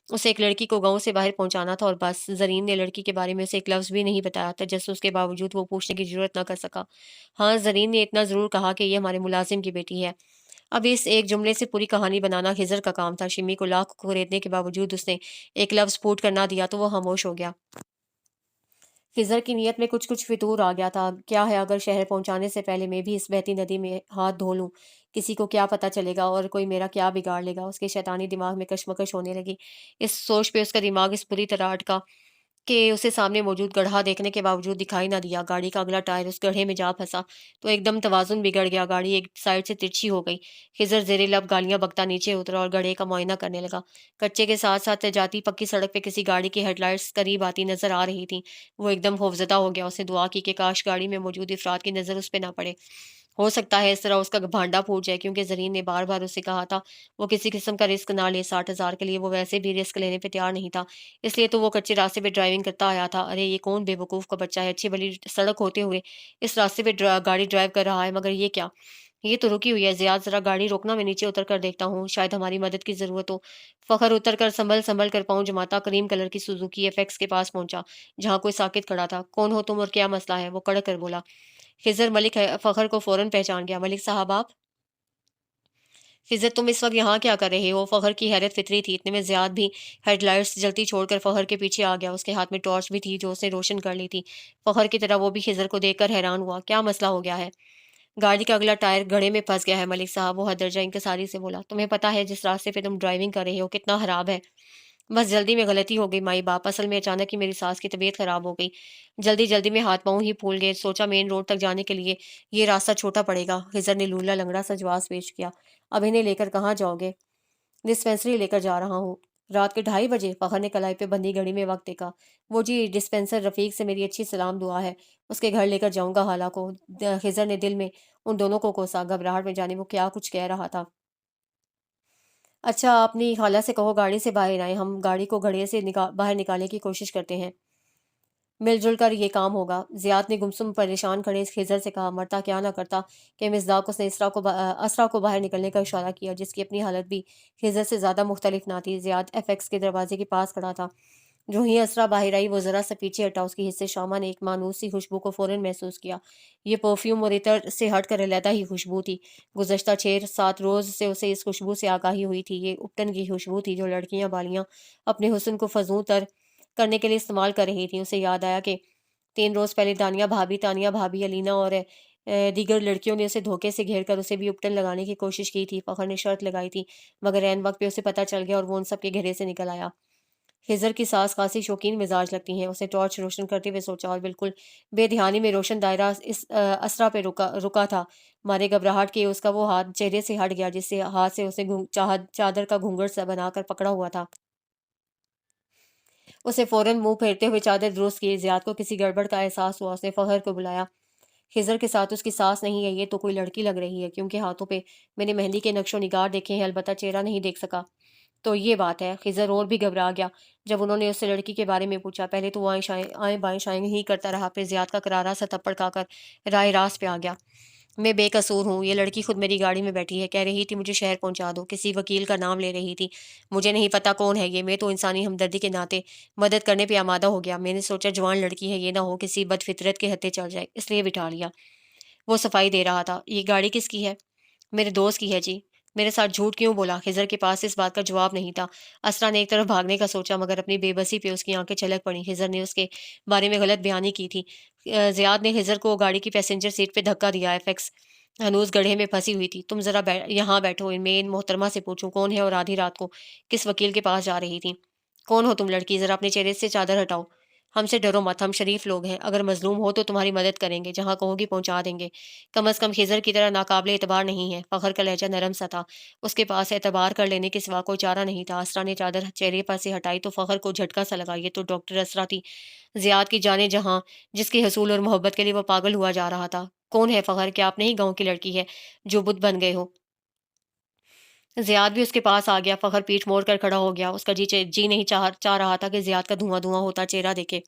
اسے ایک لڑکی کو گاؤں سے باہر پہنچانا تھا اور بس۔ زرین نے لڑکی کے بارے میں اسے ایک لفظ بھی نہیں بتایا۔ تجسس کے باوجود وہ پوچھنے کی جرات نہ کر سکا۔ ہاں، زرین نے اتنا ضرور کہا کہ یہ ہمارے ملازم کی بیٹی ہے۔ اب اس ایک جملے سے پوری کہانی بنانا خضر کا کام تھا۔ شمی کو لاکھ خریدنے کے باوجود اس نے ایک لفظ پھوٹ کر نہ دیا تو وہ خاموش ہو گیا۔ خضر کی نیت میں کچھ فطور آ گیا تھا۔ کیا ہے اگر شہر پہنچانے سے پہلے میں بھی اس بہتی ندی میں ہاتھ دھو لوں؟ کسی کو کیا پتہ چلے گا اور کوئی میرا کیا بگاڑ لے گا؟ اس کے شیطانی دماغ میں کشمکش ہونے لگی۔ اس سوچ پہ اس کا دماغ اس بری طرح اٹکا کہ اسے سامنے موجود گڑھا دیکھنے کے باوجود دکھائی نہ دیا۔ گاڑی کا اگلا ٹائر اس گڑھے میں جا پھنسا تو ایک دم توازن بگڑ گیا۔ گاڑی ایک سائڈ سے ترچھی ہو گئی۔ خضر زیر لب گالیاں بکتا نیچے اترا اور گڑھے کا معائنہ کرنے لگا۔ کچے کے ساتھ ساتھ جاتی پکی سڑک پہ کسی گاڑی کی ہیڈ لائٹس قریب آتی نظر آ رہی تھیں۔ وہ ایک دم خوفزدہ ہو گیا۔ اس نے دعا کی کہ کاش گاڑی میں موجود افراد کی نظر اس پہ نہ پڑے۔ ہو سکتا ہے اس طرح اس کا بھانڈا پھوٹ جائے، کیونکہ زرین نے بار بار اسے کہا تھا وہ کسی قسم کا رسک نہ لے۔ 60,000 کے لیے وہ ویسے بھی رسک لینے پہ تیار نہیں تھا، اس لیے تو وہ کچے راستے پہ ڈرائیونگ کرتا آیا تھا۔ ارے یہ کون بے وقوف کا بچہ ہے، اچھی بلی سڑک ہوتے ہوئے اس راستے پہ گاڑی ڈرائیو کر رہا ہے، مگر یہ کیا؟ یہ تو رکی ہوئی ہے۔ زیاد ذرا گاڑی روکنا، میں نیچے اتر کر دیکھتا ہوں، شاید ہماری مدد کی ضرورت ہو۔ فخر اتر کر سنبھل کر پاؤں جماتا کریم کلر کی سوزوکی ایف ایکس کے پاس پہنچا جہاں کوئی ساکت کھڑا تھا۔ کون ہو تم اور کیا مسئلہ ہے؟ وہ کڑک کر بولا۔ خضر ملک فخر کو فوراً پہچان گیا۔ ملک صاحب آپ؟ خضر تم اس وقت یہاں کیا کر رہے ہو؟ فخر کی حیرت فطری تھی۔ اتنے میں زیاد بھی ہیڈ لائٹس جلتی چھوڑ کر فخر کے پیچھے آ گیا۔ اس کے ہاتھ میں ٹارچ بھی تھی جو اس نے روشن کر لی تھی۔ فخر کی طرح وہ بھی خضر کو دیکھ کر حیران ہوا۔ کیا مسئلہ ہو گیا ہے؟ گاڑی کا اگلا ٹائر گڑھے میں پھنس گیا ہے ملک صاحب، وہ حد درجہ انکساری سے بولا۔ تمہیں پتہ ہے جس راستے پہ تم ڈرائیونگ کر رہے ہو کتنا خراب ہے؟ بس جلدی میں غلطی ہو گئی مائی باپ، اصل میں اچانک ہی میری ساس کی طبیعت خراب ہو گئی۔ جلدی میں ہاتھ پاؤں ہی پھول گئے، سوچا مین روڈ تک جانے کے لیے یہ راستہ چھوٹا پڑے گا۔ خضر نے لولا لنگڑا سا جواز پیش کیا۔ اب انہیں لے کر کہاں جاؤ گے؟ ڈسپینسری لے کر جا رہا ہوں۔ رات کے 2:30 بجے؟ فخر نے کلائی پہ بندھی گھڑی میں وقت دیکھا۔ وہ جی ڈسپینسر رفیق سے میری اچھی سلام دعا ہے، اس کے گھر لے کر جاؤں گا خالہ کو۔ خضر نے دل میں ان دونوں کو کوسا، گھبراہٹ میں جانے وہ کیا کچھ کہہ رہا تھا۔ اچھا اپنی خالہ سے کہو گاڑی سے باہر آئیں، ہم گاڑی کو گھڑے سے باہر نکالنے کی کوشش کرتے ہیں، مل جل کر یہ کام ہوگا۔ زیاد نے گمسم پریشان کھڑے خضر سے کہا۔ مرتا کیا نہ کرتا کہ مصداق اس نے اسرا کو باہر نکلنے کا اشارہ کیا، جس کی اپنی حالت بھی خضر سے زیادہ مختلف نہ تھی۔ زیاد ایف ایکس کے دروازے کے پاس کھڑا تھا۔ جو ہی اسرا باہر آئی وہ ذرا سا پیچھے ہٹا۔ اس کی حصے شامہ نے ایک مانوس سی خوشبو کو فوراً محسوس کیا۔ یہ پرفیوم اور عطر سے ہٹ کر علیحدہ ہی خوشبو تھی۔ گزشتہ 6-7 روز سے اسے اس خوشبو سے آگاہی ہوئی تھی۔ یہ اپٹن کی خوشبو تھی جو لڑکیاں بالیاں اپنے حسن کو فزوں تر کرنے کے لیے استعمال کر رہی تھیں۔ اسے یاد آیا کہ 3 روز پہلے تانیہ بھابی، الینا اور دیگر لڑکیوں نے اسے دھوکے سے گھیر کر اسے بھی اپٹن لگانے کی کوشش کی تھی۔ فخر نے شرط لگائی تھی، مگر عین وقت پہ اسے پتہ چل گیا اور وہ ان سب کے گھیرے سے نکل آیا۔ خضر کی ساس خاصی شوقین مزاج لگتی ہیں، اسے ٹارچ روشن کرتے ہوئے سوچا، اور بالکل بے دھیانی میں روشن دائرہ اس اسرا پہ رکا تھا۔ مارے گھبراہٹ کے اس کا وہ ہاتھ چہرے سے ہٹ گیا جس سے ہاتھ سے اسے چادر کا گھونگھٹ سا بنا کر پکڑا ہوا تھا۔ اسے فوراً منہ پھیرتے ہوئے چادر درست کی۔ زیاد کو کسی گڑبڑ کا احساس ہوا، اس نے فخر کو بلایا۔ خضر کے ساتھ اس کی ساس نہیں ہے، یہ تو کوئی لڑکی لگ رہی ہے، کیونکہ ہاتھوں پہ میں نے مہندی کے نقش و نگار دیکھے ہیں، البتہ چہرہ نہیں دیکھ سکا۔ تو یہ بات ہے۔ خضر اور بھی گھبرا گیا جب انہوں نے اس سے لڑکی کے بارے میں پوچھا۔ پہلے تو وہ آئیں بائیں شائیں ہی کرتا رہا، پھر زیاد کا کرارا سا تھپڑ کھا کر راہ راست پہ آ گیا۔ میں بے قصور ہوں، یہ لڑکی خود میری گاڑی میں بیٹھی ہے، کہہ رہی تھی مجھے شہر پہنچا دو، کسی وکیل کا نام لے رہی تھی، مجھے نہیں پتا کون ہے یہ، میں تو انسانی ہمدردی کے ناطے مدد کرنے پہ آمادہ ہو گیا۔ میں نے سوچا جوان لڑکی ہے، یہ نہ ہو کسی بد فطرت کے ہتھے چڑھ جائے، اس لیے بٹھا لیا۔ وہ صفائی دے رہا تھا۔ یہ گاڑی کس کی ہے؟ میرے دوست کی ہے جی۔ میرے ساتھ جھوٹ کیوں بولا؟ خضر کے پاس اس بات کا جواب نہیں تھا۔ اسرا نے ایک طرف بھاگنے کا سوچا، مگر اپنی بے بسی پہ اس کی آنکھیں چھلک پڑیں۔ خضر نے اس کے بارے میں غلط بیانی کی تھی۔ زیاد نے خضر کو گاڑی کی پیسنجر سیٹ پہ دھکا دیا۔ ایف ایکس ہنوز گڑھے میں پھنسی ہوئی تھی۔ تم ذرا یہاں بیٹھو، میں ان محترمہ سے پوچھوں کون ہے اور آدھی رات کو کس وکیل کے پاس جا رہی تھی؟ کون ہو تم لڑکی؟ ذرا اپنے چہرے سے چادر ہٹاؤ۔ ہم سے ڈرو مت، ہم شریف لوگ ہیں، اگر مظلوم ہو تو تمہاری مدد کریں گے، جہاں کہو گی پہنچا دیں گے۔ کم از کم خضر کی طرح ناقابل اعتبار نہیں ہے۔ فخر کا لہجہ نرم سا تھا، اس کے پاس اعتبار کر لینے کے سوا کوئی چارہ نہیں تھا۔ اسرا نے چادر چہرے پر سے ہٹائی تو فخر کو جھٹکا سا لگا۔ یہ تو ڈاکٹر اسرا تھی، زیاد کی جانے جہاں، جس کے حصول اور محبت کے لیے وہ پاگل ہوا جا رہا تھا۔ کون ہے فخر؟ کیا آپ نہیں گاؤں کی لڑکی ہے جو بت بن گئے ہو؟ زیاد بھی اس کے پاس آ گیا۔ فخر پیٹھ موڑ کر کھڑا ہو گیا، اس کا جی نہیں چاہ رہا تھا کہ زیاد کا دھواں ہوتا چہرہ دیکھے۔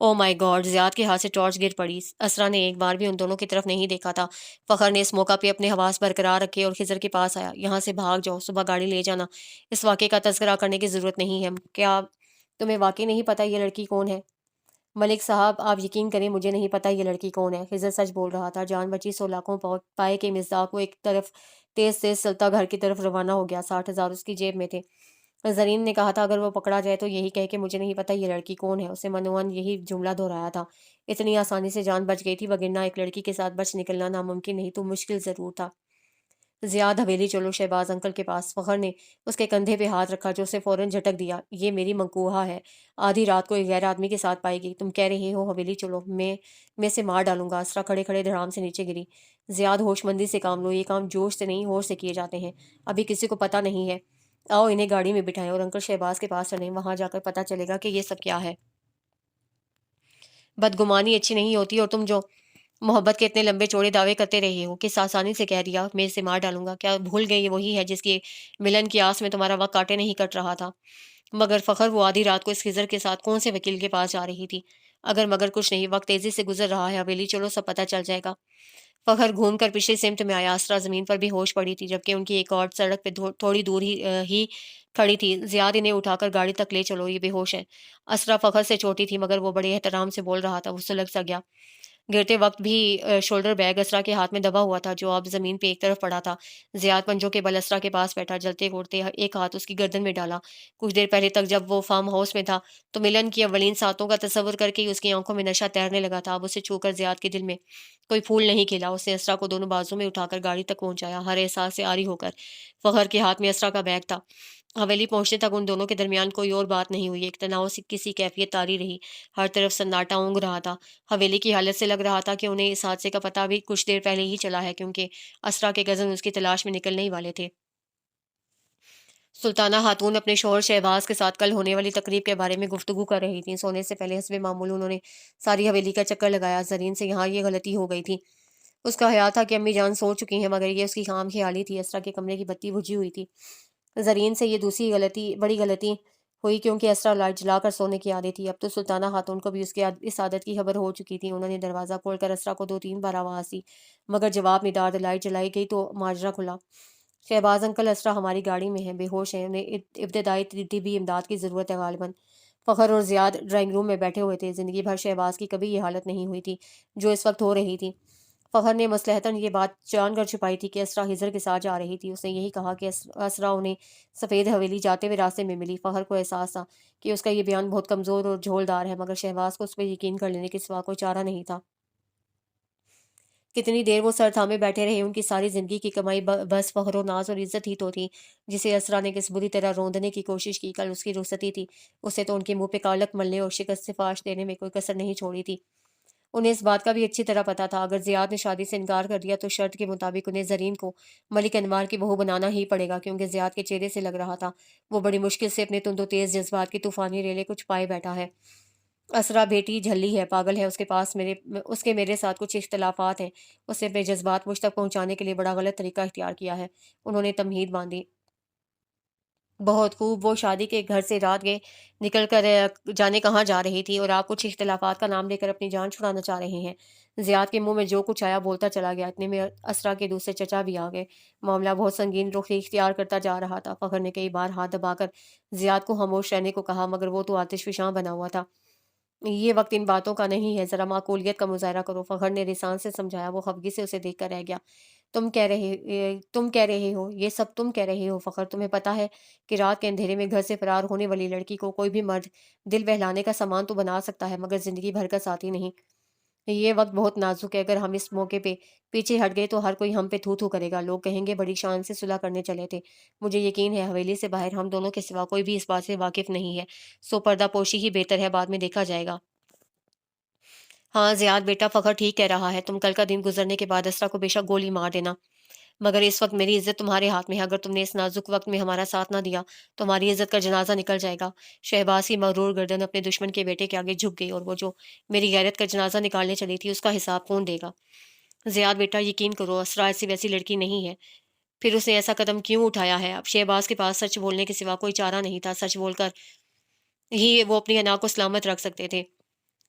او مائی گاڈ! زیاد کے ہاتھ سے ٹارچ گر پڑی۔ اسرا نے ایک بار بھی ان دونوں کی طرف نہیں دیکھا تھا۔ فخر نے اس موقع پہ اپنے حواس برقرار رکھے اور خضر کے پاس آیا۔ یہاں سے بھاگ جاؤ، صبح گاڑی لے جانا۔ اس واقعے کا تذکرہ کرنے کی ضرورت نہیں ہے۔ کیا تمہیں واقعی نہیں پتا یہ لڑکی کون ہے؟ ملک صاحب، آپ یقین کریں مجھے نہیں پتا یہ لڑکی کون ہے۔ خضر سچ بول رہا تھا۔ جان بچی سولاخوں پائے کے مصداق کو ایک طرف تیز تیز چلتا گھر کی طرف روانہ ہو گیا۔ 60,000 اس کی جیب میں تھے۔ زرین نے کہا تھا اگر وہ پکڑا جائے تو یہی کہے کہ مجھے نہیں پتا یہ لڑکی کون ہے۔ اسے منوان یہی جملہ دہرایا تھا۔ اتنی آسانی سے جان بچ گئی تھی، وگرنہ ایک لڑکی کے ساتھ بچ نکلنا ناممکن نہیں تو مشکل ضرور تھا۔ زیاد حویلی چلو شہباز انکل کے پاس۔ فخر نے اس کے کندھے پہ ہاتھ رکھا جو اسے فوراً جھٹک دیا۔ یہ میری منقوہہ ہے، آدھی رات کو ایک غیر آدمی کے ساتھ پائی گئی۔ تم کہہ رہے ہو حویلی چلو، میں اسے مار ڈالوں گا۔ اسرا کھڑے کھڑے دھڑام سے نیچے گری۔ زیاد ہوش مندی سے کام لو، یہ کام جوش سے نہیں ہوش سے کیے جاتے ہیں۔ ابھی کسی کو پتہ نہیں ہے۔ آؤ انہیں گاڑی میں بٹھائیں اور انکل شہباز کے پاس چلیں، وہاں جا کر پتہ چلے گا کہ یہ سب کیا ہے۔ بدگمانی اچھی نہیں ہوتی، اور تم جو محبت کے اتنے لمبے چوڑے دعوے کرتے رہے ہو، کس آسانی سے کہہ دیا میں اسے مار ڈالوں گا۔ کیا بھول گئی یہ وہی ہے جس کے ملن کی آس میں تمہارا وقت کاٹے نہیں کٹ رہا تھا؟ مگر فخر، وہ آدھی رات کو اس خضر کے ساتھ کون سے وکیل کے پاس جا رہی تھی؟ اگر مگر کچھ نہیں، وقت تیزی سے گزر رہا ہے، حویلی چلو سب پتہ چل جائے گا۔ فخر گھوم کر پچھلی سمت میں آیا۔ اسرا زمین پر بھی ہوش پڑی تھی، جبکہ ان کی ایک اور سڑک پہ تھوڑی دور ہی کھڑی تھی۔ زیاد انہیں اٹھا کر گاڑی تک لے چلو، یہ بے ہوش ہے۔ اسرا فخر سے چھوٹی تھی، مگر وہ بڑے احترام سے بول رہا تھا۔ وہ سلگ سا گیا۔ گرتے وقت بھی شولڈر بیگ اسرا کے ہاتھ میں دبا ہوا تھا، جو اب زمین پہ ایک طرف پڑا تھا۔ زیاد پنجوں کے بل اسرا کے پاس بیٹھا، جلتے گھوٹتے ایک ہاتھ اس کی گردن میں ڈالا۔ کچھ دیر پہلے تک جب وہ فارم ہاؤس میں تھا تو ملن کی اولین ساتوں کا تصور کر کے ہی اس کی آنکھوں میں نشہ تیرنے لگا تھا۔ اب اسے چھو کر زیاد کے دل میں کوئی پھول نہیں کھلا۔ اس نے اسرا کو دونوں بازو میں اٹھا کر گاڑی تک پہنچایا، ہر احساس سے عاری ہو کر۔ فخر کے ہاتھ میں اسرا کا بیگ تھا۔ حویلی پہنچنے تک ان دونوں کے درمیان کوئی اور بات نہیں ہوئی۔ ایک تناؤ کسی کیفیت طاری رہی، ہر طرف سناٹا اونگ رہا تھا۔ حویلی کی حالت سے لگ رہا تھا کہ انہیں اس حادثے کا پتہ بھی کچھ دیر پہلے ہی چلا ہے، کیونکہ اسرا کے کزن اس کی تلاش میں نکلنے ہی والے تھے۔ سلطانہ خاتون اپنے شوہر شہباز کے ساتھ کل ہونے والی تقریب کے بارے میں گفتگو کر رہی تھیں۔ سونے سے پہلے حسب معمول انہوں نے ساری حویلی کا چکر لگایا۔ زرین سے یہاں یہ غلطی ہو گئی تھی۔ اس کا خیال تھا کہ امی جان سو چکی ہیں، مگر یہ اس کی خام خیالی تھی۔ اسرا کے کمرے کی بتی بجھی ہوئی تھی۔ زرین سے یہ دوسری بڑی غلطی ہوئی، کیونکہ اسرا لائٹ جلا کر سونے کی عادت تھی۔ اب تو سلطانہ خاتون کو بھی اس عادت کی خبر ہو چکی تھی۔ انہوں نے دروازہ کھول کر اسرا کو 2-3 بار آواز دی، مگر جواب ندارد۔ لائٹ جلائی گئی تو ماجرا کھلا۔ شہباز انکل، اسرا ہماری گاڑی میں ہے، بے ہوش ہیں، انہیں ابتدائی طبی امداد کی ضرورت ہے غالباً۔ فخر اور زیاد ڈرائنگ روم میں بیٹھے ہوئے تھے۔ زندگی بھر شہباز کی کبھی یہ حالت نہیں ہوئی تھی جو اس وقت ہو رہی تھی۔ فخر نے مصلحتاً یہ بات جان کر چھپائی تھی کہ اسرا خضر کے ساتھ جا رہی تھی۔ اس نے یہی کہا کہ اسرا انہیں سفید حویلی جاتے ہوئے راستے میں ملی۔ فخر کو احساس تھا کہ اس کا یہ بیان بہت کمزور اور جھولدار ہے، مگر شہباز کو اس پہ یقین کر لینے کے سوا کوئی چارہ نہیں تھا۔ کتنی دیر وہ سر تھامے بیٹھے رہے۔ ان کی ساری زندگی کی کمائی بس فخر و ناز اور عزت ہی تو تھی، جسے اسرا نے کس بری طرح روندنے کی کوشش کی۔ کل اس کی رخصتی تھی، اسے تو ان کے منہ پہ کالک ملنے اور شکست سے فاش دینے میں کوئی کسر نہیں چھوڑی تھی۔ انہیں اس بات کا بھی اچھی طرح پتا تھا، اگر زیاد نے شادی سے انکار کر دیا تو شرط کے مطابق انہیں زرین کو ملک انوار کی بہو بنانا ہی پڑے گا، کیونکہ زیاد کے چہرے سے لگ رہا تھا وہ بڑی مشکل سے اپنے تند و تیز جذبات کی طوفانی ریلے کچھ پائے بیٹھا ہے۔ اسرا بیٹی جھلی ہے، پاگل ہے، اس کے میرے ساتھ کچھ اختلافات ہیں۔ اس نے اپنے جذبات مجھ تک پہنچانے کے لیے بڑا غلط طریقہ اختیار کیا ہے۔ انہوں نے تمہید باندھی۔ بہت خوب، وہ شادی کے گھر سے رات گئے نکل کر جانے کہاں جا رہی تھی، اور آپ کچھ اختلافات کا نام لے کر اپنی جان چھڑانا چاہ رہے ہیں۔ زیاد کے منہ میں جو کچھ آیا بولتا چلا گیا۔ اتنے میں اسرا کے دوسرے چچا بھی آ گئے۔ معاملہ بہت سنگین رخ اختیار کرتا جا رہا تھا۔ فخر نے کئی بار ہاتھ دبا کر زیاد کو خاموش رہنے کو کہا، مگر وہ تو آتش فشاں بنا ہوا تھا۔ یہ وقت ان باتوں کا نہیں ہے، ذرا معقولیت کا مظاہرہ کرو، فخر نے رسان سے سمجھایا۔ وہ خفگی سے اسے دیکھ کر رہ گیا۔ تم کہہ رہے ہو، یہ سب تم کہہ رہے ہو فخر؟ تمہیں پتا ہے کہ رات کے اندھیرے میں گھر سے فرار ہونے والی لڑکی کو کوئی بھی مرد دل بہلانے کا سامان تو بنا سکتا ہے، مگر زندگی بھر کا ساتھی نہیں۔ یہ وقت بہت نازک ہے، اگر ہم اس موقع پہ پیچھے ہٹ گئے تو ہر کوئی ہم پہ تھو تھو کرے گا، لوگ کہیں گے بڑی شان سے صلح کرنے چلے تھے۔ مجھے یقین ہے حویلی سے باہر ہم دونوں کے سوا کوئی بھی اس بات سے واقف نہیں ہے، سو پردہ پوشی ہی بہتر ہے، بعد میں دیکھا جائے گا۔ ہاں زیاد بیٹا، فخر ٹھیک کہہ رہا ہے، تم کل کا دن گزرنے کے بعد اسرا کو بے شک گولی مار دینا، مگر اس وقت میری عزت تمہارے ہاتھ میں ہے۔ اگر تم نے اس نازک وقت میں ہمارا ساتھ نہ دیا تو ہماری عزت کا جنازہ نکل جائے گا۔ شہباز کی مغرور گردن اپنے دشمن کے بیٹے کے آگے جھک گئی، اور وہ جو میری غیرت کا جنازہ نکالنے چلی تھی اس کا حساب کون دے گا؟ زیاد بیٹا، یقین کرو، اسرا ایسی ویسی لڑکی نہیں ہے، پھر اس نے ایسا قدم کیوں اٹھایا ہے؟ اب شہباز کے پاس سچ بولنے کے سوا کوئی چارہ نہیں تھا، سچ بول کر ہی وہ اپنی انا کو سلامت رکھ سکتے تھے۔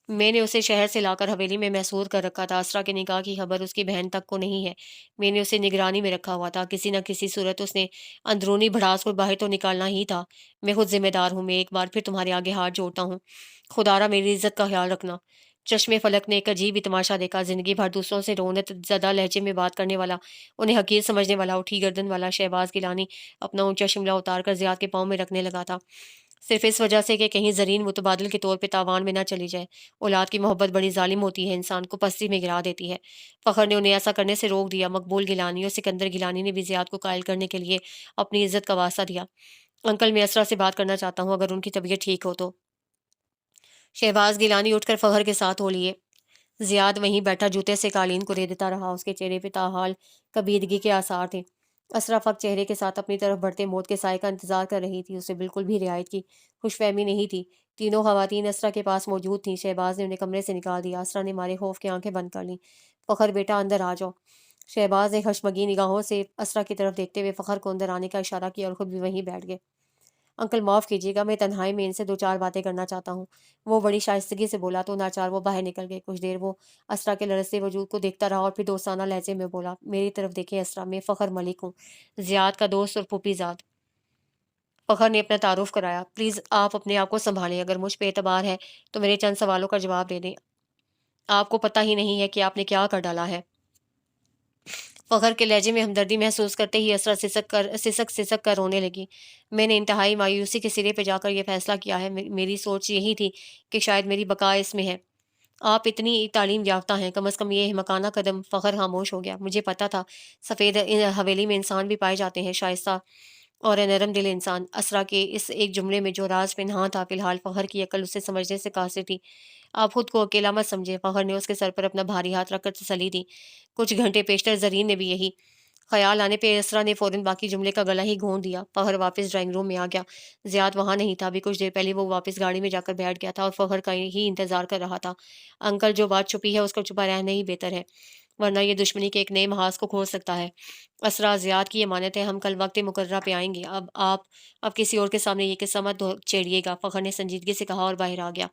میں نے اسے شہر سے لا کر حویلی میں محصور کر رکھا تھا، اسرا کے نکاح کی خبر اس کی بہن تک کو نہیں ہے، میں نے اسے نگرانی میں رکھا ہوا تھا، کسی نہ کسی صورت اس نے اندرونی بھڑاس کو باہر تو نکالنا ہی تھا، میں خود ذمہ دار ہوں، میں ایک بار پھر تمہارے آگے ہاتھ جوڑتا ہوں، خدارا میری عزت کا خیال رکھنا۔ چشمے فلک نے ایک عجیب ہی تماشا دیکھا، زندگی بھر دوسروں سے رونت زدہ لہجے میں بات کرنے والا، انہیں حقیر سمجھنے والا، اٹھی گردن والا شہباز گیلانی اپنا اونچا شملہ اتار کر زیاد کے پاؤں میں رکھنے لگا تھا، صرف اس وجہ سے کہ کہیں زرین متبادل کے طور پہ تاوان میں نہ چلی جائے۔ اولاد کی محبت بڑی ظالم ہوتی ہے، انسان کو پستی میں گرا دیتی ہے۔ فخر نے انہیں ایسا کرنے سے روک دیا۔ مقبول گیلانی اور سکندر گیلانی نے بھی زیاد کو قائل کرنے کے لیے اپنی عزت کا واسطہ دیا۔ انکل، میں اسرا سے بات کرنا چاہتا ہوں، اگر ان کی طبیعت ٹھیک ہو تو۔ شہباز گیلانی اٹھ کر فخر کے ساتھ ہو لیے۔ زیاد وہیں بیٹھا جوتے سے قالین کو ریدتا رہا، اس کے چہرے پہ تاحال کبیدگی کے آثار تھے۔ اسرا فقط چہرے کے ساتھ اپنی طرف بڑھتے موت کے سائے کا انتظار کر رہی تھی، اسے بالکل بھی رعایت کی خوش فہمی نہیں تھی۔ تینوں خواتین اسرا کے پاس موجود تھیں، شہباز نے انہیں کمرے سے نکال دیا، اسرا نے مارے خوف کے آنکھیں بند کر لیں۔ فخر بیٹا اندر آ جاؤ۔ شہباز نے خشمگین نگاہوں سے اسرا کی طرف دیکھتے ہوئے فخر کو اندر آنے کا اشارہ کیا اور خود بھی وہیں بیٹھ گئے۔ انکل معاف کیجیے گا، میں تنہائی میں ان سے دو چار باتیں کرنا چاہتا ہوں، وہ بڑی شائستگی سے بولا تو ناچار وہ باہر نکل گئے۔ کچھ دیر وہ اسرا کے لرزتے وجود کو دیکھتا رہا اور پھر دوستانہ لہجے میں بولا، میری طرف دیکھیں اسرا، میں فخر ملک ہوں، زیاد کا دوست اور پھوپھی زاد۔ فخر نے اپنا تعارف کرایا۔ پلیز آپ اپنے آپ کو سنبھالیں، اگر مجھ پہ اعتبار ہے تو میرے چند سوالوں کا جواب دے دیں، آپ کو پتہ ہی نہیں ہے کہ آپ نے کیا کر ڈالا ہے۔ فخر کے لہجے میں ہمدردی محسوس کرتے ہی اسرا سسک کر رونے لگی۔ میں نے انتہائی مایوسی کے سرے پہ جا کر یہ فیصلہ کیا ہے، میری سوچ یہی تھی کہ شاید میری بقا اس میں ہے۔ آپ اتنی تعلیم یافتہ ہیں، کم از کم یہ احمقانہ قدم۔ فخر خاموش ہو گیا۔ مجھے پتا تھا سفید حویلی میں انسان بھی پائے جاتے ہیں، شائستہ اور نرم دل انسان۔ اسرا کے اس ایک جملے میں جو راز پنہاں تھا، فی الحال فخر کی عقل اسے سمجھنے سے قاصر تھی۔ آپ خود کو اکیلا مت سمجھے، فخر نے اس کے سر پر اپنا بھاری ہاتھ رکھ کر تسلی دی۔ کچھ گھنٹے پیشتر زرین نے بھی یہی خیال آنے پہ اسرا نے فوراً باقی جملے کا گلا ہی گھونٹ دیا۔ فخر واپس ڈرائنگ روم میں آ گیا، زیاد وہاں نہیں تھا، ابھی کچھ دیر پہلے وہ واپس گاڑی میں جا کر بیٹھ گیا تھا اور فخر کا ہی انتظار کر رہا تھا۔ انکل، جو بات چھپی ہے اس کو چھپا رہنا ہی بہتر ہے، ورنہ یہ دشمنی کے ایک نئے محاذ کو کھول سکتا ہے۔ اسرا، زیاد کی امانت ہے، ہم کل وقت مقررہ پہ آئیں گے، اب کسی اور کے سامنے یہ قصہ مت چھیڑیے گا، فخر نے سنجیدگی سے کہا اور باہر آ گیا۔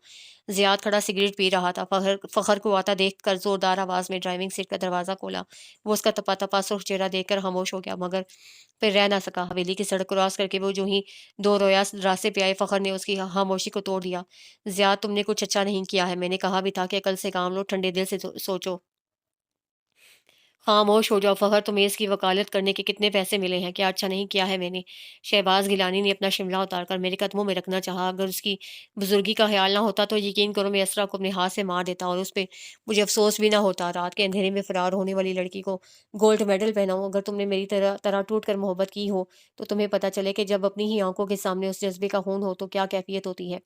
زیاد کھڑا سگریٹ پی رہا تھا، فخر کو آتا دیکھ کر زوردار آواز میں ڈرائیونگ سیٹ کا دروازہ کھولا۔ وہ اس کا تپا تپا سرخ چہرہ دیکھ کر خاموش ہو گیا، مگر پھر رہ نہ سکا۔ حویلی کی سڑک کراس کر کے وہ جو ہی دو رویا راستے پہ آئے، فخر نے اس کی خاموشی کو توڑ دیا۔ زیاد، تم نے کچھ اچھا نہیں کیا ہے، میں نے کہا بھی تھا کہ عقل سے کام لو، ٹھنڈے دل سے سوچو۔ خاموش ہو جاؤ فخر، تمہیں اس کی وکالت کرنے کے کتنے پیسے ملے ہیں؟ کیا اچھا نہیں کیا ہے میں نے؟ شہباز گیلانی نے اپنا شملہ اتار کر میرے قدموں میں رکھنا چاہا۔ اگر اس کی بزرگی کا خیال نہ ہوتا تو یقین کرو میں اسرا کو اپنے ہاتھ سے مار دیتا اور اس پہ مجھے افسوس بھی نہ ہوتا۔ رات کے اندھیرے میں فرار ہونے والی لڑکی کو گولڈ میڈل پہناؤں؟ اگر تم نے میری طرح ٹوٹ کر محبت کی ہو تو تمہیں پتہ چلے کہ جب اپنی ہی آنکھوں کے سامنے اس جذبے کا خون ہو تو کیا کیفیت ہوتی ہے۔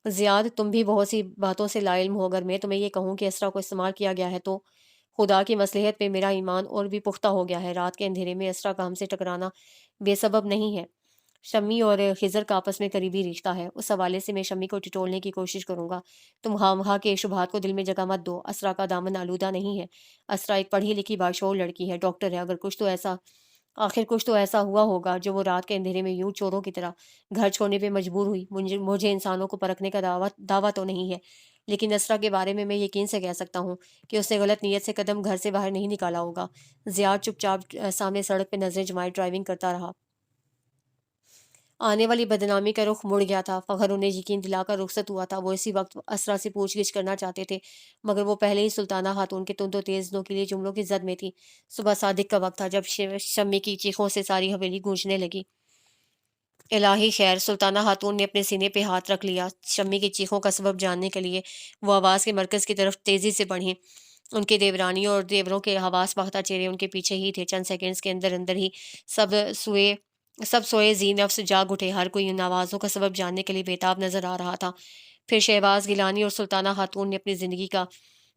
زیاد، تم بھی بہت سی باتوں سے لا علم ہو، اگر میں تمہیں یہ کہوں کہ اسرا کو استعمال کیا گیا ہے تو خدا کی مصلحت پہ میرا ایمان اور بھی پختہ ہو گیا ہے۔ رات کے اندھیرے میں اسرا کا ہم سے ٹکرانا بے سبب نہیں ہے، شمی اور خضر کا آپس میں قریبی رشتہ ہے، اس حوالے سے میں شمی کو ٹٹولنے کی کوشش کروں گا۔ تم خواہ کے شبہات کو دل میں جگہ مت دو، اسرا کا دامن آلودہ نہیں ہے، اسرا ایک پڑھی لکھی باشعور لڑکی ہے، ڈاکٹر ہے، آخر کچھ تو ایسا ہوا ہوگا جو وہ رات کے اندھیرے میں یوں چوروں کی طرح گھر چھوڑنے پہ مجبور ہوئی۔ مجھے انسانوں کو پرکھنے کا دعویٰ تو نہیں ہے، لیکن اسرا کے بارے میں یقین سے کہہ سکتا ہوں کہ اس نے غلط نیت سے قدم گھر سے باہر نہیں نکالا ہوگا۔ زیاد چپ چاپ سامنے سڑک پہ نظریں جمائے ڈرائیونگ کرتا رہا۔ آنے والی بدنامی کا رخ مڑ گیا تھا، فخر انہیں یقین دلا کر رخصت ہوا تھا۔ وہ اسی وقت اسرا سے پوچھ گچھ کرنا چاہتے تھے، مگر وہ پہلے ہی سلطانہ خاتون کے تند و تیز نوکیلے جملوں کی زد میں تھی۔ صبح صادق کا وقت تھا جب شمی کی چیخوں سے ساری حویلی گونجنے لگی۔ الہی خیر! سلطانہ خاتون نے اپنے سینے پہ ہاتھ رکھ لیا۔ شمی کی چیخوں کا سبب جاننے کے لیے وہ آواز کے مرکز کی طرف تیزی سے بڑھیں۔ ان کے دیورانیوں اور دیوروں کے حواس باختہ چہرے ان کے پیچھے ہی تھے۔ چند سیکنڈز کے اندر ہی سب سوئے ذی نفس جاگ اٹھے، ہر کوئی ان آوازوں کا سبب جاننے کے لیے بےتاب نظر آ رہا تھا۔ پھر شہباز گیلانی اور سلطانہ خاتون نے اپنی زندگی کا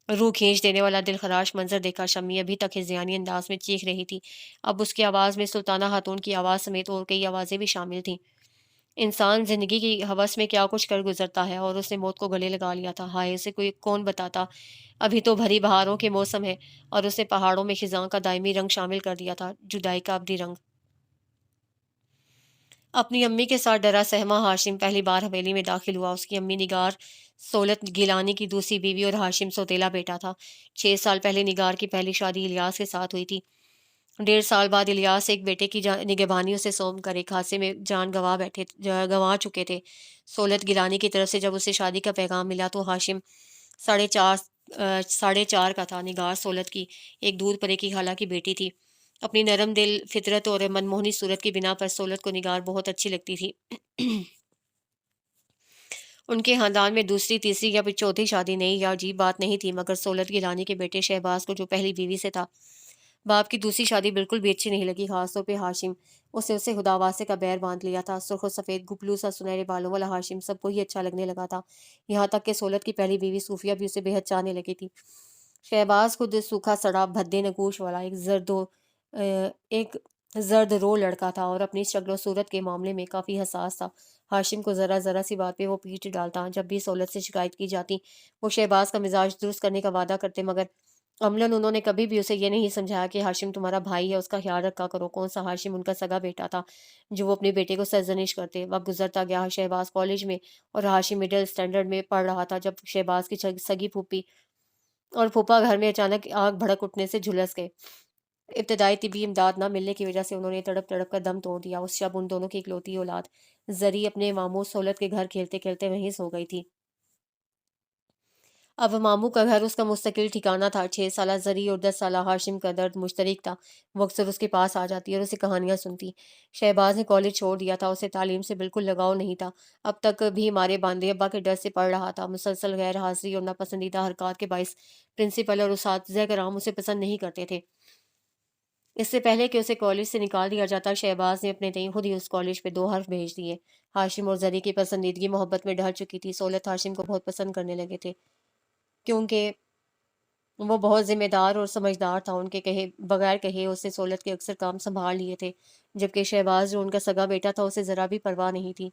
روح کھینچ دینے والا دل خراش منظر دیکھا۔ شمی ابھی تک ہذیانی انداز میں چیخ رہی تھی، اب اس کی آواز میں سلطانہ خاتون کی آواز سمیت اور کئی آوازیں بھی شامل تھیں۔ انسان زندگی کی ہوس میں کیا کچھ کر گزرتا ہے، اور اس نے موت کو گلے لگا لیا تھا۔ ہائے، اسے کون بتاتا، ابھی تو بھری بہاروں کے موسم ہے، اور اس نے پہاڑوں میں خزاں کا دائمی رنگ شامل کر دیا تھا، جدائی کا ابدی رنگ۔ اپنی امی کے ساتھ ڈرا سہما ہاشم پہلی بار حویلی میں داخل ہوا۔ اس کی امی نگار سولت گیلانی کی دوسری بیوی اور ہاشم سوتیلا بیٹا تھا۔ 6 سال پہلے نگار کی پہلی شادی الیاس کے ساتھ ہوئی تھی۔ 1.5 سال بعد الیاس ایک بیٹے کی نگہبانی سے سوم کر ایک حادثے میں جان گنوا چکے تھے۔ سولت گیلانی کی طرف سے جب اسے شادی کا پیغام ملا تو ہاشم 4.5 کا تھا۔ نگار سولت کی ایک دودھ پرے کی خالہ کی بیٹی تھی۔ اپنی نرم دل فطرت اور منموہنی صورت کی بنا پر سولت کو نگار بہت اچھی لگتی تھی۔ ان کے خاندان میں دوسری، تیسری یا پھر چوتھی شادی نئی یا عجیب بات نہیں تھی، مگر سولت گیلانی کے بیٹے شہباز کو جو پہلی بیوی سے تھا، باپ کی دوسری شادی بالکل بھی اچھی نہیں لگی، خاص طور پہ ہاشم۔ اسے خدا واسطے کا بیر باندھ لیا تھا۔ سرخ و سفید گپلو سا سنہرے بالوں والا ہاشم سب کو ہی اچھا لگنے لگا تھا، یہاں تک کہ سولت کی پہلی بیوی صوفیہ بھی اسے بے حد چاہنے لگی تھی۔ شہباز خود سوکھا سڑا بھدے نگوش والا ایک زرد رو لڑکا تھا اور اپنی شکل و صورت کے معاملے میں کافی حساس تھا۔ ہاشم کو ذرا ذرا سی بات پہ وہ پیٹ ڈالتا۔ جب بھی سولت سے شکایت کی جاتی وہ شہباز کا مزاج درست کرنے کا وعدہ کرتے، مگر عملاً انہوں نے کبھی بھی اسے یہ نہیں سمجھایا کہ ہاشم تمہارا بھائی ہے، اس کا خیال رکھا کرو۔ کون سا ہاشم ان کا سگا بیٹا تھا جو وہ اپنے بیٹے کو سرزنش کرتے۔ وقت گزرتا گیا، شہباز کالج میں اور ہاشم مڈل اسٹینڈرڈ میں پڑھ رہا تھا جب شہباز کی سگی پھوپھی اور پھوپھا گھر میں اچانک آگ بھڑک اٹھنے سے جھلس گئے۔ ابتدائی طبی امداد نہ ملنے کی وجہ سے انہوں نے تڑپ تڑپ کر دم توڑ دیا۔ اس شب ان دونوں کی اکلوتی اولاد زری اپنے ماموں سولت کے گھر کھیلتے کھیلتے وہیں سو گئی تھی۔ اب ماموں کا گھر اس کا مستقل ٹھکانہ تھا۔ 6 سالہ زری اور 10 سالہ ہاشم کا درد مشترک تھا۔ وہ اکثر اس کے پاس آ جاتی اور اسے کہانیاں سنتی۔ شہباز نے کالج چھوڑ دیا تھا، اسے تعلیم سے بالکل لگاؤ نہیں تھا، اب تک بھی مارے باندھے ابا کے ڈر سے پڑھ رہا تھا۔ مسلسل غیر حاضری اور ناپسندیدہ حرکات کے باعث پرنسپل اور اساتذہ کرام اسے پسند نہیں کرتے تھے۔ اس سے پہلے کہ اسے کالج سے نکال دیا جاتا، شہباز نے اپنے تئیں خود ہی اس کالج پہ 2 حرف بھیج دیے۔ ہاشم اور زری کی پسندیدگی محبت میں ڈھل چکی تھی۔ سولت ہاشم کو بہت پسند کرنے لگے تھے کیونکہ وہ بہت ذمہ دار اور سمجھدار تھا۔ ان کے بغیر کہے اسے سولت کے اکثر کام سنبھال لیے تھے، جبکہ شہباز جو ان کا سگا بیٹا تھا اسے ذرا بھی پرواہ نہیں تھی۔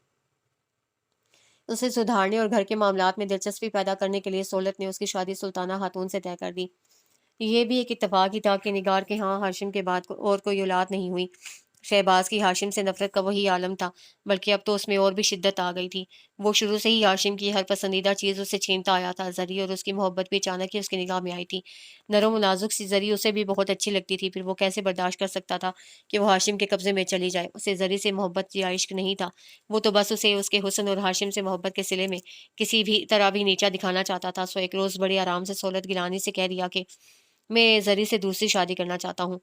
اسے سدھارنے اور گھر کے معاملات میں دلچسپی پیدا کرنے کے لیے سولت نے اس کی شادی سلطانہ خاتون سے طے کر دی۔ یہ بھی ایک اتفاق ہی تھا کہ نگار کے ہاں ہاشم کے بعد اور کوئی اولاد نہیں ہوئی۔ شہباز کی ہاشم سے نفرت کا وہی عالم تھا، بلکہ اب تو اس میں اور بھی شدت آ گئی تھی۔ وہ شروع سے ہی ہاشم کی ہر پسندیدہ چیز اسے چھینتا آیا تھا۔ زری اور اس کی محبت بھی اچانک ہی اس کی نگاہ میں آئی تھی۔ نرم و نازک سی زری اسے بھی بہت اچھی لگتی تھی، پھر وہ کیسے برداشت کر سکتا تھا کہ وہ ہاشم کے قبضے میں چلی جائے۔ اسے زری سے محبت یا عشق نہیں تھا، وہ تو بس اسے اس کے حسن اور ہاشم سے محبت کے صلے میں کسی بھی طرح بھی نیچا دکھانا چاہتا تھا۔ سو ایک روز بڑے آرام سے سولت گیلانی سے کہہ دیا کہ میں زری سے دوسری شادی کرنا چاہتا ہوں۔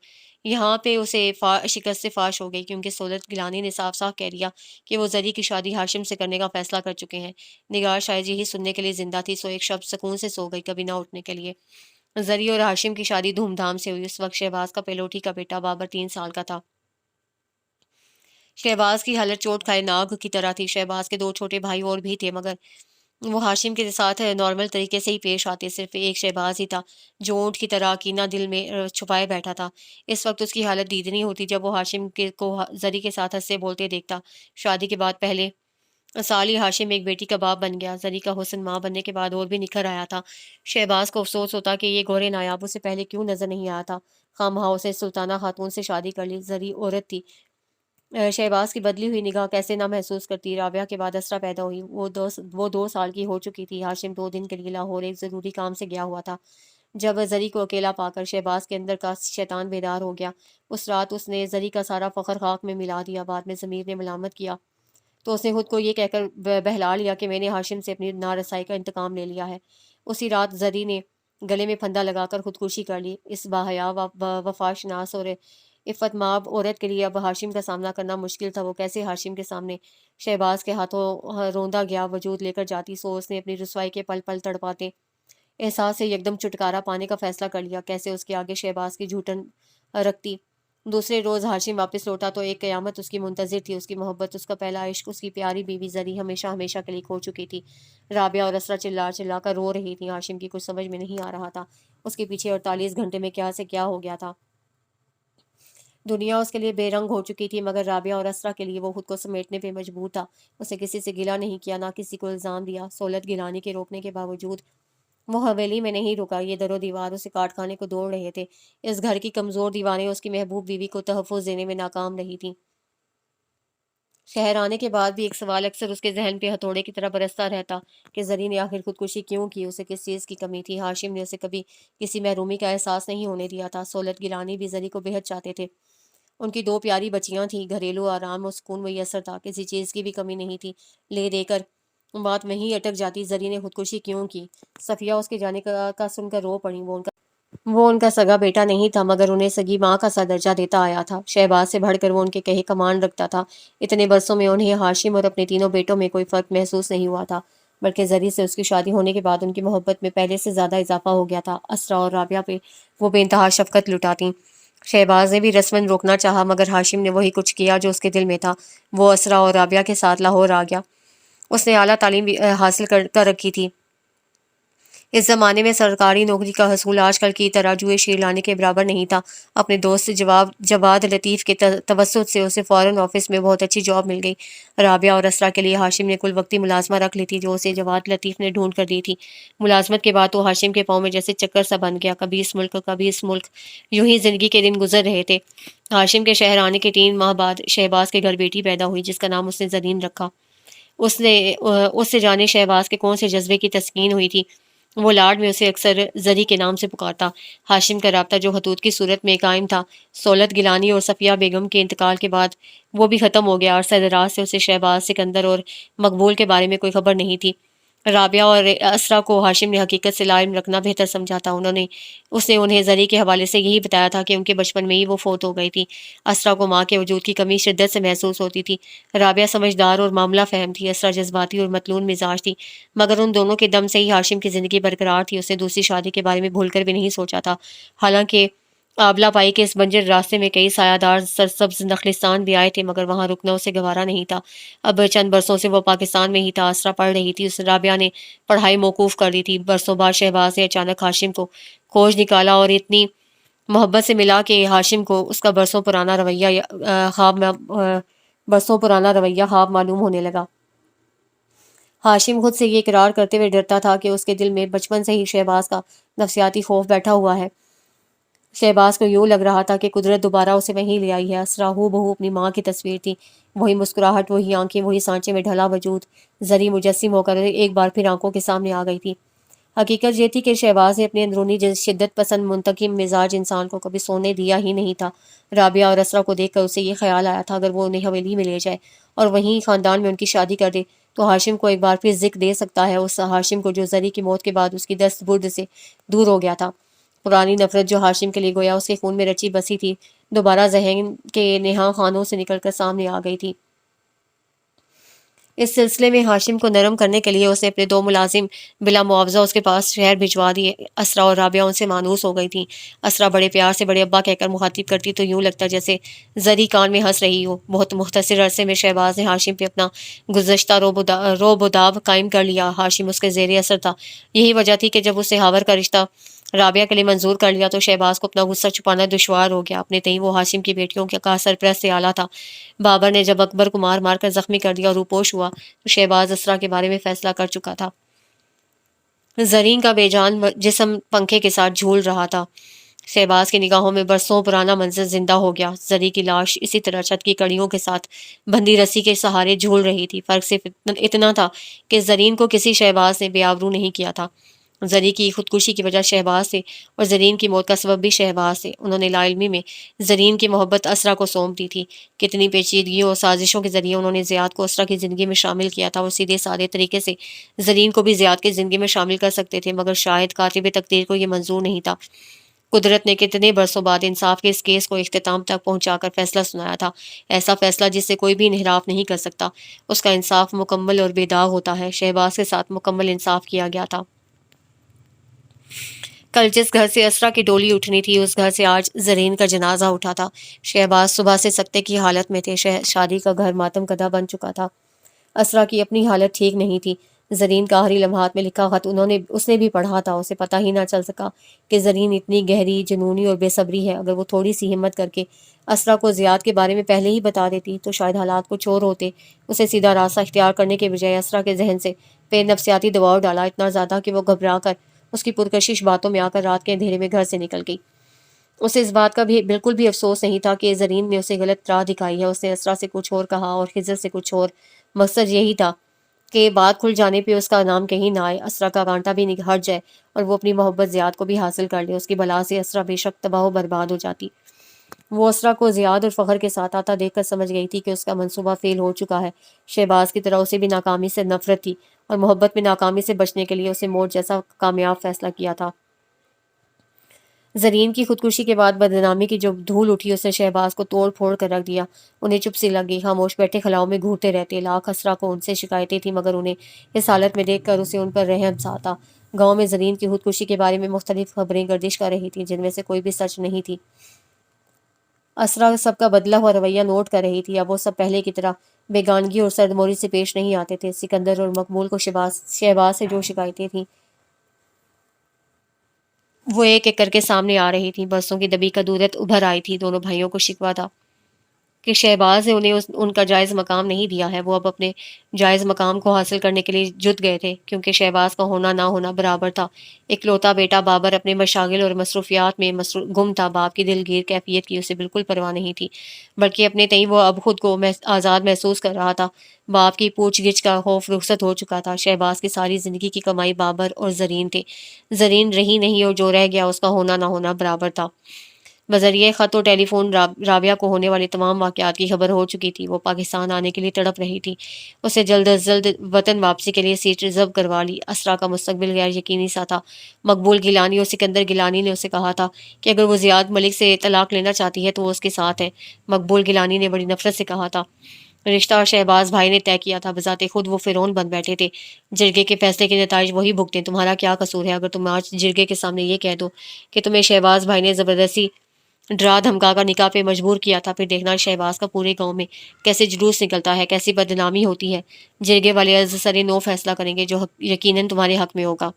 یہاں پہ اسے شکست سے فاش ہو گئی، کیونکہ سولت گیلانی نے صاف صاف کہہ دیا کہ وہ زری کی شادی ہاشم سے کرنے کا فیصلہ کر چکے ہیں۔ نگار شاید یہی سننے کے لیے زندہ تھی، سو ایک شب سکون سے سو گئی، کبھی نہ اٹھنے کے لیے۔ زری اور ہاشم کی شادی دھوم دھام سے ہوئی۔ اس وقت شہباز کا پہلوٹی کا بیٹا بابر 3 سال کا تھا۔ شہباز کی حالت چوٹ کھائے ناگ کی طرح تھی۔ شہباز کے 2 چھوٹے بھائی اور بھی تھے، مگر وہ ہاشم کے ساتھ نارمل طریقے سے ہی پیش آتے۔ صرف ایک شہباز ہی تھا جو اونٹ کی طرح کینہ دل میں چھپائے بیٹھا تھا۔ اس وقت اس کی حالت دیدنی ہوتی جب وہ ہاشم کو زری کے ساتھ ہنستے بولتے دیکھتا۔ شادی کے بعد پہلے سال ہی ہاشم ایک بیٹی کا باپ بن گیا۔ زری کا حسن ماں بننے کے بعد اور بھی نکھر آیا تھا۔ شہباز کو افسوس ہوتا کہ یہ گورے نایاب اسے پہلے کیوں نظر نہیں آیا تھا۔ خواہ مخواہ اسے سلطانہ خاتون سے شادی کر لی۔ زری عورت تھی، شہباز کی بدلی ہوئی نگاہ کیسے نہ محسوس کرتی۔ رابعہ کے بعد اسرا پیدا ہوئی، وہ 2 سال کی ہو چکی تھی۔ ہاشم 2 دن کے لیے لاہور ایک ضروری کام سے گیا ہوا تھا۔ جب زری کو اکیلا پا کر شہباز کے اندر کا شیطان بیدار ہو گیا، اس رات اس نے زری کا سارا فخر خاک میں ملا دیا۔ بعد میں ضمیر نے ملامت کیا تو اس نے خود کو یہ کہہ کر بہلا لیا کہ میں نے ہاشم سے اپنی نارسائی کا انتقام لے لیا ہے۔ اسی رات زری نے گلے میں پھندا لگا کر خودکشی کر لی۔ اس باحیا وفا شناس اور عفت مآب عورت کے لیے اب ہاشم کا سامنا کرنا مشکل تھا۔ وہ کیسے ہاشم کے سامنے شہباز کے ہاتھوں روندا گیا وجود لے کر جاتی؟ سو اس نے اپنی رسوائی کے پل پل تڑپاتے احساس سے یکدم چھٹکارا پانے کا فیصلہ کر لیا۔ کیسے اس کے آگے شہباز کی جھوٹن رکھتی؟ دوسرے روز ہاشم واپس لوٹا تو ایک قیامت اس کی منتظر تھی۔ اس کی محبت، اس کا پہلا عشق، اس کی پیاری بیوی زری ہمیشہ ہمیشہ کے لیے کھو چکی تھی۔ رابعہ اور اسرا چلا چلا کر رو رہی تھی۔ ہاشم کی کچھ سمجھ میں نہیں آ رہا تھا، اس کے پیچھے 48 گھنٹے میں کیا سے کیا ہو گیا تھا۔ دنیا اس کے لیے بے رنگ ہو چکی تھی، مگر رابعہ اور اسرا کے لیے وہ خود کو سمیٹنے پہ مجبور تھا۔ اسے کسی سے گلہ نہیں کیا، نہ کسی کو الزام دیا۔ سولت گیلانی کے روکنے کے باوجود وہ حویلی میں نہیں رکا۔ یہ در و دیوار اسے کاٹ کھانے کو دوڑ رہے تھے۔ اس گھر کی کمزور دیواریں اس کی محبوب بیوی کو تحفظ دینے میں ناکام رہی تھیں۔ شہر آنے کے بعد بھی ایک سوال اکثر اس کے ذہن پہ ہتھوڑے کی طرح برستا رہتا کہ زرین نے آخر خودکشی کیوں کی، اسے کس چیز کی کمی تھی۔ ہاشم نے اسے کبھی کسی محرومی کا احساس نہیں ہونے دیا تھا۔ سہولت گیلانی بھی زری کو بےحد چاہتے تھے۔ ان کی دو پیاری بچیاں تھیں، گھریلو آرام اور سکون میسر تھا، کسی چیز کی بھی کمی نہیں تھی۔ لے دے کر بات وہیں اٹک جاتی، زری نے خودکشی کیوں کی۔ صفیہ اس کے جانے کا سن کر رو پڑی۔ وہ ان کا سگا بیٹا نہیں تھا، مگر انہیں سگی ماں کا سا درجہ دیتا آیا تھا۔ شہباز سے بڑھ کر وہ ان کے کہے کمان رکھتا تھا۔ اتنے برسوں میں انہیں ہاشم اور اپنے تینوں بیٹوں میں کوئی فرق محسوس نہیں ہوا تھا، بلکہ زری سے اس کی شادی ہونے کے بعد ان کی محبت میں پہلے سے زیادہ اضافہ ہو گیا تھا۔ اسرا اور رابعہ پہ وہ بے انتہا شفقت لٹاتی۔ شہباز نے بھی رسماً روکنا چاہا، مگر ہاشم نے وہی کچھ کیا جو اس کے دل میں تھا۔ وہ اسرا اور رابعہ کے ساتھ لاہور آ گیا۔ اس نے اعلیٰ تعلیم حاصل کر رکھی تھی۔ اس زمانے میں سرکاری نوکری کا حصول آج کل کی تراجوئے شیر لانے کے برابر نہیں تھا۔ اپنے دوست جواد لطیف کے توسط سے اسے فوراً آفس میں بہت اچھی جاب مل گئی۔ رابعہ اور اسرا کے لیے ہاشم نے کل وقتی ملازمہ رکھ لی تھی، جو اسے جواد لطیف نے ڈھونڈ کر دی تھی۔ ملازمت کے بعد تو ہاشم کے پاؤں میں جیسے چکر سا بن گیا، کبھی اس ملک کبھی اس ملک، یوں ہی زندگی کے دن گزر رہے تھے۔ ہاشم کے شہر آنے کے 3 ماہ بعد شہباز کے گھر بیٹی پیدا ہوئی، جس کا نام اس نے زرین رکھا۔ اس سے جانے شہباز کے کون سے جذبے کی تسکین ہوئی تھی۔ وہ لاڈ میں اسے اکثر زری کے نام سے پکارتا۔ ہاشم کا رابطہ جو خطوط کی صورت میں قائم تھا، سہولت گیلانی اور صفیہ بیگم کے انتقال کے بعد وہ بھی ختم ہو گیا۔ عرصہ دراز سے اسے شہباز، سکندر اور مقبول کے بارے میں کوئی خبر نہیں تھی۔ رابعہ اور اسرا کو ہاشم نے حقیقت سے لا علم رکھنا بہتر سمجھا تھا۔ اس نے انہیں زری کے حوالے سے یہی بتایا تھا کہ ان کے بچپن میں ہی وہ فوت ہو گئی تھی۔ اسرا کو ماں کے وجود کی کمی شدت سے محسوس ہوتی تھی۔ رابعہ سمجھدار اور معاملہ فہم تھی، اسرا جذباتی اور متلون مزاج تھی، مگر ان دونوں کے دم سے ہی ہاشم کی زندگی برقرار تھی۔ اس نے دوسری شادی کے بارے میں بھول کر بھی نہیں سوچا تھا۔ حالانکہ آبلا پائی کے اس بنجر راستے میں کئی سایہ دار سرسبز نخلستان بھی آئے تھے، مگر وہاں رکنا اسے گوارا نہیں تھا۔ اب چند برسوں سے وہ پاکستان میں ہی تھا۔ اسرا پڑھ رہی تھی، اس رابعہ نے پڑھائی موقوف کر دی تھی۔ برسوں بعد شہباز نے اچانک ہاشم کو کھوج نکالا اور اتنی محبت سے ملا کہ ہاشم کو اس کا برسوں پرانا رویہ خواب معلوم ہونے لگا۔ ہاشم خود سے یہ اقرار کرتے ہوئے ڈرتا تھا کہ اس کے دل میں بچپن سے ہی شہباز کا نفسیاتی خوف بیٹھا ہوا ہے۔ شہباز کو یوں لگ رہا تھا کہ قدرت دوبارہ اسے وہیں لے آئی ہے۔ اسرا ہو بہو اپنی ماں کی تصویر تھی، وہی مسکراہٹ، وہی آنکھیں، وہی سانچے میں ڈھلا وجود۔ زری مجسم ہو کر ایک بار پھر آنکھوں کے سامنے آ گئی تھی۔ حقیقت یہ تھی کہ شہباز نے اپنے اندرونی شدت پسند منتقم مزاج انسان کو کبھی سونے دیا ہی نہیں تھا۔ رابعہ اور اسرا کو دیکھ کر اسے یہ خیال آیا تھا، اگر وہ انہیں حویلی میں لے جائے اور وہیں خاندان میں ان کی شادی کر دے تو ہاشم کو ایک بار پھر ذکر دے سکتا ہے، اس ہاشم کو جو زری کی موت کے بعد اس کی دست برد سے دور ہو گیا تھا۔ پرانی نفرت جو ہاشم کے لیے گویا اس کے خون میں رچی بسی تھی، دوبارہ ذہن کے نہاں خانوں سے نکل کر سامنے آ گئی تھی۔ اس سلسلے میں ہاشم کو نرم کرنے کے لیے اس نے اپنے 2 ملازم بلا معاوضہ اس کے پاس شہر بھجوا دیے۔ اسرا اور رابعہ ان سے مانوس ہو گئی تھیں۔ اسرا بڑے پیار سے بڑے ابا کہہ کر مخاطب کرتی تو یوں لگتا جیسے زری کان میں ہنس رہی ہو۔ بہت مختصر عرصے میں شہباز نے ہاشم پہ اپنا گزشتہ روب و داب قائم کر لیا۔ ہاشم اس کے زیر اثر تھا۔ یہی وجہ تھی کہ جب اس نے ہاور کا رشتہ رابعہ کے لیے منظور کر لیا تو شہباز کو اپنا غصہ چھپانا دشوار ہو گیا۔ اپنے تئیں وہ ہاشم کی بیٹیوں کا سرپرست سے اعلیٰ تھا۔ بابر نے جب اکبر کو مار کر زخمی کر دیا اور روپوش ہوا تو شہباز اسرا کے بارے میں فیصلہ کر چکا تھا۔ زرین کا بے جان جسم پنکھے کے ساتھ جھول رہا تھا۔ شہباز کی نگاہوں میں برسوں پرانا منظر زندہ ہو گیا۔ زری کی لاش اسی طرح چھت کی کڑیوں کے ساتھ بندھی رسی کے سہارے جھول رہی تھی۔ فرق صرف اتنا تھا کہ زرین کو کسی شہباز نے بے آبرو نہیں کیا تھا۔ زری کی خودکشی کی وجہ شہباز سے اور زرین کی موت کا سبب بھی شہباز سے۔ انہوں نے لا علمی میں زرین کی محبت اسرا کو سونپ دی تھی۔ کتنی پیچیدگیوں اور سازشوں کے ذریعے انہوں نے زیاد کو اسرا کی زندگی میں شامل کیا تھا اور سیدھے سادے طریقے سے زرین کو بھی زیاد کی زندگی میں شامل کر سکتے تھے، مگر شاید کاتب تقدیر کو یہ منظور نہیں تھا۔ قدرت نے کتنے برسوں بعد انصاف کے اس کیس کو اختتام تک پہنچا کر فیصلہ سنایا تھا، ایسا فیصلہ جس سے کوئی بھی انحراف نہیں کر سکتا۔ اس کا انصاف مکمل اور بے داغ ہوتا ہے۔ شہباز کے ساتھ مکمل انصاف کیا گیا تھا۔ کل جس گھر سے اسرا کی ڈولی اٹھنی تھی، اس گھر سے آج زرین کا جنازہ اٹھا تھا۔ شہباز صبح سے سکتے کی حالت میں تھے۔ شادی کا گھر ماتم کدہ بن چکا تھا۔ اسرا کی اپنی حالت ٹھیک نہیں تھی۔ زرین کا آخری لمحات میں لکھا خط اس نے بھی پڑھا تھا۔ اسے پتہ ہی نہ چل سکا کہ زرین اتنی گہری جنونی اور بے صبری ہے۔ اگر وہ تھوڑی سی ہمت کر کے اسرا کو زیاد کے بارے میں پہلے ہی بتا دیتی تو شاید حالات کچھ اور ہوتے۔ اسے سیدھا راستہ اختیار کرنے کے بجائے اسرا کے ذہن سے پہ نفسیاتی دباؤ ڈالا، اتنا زیادہ کہ وہ گھبرا کر اس کی پرکشش باتوں میں آ کر رات کے اندھیرے میں گھر سے نکل گئی۔ اسے اس بات کا بھی بالکل بھی افسوس نہیں تھا کہ زرین نے اسے غلط راہ دکھائی ہے۔ اس نے اسرا سے کچھ اور کہا اور خضر سے کچھ اور۔ مقصد یہی تھا کہ بات کھل جانے پہ اس کا نام کہیں نہ آئے، اسرا کا کانٹا بھی ہٹ جائے اور وہ اپنی محبت زیاد کو بھی حاصل کر لے۔ اس کی بلا سے اسرا بے شک تباہ و برباد ہو جاتی۔ وہ اسرا کو زیاد اور فخر کے ساتھ آتا دیکھ کر سمجھ گئی تھی کہ اس کا منصوبہ فیل ہو چکا ہے۔ شہباز کی طرح اسے بھی ناکامی سے نفرت تھی اور محبت میں ناکامی سے بچنے کے لیے اسے موت جیسا کامیاب فیصلہ کیا تھا۔ زرین کی خودکشی کے بعد بدنامی کی جو دھول اٹھی اس نے شہباز کو توڑ پھوڑ کر رکھ دیا۔ انہیں چپ سی لگی، خاموش بیٹھے خلاؤں میں گھورتے رہتے۔ لاکھ اسرا کو ان سے شکایتیں تھیں مگر انہیں اس حالت میں دیکھ کر اسے ان پر رحم سا آتا۔ گاؤں میں زرین کی خودکشی کے بارے میں مختلف خبریں گردش کر رہی تھیں جن میں سے کوئی بھی سچ نہیں تھی۔ اسرا سب کا بدلا ہوا رویہ نوٹ کر رہی تھی۔ اب وہ سب پہلے کی طرح بیگانگی اور سردموری سے پیش نہیں آتے تھے۔ سکندر اور مقبول کو شہباز سے جو شکایتیں تھیں وہ ایک ایک کر کے سامنے آ رہی تھیں۔ برسوں کی دبی کدورت ابھر آئی تھی۔ دونوں بھائیوں کو شکوہ تھا کہ شہباز نے انہیں ان کا جائز مقام نہیں دیا ہے۔ وہ اب اپنے جائز مقام کو حاصل کرنے کے لیے جت گئے تھے کیونکہ شہباز کا ہونا نہ ہونا برابر تھا۔ اکلوتا بیٹا بابر اپنے مشاغل اور مصروفیات میں گم تھا۔ باپ کی دلگیر کیفیت کی اسے بالکل پرواہ نہیں تھی، بلکہ اپنے تئیں وہ اب خود کو آزاد محسوس کر رہا تھا۔ باپ کی پوچھ گچھ کا خوف رخصت ہو چکا تھا۔ شہباز کی ساری زندگی کی کمائی بابر اور زرین تھے۔ زرین رہی نہیں اور جو رہ گیا اس کا ہونا نہ ہونا برابر تھا۔ بذریعہ خط و ٹیلی فون رابعہ کو ہونے والے تمام واقعات کی خبر ہو چکی تھی۔ وہ پاکستان آنے کے لیے تڑپ رہی تھی۔ اسے جلد از جلد وطن واپسی کے لیے سیٹ ریزرو کروا لی۔ اسرا کا مستقبل غیر یقینی سا تھا۔ مقبول گیلانی اور سکندر گیلانی نے اسے کہا تھا کہ اگر وہ زیاد ملک سے طلاق لینا چاہتی ہے تو وہ اس کے ساتھ ہے۔ مقبول گیلانی نے بڑی نفرت سے کہا تھا۔ رشتہ شہباز بھائی نے طے کیا تھا۔ بذات خود وہ فرعون بن بیٹھے تھے۔ جرگے کے فیصلے کے نتائج وہی بھگتیں۔ تمہارا کیا قصور ہے؟ اگر تم آج جرگے کے سامنے یہ کہہ دو کہ تمہیں شہباز بھائی نے زبردستی ڈرا دھمکا کر نکاح پہ مجبور کیا تھا، پھر دیکھنا شہباز کا پورے گاؤں میں کیسے جلوس نکلتا ہے، کیسی بدنامی ہوتی ہے۔ جرگے والے از سر نو فیصلہ کریں گے جو یقیناً تمہارے حق میں ہوگا۔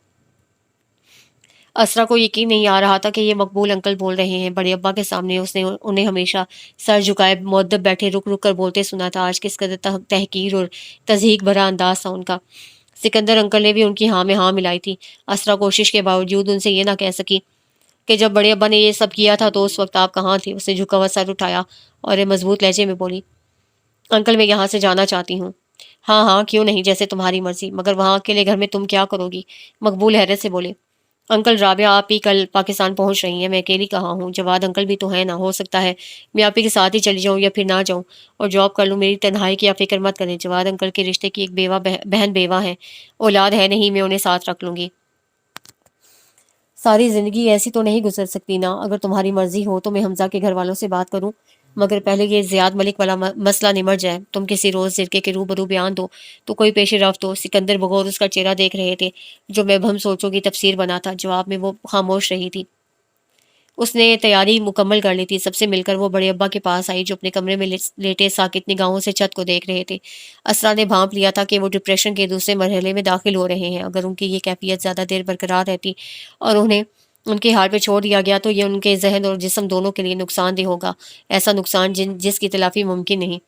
اسرا کو یقین نہیں آ رہا تھا کہ یہ مقبول انکل بول رہے ہیں۔ بڑے ابا کے سامنے اس نے انہیں ہمیشہ سر جھکائے مؤدب بیٹھے رک رک کر بولتے سنا تھا۔ آج کس قدر تحقیر اور تضحیک بھرا انداز تھا ان کا۔ سکندر انکل نے بھی ان کی ہاں میں ہاں ملائی تھی۔ اسرا کوشش کے باوجود ان سے یہ نہ کہہ سکی کہ جب بڑے ابا نے یہ سب کیا تھا تو اس وقت آپ کہاں تھے؟ اس نے جھکا ہوا سر اٹھایا اور مضبوط لہجے میں بولی، انکل میں یہاں سے جانا چاہتی ہوں۔ ہاں ہاں کیوں نہیں، جیسے تمہاری مرضی، مگر وہاں اکیلے گھر میں تم کیا کرو گی؟ مقبول حیرت سے بولے، انکل رابعہ آپ ہی کل پاکستان پہنچ رہی ہیں، میں اکیلی کہاں ہوں؟ جواد انکل بھی تو ہے نا، ہو سکتا ہے میں آپ ہی کے ساتھ ہی چلی جاؤں یا پھر نہ جاؤں اور جاب کر لوں۔ میری تنہائی کی آپ فکر مت کریں، جواد انکل کے رشتے کی ایک بیوہ بہن بیوہ ہے، اولاد ہے نہیں، میں انہیں ساتھ رکھ لوں گی۔ ساری زندگی ایسی تو نہیں گزر سکتی نا۔ اگر تمہاری مرضی ہو تو میں حمزہ کے گھر والوں سے بات کروں، مگر پہلے یہ زیاد ملک والا مسئلہ نمٹ جائے۔ تم کسی روز جرگے کے روبرو بیان دو تو کوئی پیش رفت ہو۔ سکندر بغور اس کا چہرہ دیکھ رہے تھے جو مبہم سوچوں کی تفسیر بنا تھا۔ جواب میں وہ خاموش رہی تھی۔ اس نے تیاری مکمل کر لی تھی۔ سب سے مل کر وہ بڑے ابا کے پاس آئی جو اپنے کمرے میں لیٹے ساکت نگاہوں سے چھت کو دیکھ رہے تھے۔ اسرا نے بھانپ لیا تھا کہ وہ ڈپریشن کے دوسرے مرحلے میں داخل ہو رہے ہیں۔ اگر ان کی یہ کیفیت زیادہ دیر برقرار رہتی اور انہیں ان کے حال پہ چھوڑ دیا گیا تو یہ ان کے ذہن اور جسم دونوں کے لیے نقصان دہ ہوگا، ایسا نقصان جس کی تلافی ممکن نہیں۔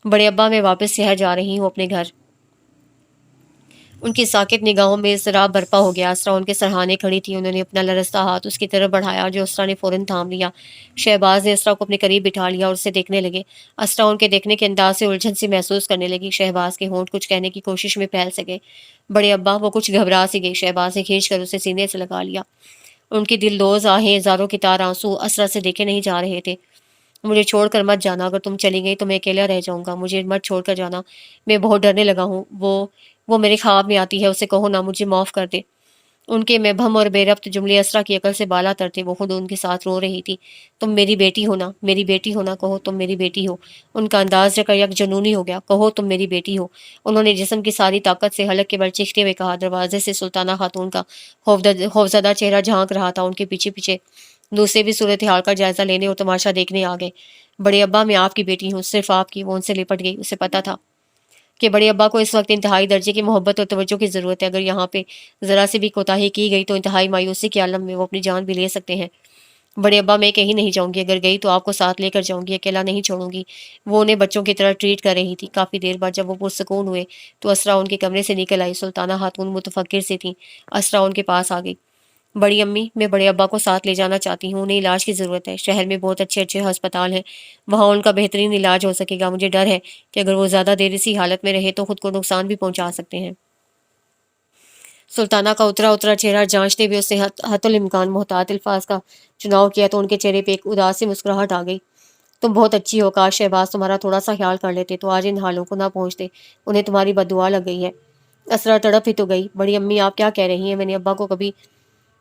بڑے ابا میں واپس شہر جا رہی ہوں اپنے گھر۔ ان کی ساکت نگاہوں میں اضطراب برپا ہو گیا۔ اسرا ان کے سرہانے کھڑی تھی۔ انہوں نے اپنا لرزتا ہاتھ اس کی طرف بڑھایا جو اسرا نے فوراً تھام لیا۔ شہباز نے اسرا کو اپنے قریب بٹھا لیا اور اسے دیکھنے لگے۔ اسرا ان کے دیکھنے کے انداز سے الجھن سی محسوس کرنے لگی۔ شہباز کے ہونٹ کچھ کہنے کی کوشش میں پھیل سکے۔ بڑے ابا، وہ کچھ گھبرا سی گئی۔ شہباز نے کھینچ کر اسے سینے سے لگا لیا۔ ان کی دلدوز آہیں، ہزاروں کی تار آنسو اسرا سے دیکھے نہیں جا رہے تھے۔ مجھے چھوڑ کر مت جانا، اگر تم چلی گئی تو میں اکیلا رہ جاؤں گا، مجھے مت چھوڑ کر جانا، میں بہت ڈرنے لگا ہوں، وہ میرے خواب میں آتی ہے، اسے کہو نا مجھے معاف کر دے۔ ان کے مبہم اور بے ربط جملے اسرا کی عقل سے بالا تر تھے۔ وہ خود ان کے ساتھ رو رہی تھی۔ تم میری بیٹی ہو نا، میری بیٹی ہو نا، کہو تم میری بیٹی ہو۔ ان کا انداز یک جنونی ہو گیا۔ کہو تم میری بیٹی ہو۔ انہوں نے جسم کی ساری طاقت سے حلق کے بل چیختے ہوئے کہا۔ دروازے سے سلطانہ خاتون کا خوفزدہ چہرہ جھانک رہا تھا۔ ان کے پیچھے پیچھے دوسرے بھی صورتحال کا جائزہ لینے اور تماشا دیکھنے آ گئے۔ بڑے ابا، میں آپ کی بیٹی ہوں، صرف آپ کی۔ وہ ان سے لپٹ گئی۔ اسے پتا تھا کہ بڑے ابا کو اس وقت انتہائی درجے کی محبت اور توجہ کی ضرورت ہے۔ اگر یہاں پہ ذرا سی بھی کوتاہی کی گئی تو انتہائی مایوسی کے عالم میں وہ اپنی جان بھی لے سکتے ہیں۔ بڑے ابا، میں کہیں نہیں جاؤں گی، اگر گئی تو آپ کو ساتھ لے کر جاؤں گی، اکیلا نہیں چھوڑوں گی۔ وہ انہیں بچوں کی طرح ٹریٹ کر رہی تھی۔ کافی دیر بعد جب وہ پرسکون ہوئے تو اسرا ان کے کمرے سے نکل آئی۔ سلطانہ خاتون متفکر سی تھیں۔ اسرا ان کے پاس آ گئی۔ بڑی امی، میں بڑے ابا کو ساتھ لے جانا چاہتی ہوں، انہیں علاج کی ضرورت ہے، شہر میں بہت اچھے اچھے ہسپتال ہیں، وہاں ان کا بہترین علاج ہو سکے گا، مجھے ڈر ہے کہ اگر وہ زیادہ دیر اسی حالت میں رہے تو خود کو نقصان بھی پہنچا سکتے ہیں۔ سلطانہ کا اترا اترا چہرہ جانچتے ہوئے اس نے حتی الامکان محتاط الفاظ کا چناؤ کیا تو ان کے چہرے پہ ایک اداس سی مسکراہٹ آ گئی۔ تم بہت اچھی ہو، کاش شہباز تمہارا تھوڑا سا خیال کر لیتے تو آج ان حالوں کو نہ پہنچتے، انہیں تمہاری بد دعا لگ گئی ہے۔ اسرا تڑپ ہی تو گئی۔ بڑی امی آپ کیا کہہ رہی ہیں؟ میں نے ابا کو کبھی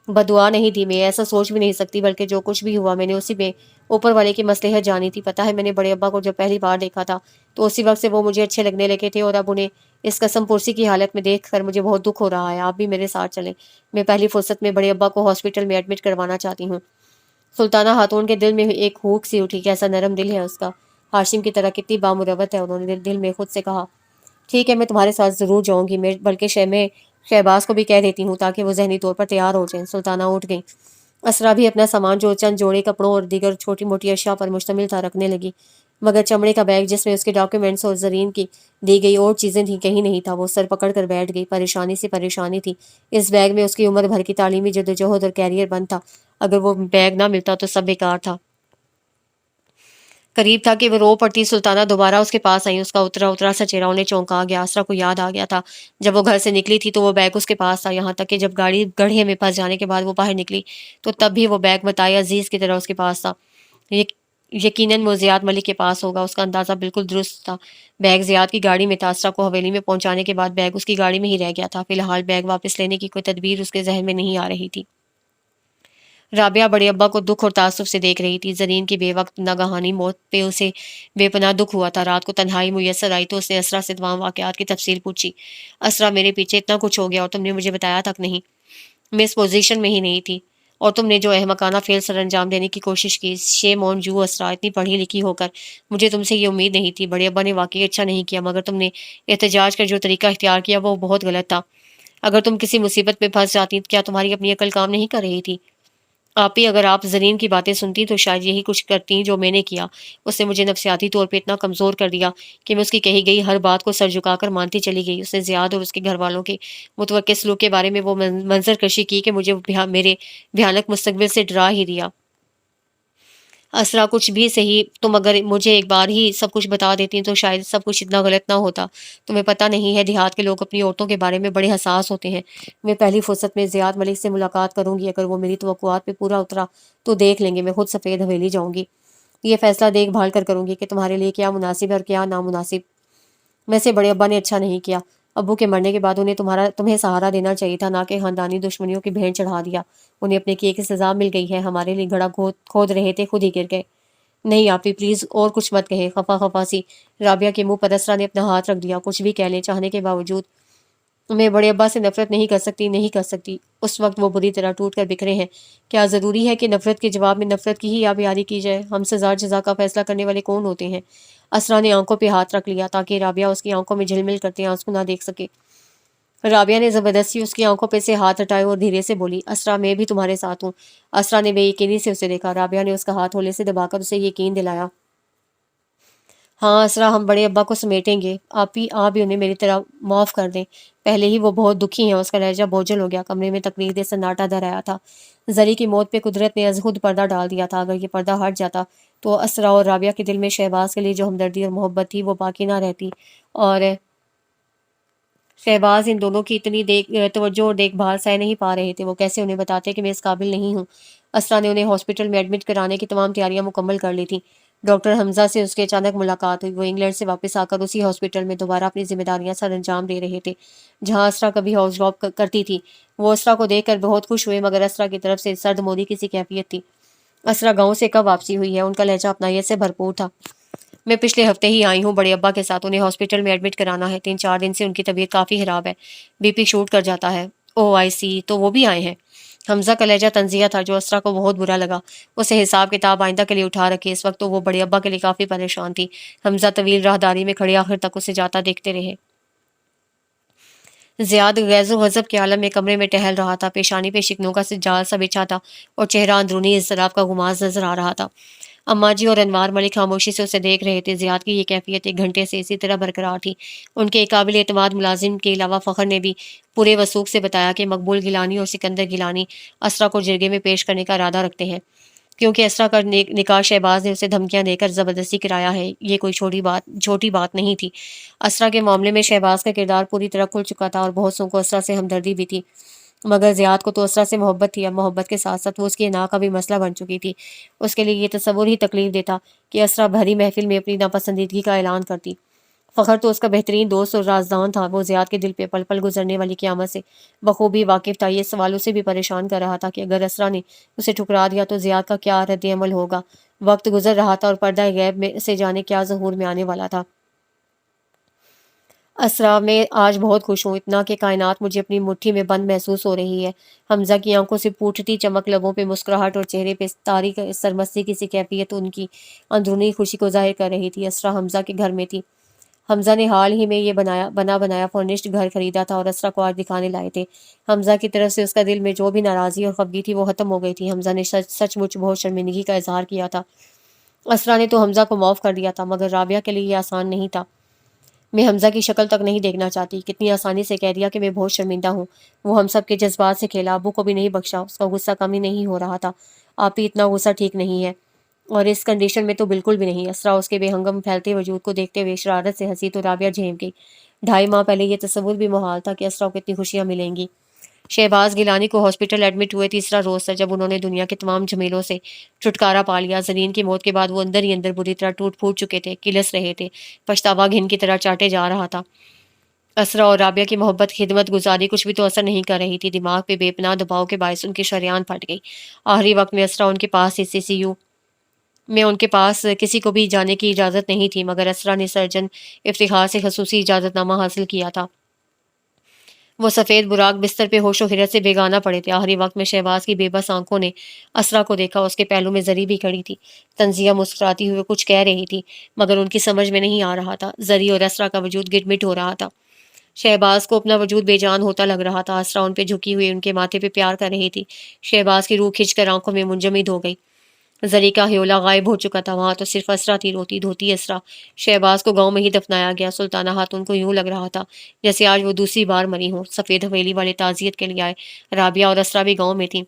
بدعا نہیں دی، میں ایسا سوچ بھی نہیں سکتی، بلکہ جو کچھ بھی ہوا میں نے اسی میں اوپر والے کی مصلحت جانی تھی۔ پتہ ہے میں نے بڑے ابا کو جب پہلی بار دیکھا تھا تو اسی وقت سے وہ مجھے اچھے لگنے لگے تھے، اور اب انہیں اس قسم پرسی کی حالت میں دیکھ کر مجھے بہت دکھ ہو رہا ہے۔ آپ بھی میرے ساتھ چلیں، میں پہلی فرصت میں بڑے ابا کو ہاسپٹل میں ایڈمٹ کروانا چاہتی ہوں۔ سلطانہ خاتون کے دل میں ایک ہوک سی اٹھی، کیسا نرم دل ہے اس کا، ہاشم کی طرح کتنی بامروت ہے۔ انہوں نے دل میں خود سے کہا ٹھیک ہے میں تمہارے ساتھ ضرور جاؤں گی، میں بلکہ میں شہباز کو بھی کہہ دیتی ہوں تاکہ وہ ذہنی طور پر تیار ہو جائیں۔ سلطانہ اٹھ گئی۔ اسرا بھی اپنا سامان جو چند جوڑے کپڑوں اور دیگر چھوٹی موٹی اشیاء پر مشتمل تھا رکھنے لگی، مگر چمڑے کا بیگ جس میں اس کے ڈاکیومنٹس اور زرین کی دی گئی اور چیزیں تھیں کہیں نہیں تھا۔ وہ سر پکڑ کر بیٹھ گئی، پریشانی سے پریشانی تھی۔ اس بیگ میں اس کی عمر بھر کی تعلیمی جدوجہد اور کیریئر بند تھا، اگر وہ بیگ نہ ملتا تو سب بیکار تھا۔ قریب تھا کہ وہ رو پڑتی۔ سلطانہ دوبارہ اس کے پاس آئی، اس کا اترا اترا سا چہرہ انہیں چونکا گیا۔ اسرا کو یاد آ گیا تھا جب وہ گھر سے نکلی تھی تو وہ بیگ اس کے پاس تھا، یہاں تک کہ جب گاڑی گڑھے میں پھنس جانے کے بعد وہ باہر نکلی تو تب بھی وہ بیگ متاع عزیز کی طرح اس کے پاس تھا۔ یقیناً وہ زیاد ملک کے پاس ہوگا، اس کا اندازہ بالکل درست تھا۔ بیگ زیاد کی گاڑی میں تھا۔ اسرا کو حویلی میں پہنچانے کے بعد بیگ اس کی گاڑی میں ہی رہ گیا تھا۔ فی الحال بیگ واپس لینے کی کوئی تدبیر اس کے ذہن میں نہیں آ رہی تھی۔ رابعہ بڑے ابا کو دکھ اور تعصب سے دیکھ رہی تھی۔ زرین کی بے وقت ناگہانی موت پہ اسے بے پناہ دکھ ہوا تھا۔ رات کو تنہائی میسر آئی تو اس نے اسرا سے تمام واقعات کی تفصیل پوچھی۔ اسرا میرے پیچھے اتنا کچھ ہو گیا اور تم نے مجھے بتایا تک نہیں، میں اس پوزیشن میں ہی نہیں تھی، اور تم نے جو احمقانہ فعل سر انجام دینے کی کوشش کی، شیم آن یو اسرا، اتنی پڑھی لکھی ہو کر مجھے تم سے یہ امید نہیں تھی۔ بڑے ابا نے واقعی اچھا نہیں کیا، مگر تم نے احتجاج کا جو طریقہ اختیار کیا وہ بہت غلط تھا۔ اگر تم کسی مصیبت میں پھنس جاتی کیا تمہاری اپنی عقل کام نہیں کر رہی تھی؟ آپ ہی اگر آپ زرین کی باتیں سنتی تو شاید یہی کچھ کرتی جو میں نے کیا۔ اس نے مجھے نفسیاتی طور پہ اتنا کمزور کر دیا کہ میں اس کی کہی گئی ہر بات کو سر جھکا کر مانتی چلی گئی۔ اس نے زیاد اور اس کے گھر والوں کے متوقع سلوک کے بارے میں وہ منظر کشی کی کہ مجھے میرے بھیانک مستقبل سے ڈرا ہی دیا۔ اسرا کچھ بھی صحیح، تم اگر مجھے ایک بار ہی سب کچھ بتا دیتی تو شاید سب کچھ اتنا غلط نہ ہوتا۔ تمہیں پتہ نہیں ہے دیہات کے لوگ اپنی عورتوں کے بارے میں بڑے حساس ہوتے ہیں۔ میں پہلی فرصت میں زیاد ملک سے ملاقات کروں گی، اگر وہ میری توقعات پہ پورا اترا تو دیکھ لیں گے، میں خود سفید حویلی جاؤں گی، یہ فیصلہ دیکھ بھال کر کروں گی کہ تمہارے لیے کیا مناسب ہے اور کیا نامناسب۔ میں سے بڑے ابا نے اچھا نہیں کیا، ابو کے مرنے کے بعد انہیں تمہیں سہارا دینا چاہیے تھا، نہ کہ خاندانی دشمنیوں کی بھین چڑھا دیا۔ انہیں اپنے کیے کی سزا مل گئی ہے، ہمارے لیے گڑھا کھود رہے تھے، خود ہی گر گئے۔ نہیں آپی پلیز اور کچھ مت کہے، خفا خفا سی رابعہ کے منہ پر اسرا نے اپنا ہاتھ رکھ دیا۔ کچھ بھی کہہ لیں چاہنے کے باوجود میں بڑے ابا سے نفرت نہیں کر سکتی، نہیں کر سکتی۔ اس وقت وہ بری طرح ٹوٹ کر بکھرے ہیں، کیا ضروری ہے کہ نفرت کے جواب میں نفرت کی ہی آبیاری کی جائے؟ ہم سزا جزا کا فیصلہ کرنے والے کون ہوتے ہیں؟ اسرا نے آنکھوں پہ ہاتھ رکھ لیا تاکہ رابعہ اس کی آنکھوں میں جھلمل کرتے آنسو نہ دیکھ سکے۔ رابعہ نے زبردستی اس کی آنکھوں پہ سے ہاتھ ہٹائے اور دھیرے سے بولی اسرا میں بھی تمہارے ساتھ ہوں۔ اسرا نے بے یقینی سے اسے دیکھا۔ رابعہ نے اس کا ہاتھ ہولے سے دبا کر اسے یقین دلایا۔ ہاں اسرا ہم بڑے ابا کو سمیٹیں گے، آپ بھی انہیں میری طرح معاف کر دیں، پہلے ہی وہ بہت دکھی ہیں۔ اس کا لہجہ بوجھل ہو گیا، کمرے میں تقریر سناٹا در آیا تھا۔ زری کی موت پہ قدرت نے از خود پردہ ڈال دیا تھا، اگر یہ پردہ ہٹ جاتا تو اسرا اور رابعہ کے دل میں شہباز کے لیے جو ہمدردی اور محبت تھی وہ باقی نہ رہتی، اور شہباز ان دونوں کی اتنی توجہ اور دیکھ بھال سہ نہیں پا رہے تھے، وہ کیسے انہیں بتاتے کہ میں اس قابل نہیں ہوں۔ اسرا نے انہیں ہاسپٹل میں ایڈمٹ کرانے کی تمام تیاریاں مکمل کر لی تھیں۔ ڈاکٹر حمزہ سے اس کے اچانک ملاقات ہوئی، وہ انگلینڈ سے واپس آ کر اسی ہاسپٹل میں دوبارہ اپنی ذمہ داریاں سر انجام دے رہے تھے جہاں اسرا کبھی ہاؤس جاب کرتی تھی۔ وہ اسرا کو دیکھ کر بہت خوش ہوئے، مگر اسرا کی طرف سے سرد مودی کی سی کیفیت تھی۔ اسرا گاؤں سے کب واپسی ہوئی ہے؟ ان کا لہجہ اپنائیت سے بھرپور تھا۔ میں پچھلے ہفتے ہی آئی ہوں بڑے ابا کے ساتھ، انہیں ہاسپٹل میں ایڈمٹ کرانا ہے، 3-4 دن سے ان کی طبیعت کافی خراب ہے، بی پی شوٹ کر جاتا ہے۔ او آئی سی، تو وہ بھی آئے ہیں؟ حمزہ کا لہجہ طنزیہ تھا جو اسرا کو بہت برا لگا۔ اسے حساب کتاب آئندہ کے لیے اٹھا رکھے، اس وقت تو وہ بڑے ابا کے لیے کافی پریشان تھی۔ حمزہ طویل راہداری میں کھڑے آخر تک اسے جاتا دیکھتے رہے۔ زیاد غیظ و غضب کے عالم میں کمرے میں ٹہل رہا تھا، پیشانی پہ شکنوں کا جال سا بچھا تھا اور چہرہ اندرونی اضطراب کا غماز نظر آ رہا تھا۔ اماں جی اور انوار ملک خاموشی سے اسے دیکھ رہے تھے۔ زیاد کی یہ کیفیت ایک گھنٹے سے اسی طرح برقرار تھی۔ ان کے ایک قابل اعتماد ملازم کے علاوہ فخر نے بھی پورے وثوق سے بتایا کہ مقبول گیلانی اور سکندر گیلانی اسرا کو جرگے میں پیش کرنے کا ارادہ رکھتے ہیں، کیونکہ اسرا کا نکاح شہباز نے اسے دھمکیاں دے کر زبردستی کرایا ہے۔ یہ کوئی چھوٹی بات نہیں تھی۔ اسرا کے معاملے میں شہباز کا کردار پوری طرح کھل چکا تھا اور بہت سو کو اسرا سے ہمدردی بھی تھی، مگر زیاد کو تو اسرا سے محبت تھی۔ اب محبت کے ساتھ ساتھ وہ اس کی انا کا بھی مسئلہ بن چکی تھی۔ اس کے لیے یہ تصور ہی تکلیف دیتا کہ اسرا بھری محفل میں اپنی ناپسندیدگی کا اعلان کرتی۔ فخر تو اس کا بہترین دوست اور رازدان تھا، وہ زیاد کے دل پہ پل پل گزرنے والی قیامت سے بخوبی واقف تھا۔ یہ سوالوں سے بھی پریشان کر رہا تھا کہ اگر اسرا نے اسے ٹھکرا دیا تو زیاد کا کیا رد عمل ہوگا۔ وقت گزر رہا تھا اور پردہ غیب میں سے جانے کیا ظہور میں آنے والا تھا۔ اسرا، میں آج بہت خوش ہوں، اتنا کہ کائنات مجھے اپنی مٹھی میں بند محسوس ہو رہی ہے۔ حمزہ کی آنکھوں سے پھوٹتی چمک، لبوں پہ مسکراہٹ اور چہرے پہ تاریک سرمستی کی سی کیفیت ان کی اندرونی خوشی کو ظاہر کر رہی تھی۔ اسرا حمزہ کے گھر میں تھی۔ حمزہ نے حال ہی میں یہ بنا بنایا فرنشڈ گھر خریدا تھا اور اسرا کو آج دکھانے لائے تھے۔ حمزہ کی طرف سے اس کا دل میں جو بھی ناراضی اور خفگی تھی وہ ختم ہو گئی تھی۔ حمزہ نے سچ مچ بہت شرمندگی کا اظہار کیا تھا۔ اسرا نے تو حمزہ کو معاف کر دیا تھا، مگر رابعہ کے لیے یہ آسان نہیں تھا۔ میں حمزہ کی شکل تک نہیں دیکھنا چاہتی۔ کتنی آسانی سے کہہ دیا کہ میں بہت شرمندہ ہوں۔ وہ ہم سب کے جذبات سے کھیلا، ابو کو بھی نہیں بخشا۔ اس کا غصہ کم ہی نہیں ہو رہا تھا۔ آپ ہی اتنا غصہ ٹھیک نہیں ہے، اور اس کنڈیشن میں تو بالکل بھی نہیں۔ اسرا اس کے بے ہنگم پھیلتے وجود کو دیکھتے ہوئے شرارت سے ہنسی تو رابعہ جھیم گئی۔ 2.5 ماہ پہلے یہ تصور بھی محال تھا کہ اسرا کو اتنی خوشیاں ملیں گی۔ شہباز گیلانی کو ہاسپٹل ایڈمٹ ہوئے تیسرا روز تھا جب انہوں نے دنیا کے تمام جھمیلوں سے چھٹکارا پا لیا۔ زرین کی موت کے بعد وہ اندر ہی اندر بری طرح ٹوٹ پھوٹ چکے تھے، کلس رہے تھے، پچھتاوا گھن کی طرح چاٹے جا رہا تھا۔ اسرا اور رابعہ کی محبت، خدمت گزاری کچھ بھی تو اثر نہیں کر رہی تھی۔ دماغ پہ بے پناہ دباؤ کے باعث ان کی شریان پھٹ گئی۔ آخری وقت میں اسرا ان کے پاس CCU میں ان کے پاس کسی کو بھی جانے کی اجازت نہیں تھی، مگر اسرا نے سرجن افتخار سے خصوصی اجازت نامہ حاصل کیا تھا۔ وہ سفید براق بستر پہ ہوش و حرت سے بیگانہ پڑے تھے۔ آخری وقت میں شہباز کی بے بس آنکھوں نے اسرا کو دیکھا۔ اس کے پہلو میں زری بھی کھڑی تھی۔ تنزیہ مسکراتی ہوئے کچھ کہہ رہی تھی، مگر ان کی سمجھ میں نہیں آ رہا تھا۔ زری اور اسرا کا وجود گٹ مٹ ہو رہا تھا۔ شہباز کو اپنا وجود بے جان ہوتا لگ رہا تھا۔ اسرا ان پہ جھکی ہوئی ان کے ماتھے پہ پیار کر رہی تھی۔ شہباز کی روح کھنچ کر آنکھوں میں منجمد ہو گئی۔ زری کا ہیولا غائب ہو چکا تھا، وہاں تو صرف اسرا تھی، روتی دھوتی اسرا۔ شہباز کو گاؤں میں ہی دفنایا گیا۔ سلطانہ خاتون کو یوں لگ رہا تھا جیسے آج وہ دوسری بار مری ہوں۔ سفید حویلی والے تعزیت کے لیے آئے۔ رابعہ اور اسرا بھی گاؤں میں تھیں۔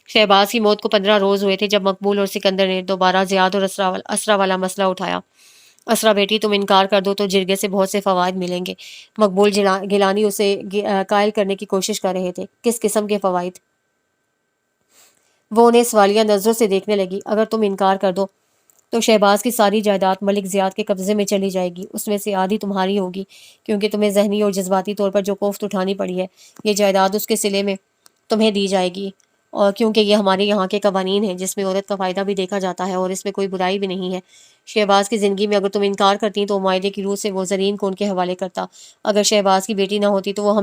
شہباز کی موت کو 15 روز ہوئے تھے جب مقبول اور سکندر نے دوبارہ زیاد اور اسرا والا مسئلہ اٹھایا۔ اسرا بیٹی، تم انکار کر دو تو جرگے سے بہت سے فوائد ملیں گے۔ مقبول گیلانی اسے قائل کرنے کی کوشش کر رہے تھے۔ کس قسم کے فوائد؟ وہ انہیں سوالیہ نظروں سے دیکھنے لگی۔ اگر تم انکار کر دو تو شہباز کی ساری جائیداد ملک زیاد کے قبضے میں چلی جائے گی، اس میں سے آدھی تمہاری ہوگی، کیونکہ تمہیں ذہنی اور جذباتی طور پر جو کوفت اٹھانی پڑی ہے، یہ جائیداد اس کے صلے میں تمہیں دی جائے گی، اور کیونکہ یہ ہمارے یہاں کے قوانین ہیں جس میں عورت کا فائدہ بھی دیکھا جاتا ہے اور اس میں کوئی برائی بھی نہیں ہے۔ شہباز کی زندگی میں اگر تم انکار کرتی تو معاہدے کی روح سے وہ زرین کو ان کے حوالے کرتا۔ اگر شہباز کی بیٹی نہ ہوتی تو وہ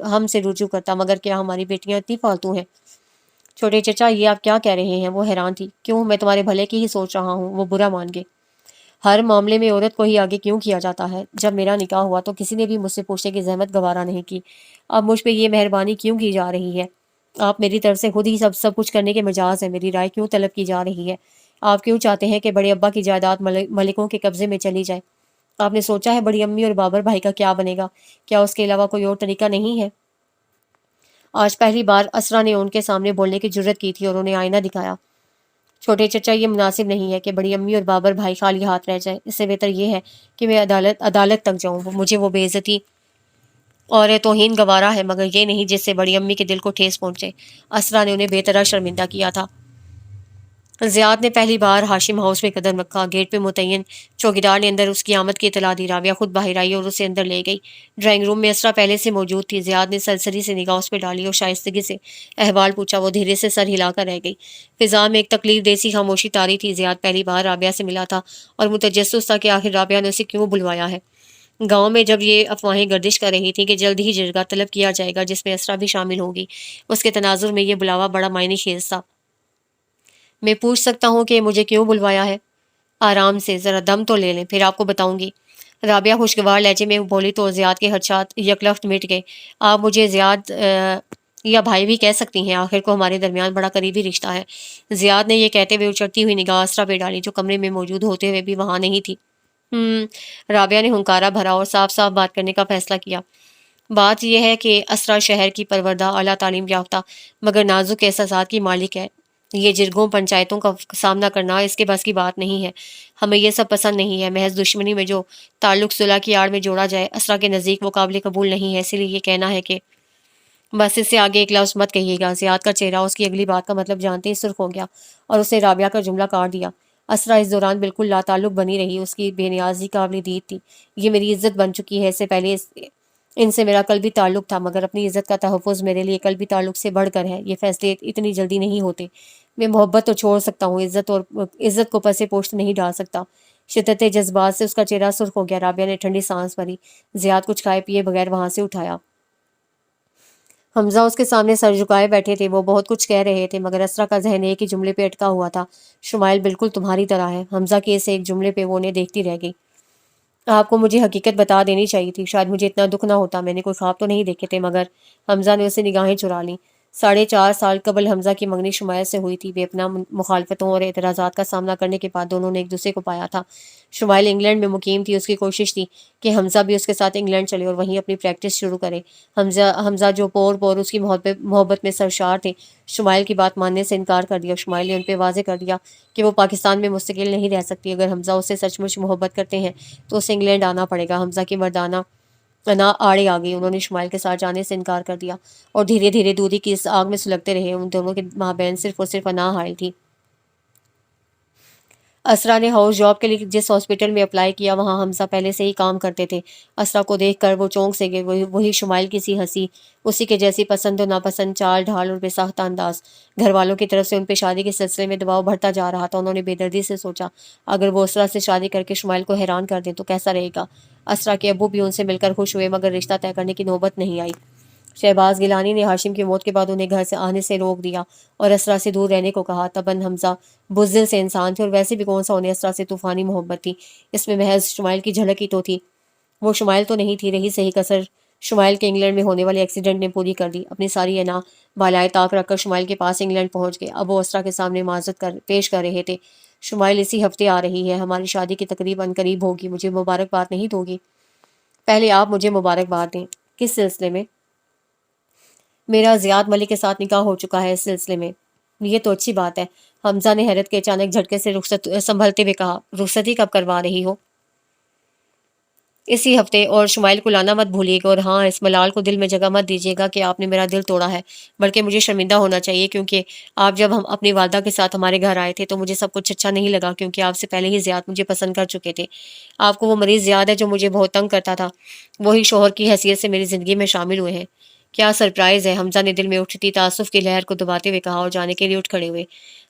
ہم سے رجوع کرتا، مگر کیا ہماری بیٹیاں اتنی فالتو ہیں؟ چھوٹے چچا، یہ آپ کیا کہہ رہے ہیں؟ وہ حیران تھی۔ کیوں، میں تمہارے بھلے کی ہی سوچ رہا ہوں۔ وہ برا مان گئے۔ ہر معاملے میں عورت کو ہی آگے کیوں کیا جاتا ہے؟ جب میرا نکاح ہوا تو کسی نے بھی مجھ سے پوچھنے کی زحمت گوارا نہیں کی۔ اب مجھ پہ یہ مہربانی کیوں کی جا رہی ہے؟ آپ میری طرف سے خود ہی سب کچھ کرنے کے مجاز ہیں۔ میری رائے کیوں طلب کی جا رہی ہے؟ آپ کیوں چاہتے ہیں کہ بڑے ابا کی جائیداد ملکوں کے قبضے میں چلی جائے؟ آپ نے سوچا ہے بڑی امی اور بابر بھائی کا کیا بنے گا؟ کیا اس کے علاوہ کوئی اور طریقہ نہیں ہے؟ آج پہلی بار اسرا نے ان کے سامنے بولنے کی جرت کی تھی اور انہیں آئینہ دکھایا۔ چھوٹے چچا، یہ مناسب نہیں ہے کہ بڑی امی اور بابر بھائی خالی ہاتھ رہ جائیں۔ اس سے بہتر یہ ہے کہ میں عدالت تک جاؤں۔ مجھے وہ بے عزتی اور توہین گوارا ہے، مگر یہ نہیں جس سے بڑی امی کے دل کو ٹھیس پہنچے۔ اسرا نے انہیں بے طرح شرمندہ کیا تھا۔ زیاد نے پہلی بار ہاشم ہاؤس میں قدم رکھا۔ گیٹ پہ متعین چوکیدار نے اندر اس کی آمد کی اطلاع دی۔ رابعہ خود باہر آئی اور اسے اندر لے گئی۔ ڈرائنگ روم میں اسرا پہلے سے موجود تھی۔ زیاد نے سرسری سے نگاہ اس پہ ڈالی اور شائستگی سے احوال پوچھا۔ وہ دھیرے سے سر ہلا کر رہ گئی۔ فضا میں ایک تکلیف دہ سی خاموشی طاری تھی۔ زیاد پہلی بار رابعہ سے ملا تھا اور متجسس تھا کہ آخر رابعہ نے اسے کیوں بلوایا ہے۔ گاؤں میں جب یہ افواہیں گردش کر رہی تھیں کہ جلد ہی جرگہ طلب کیا جائے گا جس میں اسرا بھی شامل ہوگی، اس کے تناظر میں یہ بلاوا بڑا معنی خیز تھا۔ میں پوچھ سکتا ہوں کہ مجھے کیوں بلوایا ہے؟ آرام سے، ذرا دم تو لے لیں، پھر آپ کو بتاؤں گی۔ رابعہ خوشگوار لہجے میں بولی تو زیاد کے خدشات یک لخت مٹ گئے۔ آپ مجھے زیاد یا بھائی بھی کہہ سکتی ہیں، آخر کو ہمارے درمیان بڑا قریبی رشتہ ہے۔ زیاد نے یہ کہتے ہوئے اچڑتی ہوئی نگاہ اسرا پہ ڈالی جو کمرے میں موجود ہوتے ہوئے بھی وہاں نہیں تھی۔ رابعہ نے ہنکارا بھرا اور صاف صاف بات کرنے کا فیصلہ کیا۔ بات یہ ہے کہ اسرا شہر کی پروردہ، اعلیٰ تعلیم یافتہ مگر نازک احساسات کی مالک ہے۔ یہ جرگوں پنچایتوں کا سامنا کرنا اس کے بس کی بات نہیں ہے۔ ہمیں یہ سب پسند نہیں ہے۔ محض دشمنی میں جو تعلق صلح کی آڑ میں جوڑا جائے، اسرا کے نزدیک وہ قابل قبول نہیں ہے۔ اسی لیے یہ کہنا ہے کہ بس اس سے آگے ایک لفظ مت کہیے گا۔ زیاد کا چہرہ اس کی اگلی بات کا مطلب جانتے ہی سرخ ہو گیا اور اسے رابعہ کا جملہ کاٹ دیا۔ اسرا اس دوران بالکل لا تعلق بنی رہی۔ اس کی بے نیازی قابل دید تھی۔ یہ میری عزت بن چکی ہے۔ اس سے پہلے ان سے میرا قلبی تعلق تھا، مگر اپنی عزت کا تحفظ میرے لیے قلبی تعلق سے بڑھ کر ہے۔ یہ فیصلے اتنی جلدی نہیں ہوتے۔ میں محبت تو چھوڑ سکتا ہوں، عزت کو پسے پوشت نہیں ڈال سکتا۔ شدت جذبات سے اس کا چہرہ سرخ ہو گیا۔ رابعہ نے ٹھنڈی سانس بھری۔ زیاد کچھ کھائے پیے بغیر وہاں سے اٹھایا۔ حمزہ اس کے سامنے سر جھکائے بیٹھے تھے۔ وہ بہت کچھ کہہ رہے تھے مگر اسرا کا ذہن ایک ہی جملے پہ اٹکا ہوا تھا۔ شمائل بالکل تمہاری طرح ہے۔ حمزہ کے اس ایک جملے پہ وہ انہیں دیکھتی رہ گئی۔ آپ کو مجھے حقیقت بتا دینی چاہیے تھی، شاید مجھے اتنا دکھ نہ ہوتا۔ میں نے کوئی خواب تو نہیں دیکھے تھے مگر حمزہ نے اسے نگاہیں چرا لیں۔ 4.5 سال قبل حمزہ کی منگنی شمائل سے ہوئی تھی۔ بے پناہ مخالفتوں اور اعتراضات کا سامنا کرنے کے بعد دونوں نے ایک دوسرے کو پایا تھا۔ شمائل انگلینڈ میں مقیم تھی۔ اس کی کوشش تھی کہ حمزہ بھی اس کے ساتھ انگلینڈ چلے اور وہیں اپنی پریکٹس شروع کرے۔ حمزہ جو پور اس کی محبت میں سرشار تھے، شمائل کی بات ماننے سے انکار کر دیا۔ شمائل نے ان پہ واضح کر دیا کہ وہ پاکستان میں مستقل نہیں رہ سکتی۔ اگر حمزہ اس سے سچ مچ محبت کرتے ہیں تو اسے انگلینڈ آنا پڑے گا۔ حمزہ کی مردانہ انا آڑے آ گئی۔ انہوں نے شمائل کے ساتھ جانے سے انکار کر دیا اور دھیرے دھیرے دودھی کی اس آگ میں سلگتے رہے۔ ان دونوں کے مابین صرف اور صرف انا حائل تھی۔ اسرا نے ہاؤس جاب کے لیے جس ہاسپٹل میں اپلائی کیا وہاں حمزہ پہلے سے ہی کام کرتے تھے۔ اسرا کو دیکھ کر وہ چونک سے گئے۔ وہی شمائل کی سی ہنسی، اسی کے جیسی پسند و ناپسند چال ڈھال اور بے ساختہ انداز۔ گھر والوں کی طرف سے ان پہ شادی کے سلسلے میں دباؤ بڑھتا جا رہا تھا۔ انہوں نے بے دردی سے سوچا اگر وہ اسرا سے شادی کر کے شمائل کو حیران کر دیں تو کیسا رہے گا۔ اسرا کے ابو بھی ان سے مل کر خوش ہوئے مگر رشتہ طے کرنے کی نوبت نہیں آئی۔ شہباز گیلانی نے ہاشم کی موت کے بعد انہیں گھر سے آنے سے روک دیا اور اسرا سے دور رہنے کو کہا۔ تباً حمزہ بزدل سے انسان تھے اور ویسے بھی کون سا انہیں اسرا سے طوفانی محبت تھی۔ اس میں محض شمائل کی جھلک ہی تو تھی۔ وہ شمائل تو نہیں تھی۔ رہی صحیح کسر شمائل کے انگلینڈ میں ہونے والے ایکسیڈنٹ نے پوری کر دی۔ اپنی ساری انا بالائے طاق رکھ کر شمائل کے پاس انگلینڈ پہنچ گئے۔ اب وہ اسرا کے سامنے معذرت پیش کر رہے تھے۔ شمائل اسی ہفتے آ رہی ہے۔ ہماری شادی کی تقریب عنقریب ہوگی۔ مجھے مبارکباد نہیں دو گی؟ پہلے آپ مجھے مبارکباد دیں۔ کس سلسلے میں؟ میرا زیاد ملک کے ساتھ نکاح ہو چکا ہے۔ اس سلسلے میں؟ یہ تو اچھی بات ہے۔ حمزہ نے حیرت کے اچانک جھٹکے سے رخصت سنبھلتے ہوئے کہا۔ رخصتی کب کروا رہی ہو؟ اسی ہفتے۔ اور شمائل کو لانا مت بھولیے گا، اور ہاں اس ملال کو دل میں جگہ مت دیجیے گا کہ آپ نے میرا دل توڑا ہے، بلکہ مجھے شرمندہ ہونا چاہیے کیونکہ آپ جب ہم اپنی والدہ کے ساتھ ہمارے گھر آئے تھے تو مجھے سب کچھ اچھا نہیں لگا کیونکہ آپ سے پہلے ہی زیاد مجھے پسند کر چکے تھے۔ آپ کو وہ مریض زیاد ہے جو مجھے بہت تنگ کرتا تھا، وہی شوہر کی حیثیت سے میری زندگی میں شامل ہوئے ہیں۔ کیا سرپرائز ہے، حمزہ نے دل میں اٹھتی تعصب کی لہر کو دباتے ہوئے کہا اور جانے کے لیے اٹھ کھڑے ہوئے۔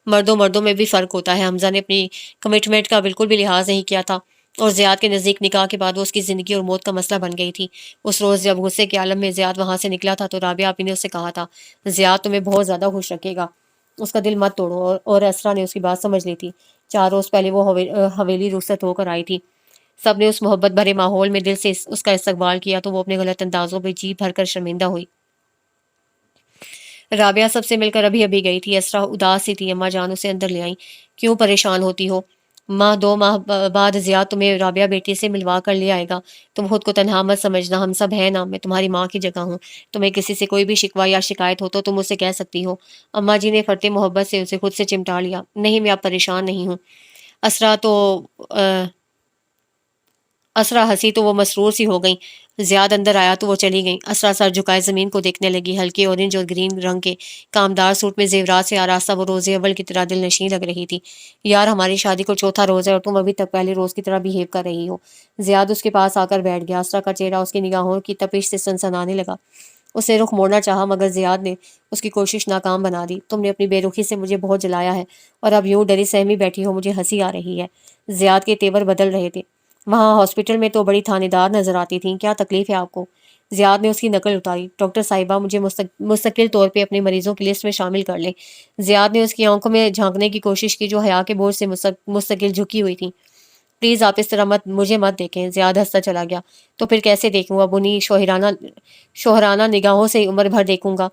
مردوں میں بھی فرق ہوتا ہے۔ حمزہ نے اپنی کمٹمنٹ کا بالکل بھی لحاظ نہیں کیا تھا اور زیاد کے نزدیک نکاح کے بعد وہ اس کی زندگی اور موت کا مسئلہ بن گئی تھی۔ اس روز جب غصے کے عالم میں زیاد وہاں سے نکلا تھا تو رابعہ آپی نے اس سے کہا تھا زیاد تمہیں بہت زیادہ خوش رکھے گا، اس کا دل مت توڑو، اور اسرا نے اس کی بات سمجھ لی تھی۔ 4 روز پہلے وہ حویلی رخصت ہو کر آئی تھی۔ سب نے اس محبت بھرے ماحول میں دل سے اس کا استقبال کیا تو وہ اپنے غلط اندازوں پہ جی بھر کر شرمندہ ہوئی۔ رابعہ سب سے مل کر ابھی گئی تھی۔ اسرا اداس سی تھی۔ اماں جان اسے اندر لے آئیں۔ کیوں پریشان ہوتی ہو ماں؟ 2 ماہ بعد زیاد تمہیں رابعہ بیٹی سے ملوا کر لے آئے گا۔ تم خود کو تنہا مت سمجھنا، ہم سب ہیں نا، میں تمہاری ماں کی جگہ ہوں۔ تمہیں کسی سے کوئی بھی شکوہ یا شکایت ہو تو تم اسے کہہ سکتی ہو۔ اماں جی نے فرتے محبت سے اسے خود سے چمٹا لیا۔ نہیں، میں اب پریشان نہیں ہوں۔ اسرا ہنسی تو وہ مسرور سی ہو گئیں۔ زیاد اندر آیا تو وہ چلی گئیں۔ اسرا سر جھکائے زمین کو دیکھنے لگی۔ ہلکے اورنج اور گرین رنگ کے کامدار سوٹ میں زیورات سے آراستہ وہ روز اول کی طرح دل نشیں لگ رہی تھی۔ یار ہماری شادی کو 4تھا روز ہے اور تم ابھی تک پہلے روز کی طرح بیہیو کر رہی ہو۔ زیاد اس کے پاس آ کر بیٹھ گیا۔ اسرا کا چہرہ اس کی نگاہوں کی تپش سے سنسنانے لگا۔ اسے رخ موڑنا چاہا مگر زیاد نے اس کی کوشش ناکام بنا دی۔ تم نے اپنی بے رخی سے مجھے بہت جلایا ہے اور اب یوں ڈری سہمی بیٹھی ہو، مجھے ہنسی آ رہی ہے۔ زیاد کے تیور بدل رہے تھے۔ وہاں ہاسپٹل میں تو بڑی تھانے دار نظر آتی تھیں، کیا تکلیف ہے آپ کو؟ زیاد نے اس کی نقل اتاری۔ ڈاکٹر صاحبہ مجھے مستقل طور پہ اپنے مریضوں کی لسٹ میں شامل کر لیں۔ زیاد نے اس کی آنکھوں میں جھانکنے کی کوشش کی جو حیا کے بوجھ سے مستقل جھکی ہوئی تھیں۔ پلیز آپ اس طرح مجھے مت دیکھیں۔ زیاد ہنستا چلا گیا۔ تو پھر کیسے دیکھوں؟ اب انہیں شوہرانہ نگاہوں سے عمر بھر دیکھوں گا؟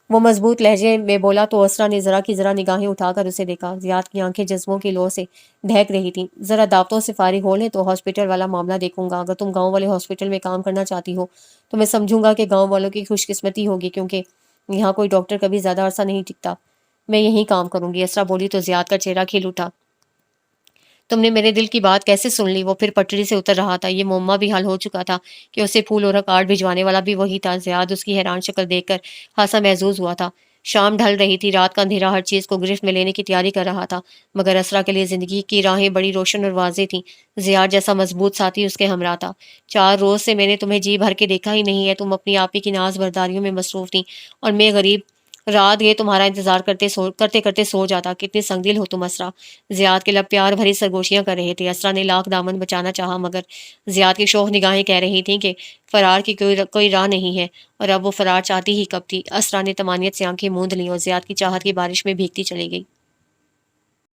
وہ مضبوط لہجے میں بولا تو اسرا نے ذرا کی ذرا نگاہیں اٹھا کر اسے دیکھا۔ زیاد کی آنکھیں جذبوں کی لو سے دہک رہی تھیں۔ ذرا دعوتوں سے فارغ ہو لیں تو ہاسپٹل والا معاملہ دیکھوں گا۔ اگر تم گاؤں والے ہاسپٹل میں کام کرنا چاہتی ہو تو میں سمجھوں گا کہ گاؤں والوں کی خوش قسمتی ہوگی، کیونکہ یہاں کوئی ڈاکٹر کبھی زیادہ عرصہ نہیں ٹکتا۔ میں یہیں کام کروں گی، اسرا بولی تو زیاد کا چہرہ کھل اٹھا۔ تم نے میرے دل کی بات کیسے سن لی؟ وہ پھر پٹری سے اتر رہا تھا۔ یہ معمہ بھی حل ہو چکا تھا کہ اسے پھول اور کارڈ بھجوانے والا بھی وہی تھا۔ زیاد اس کی حیران شکل دیکھ کر خاصا محظوظ ہوا تھا۔ شام ڈھل رہی تھی، رات کا اندھیرا ہر چیز کو گرفت میں لینے کی تیاری کر رہا تھا، مگر اسرا کے لیے زندگی کی راہیں بڑی روشن اور واضح تھیں۔ زیاد جیسا مضبوط ساتھی اس کے ہمراہ تھا۔ 4 روز سے میں نے تمہیں جی بھر کے دیکھا ہی نہیں ہے، تم اپنی آپی کی ناز برداریوں میں مصروف تھیں اور میں غریب رات گئے تمہارا انتظار کرتے کرتے سو جاتا۔ کتنی سنگ دل ہو تم اسرا۔ زیاد کے لب پیار بھری سرگوشیاں کر رہے تھے۔ اسرا نے لاکھ دامن بچانا چاہا، مگر زیاد کی شوخ نگاہیں کہہ رہی تھیں کہ فرار کی کوئی راہ نہیں ہے، اور اب وہ فرار چاہتی ہی کب تھی۔ اسرا نے طمانینت سے آنکھیں موند لیں اور زیاد کی چاہت کی بارش میں بھیگتی چلی گئی۔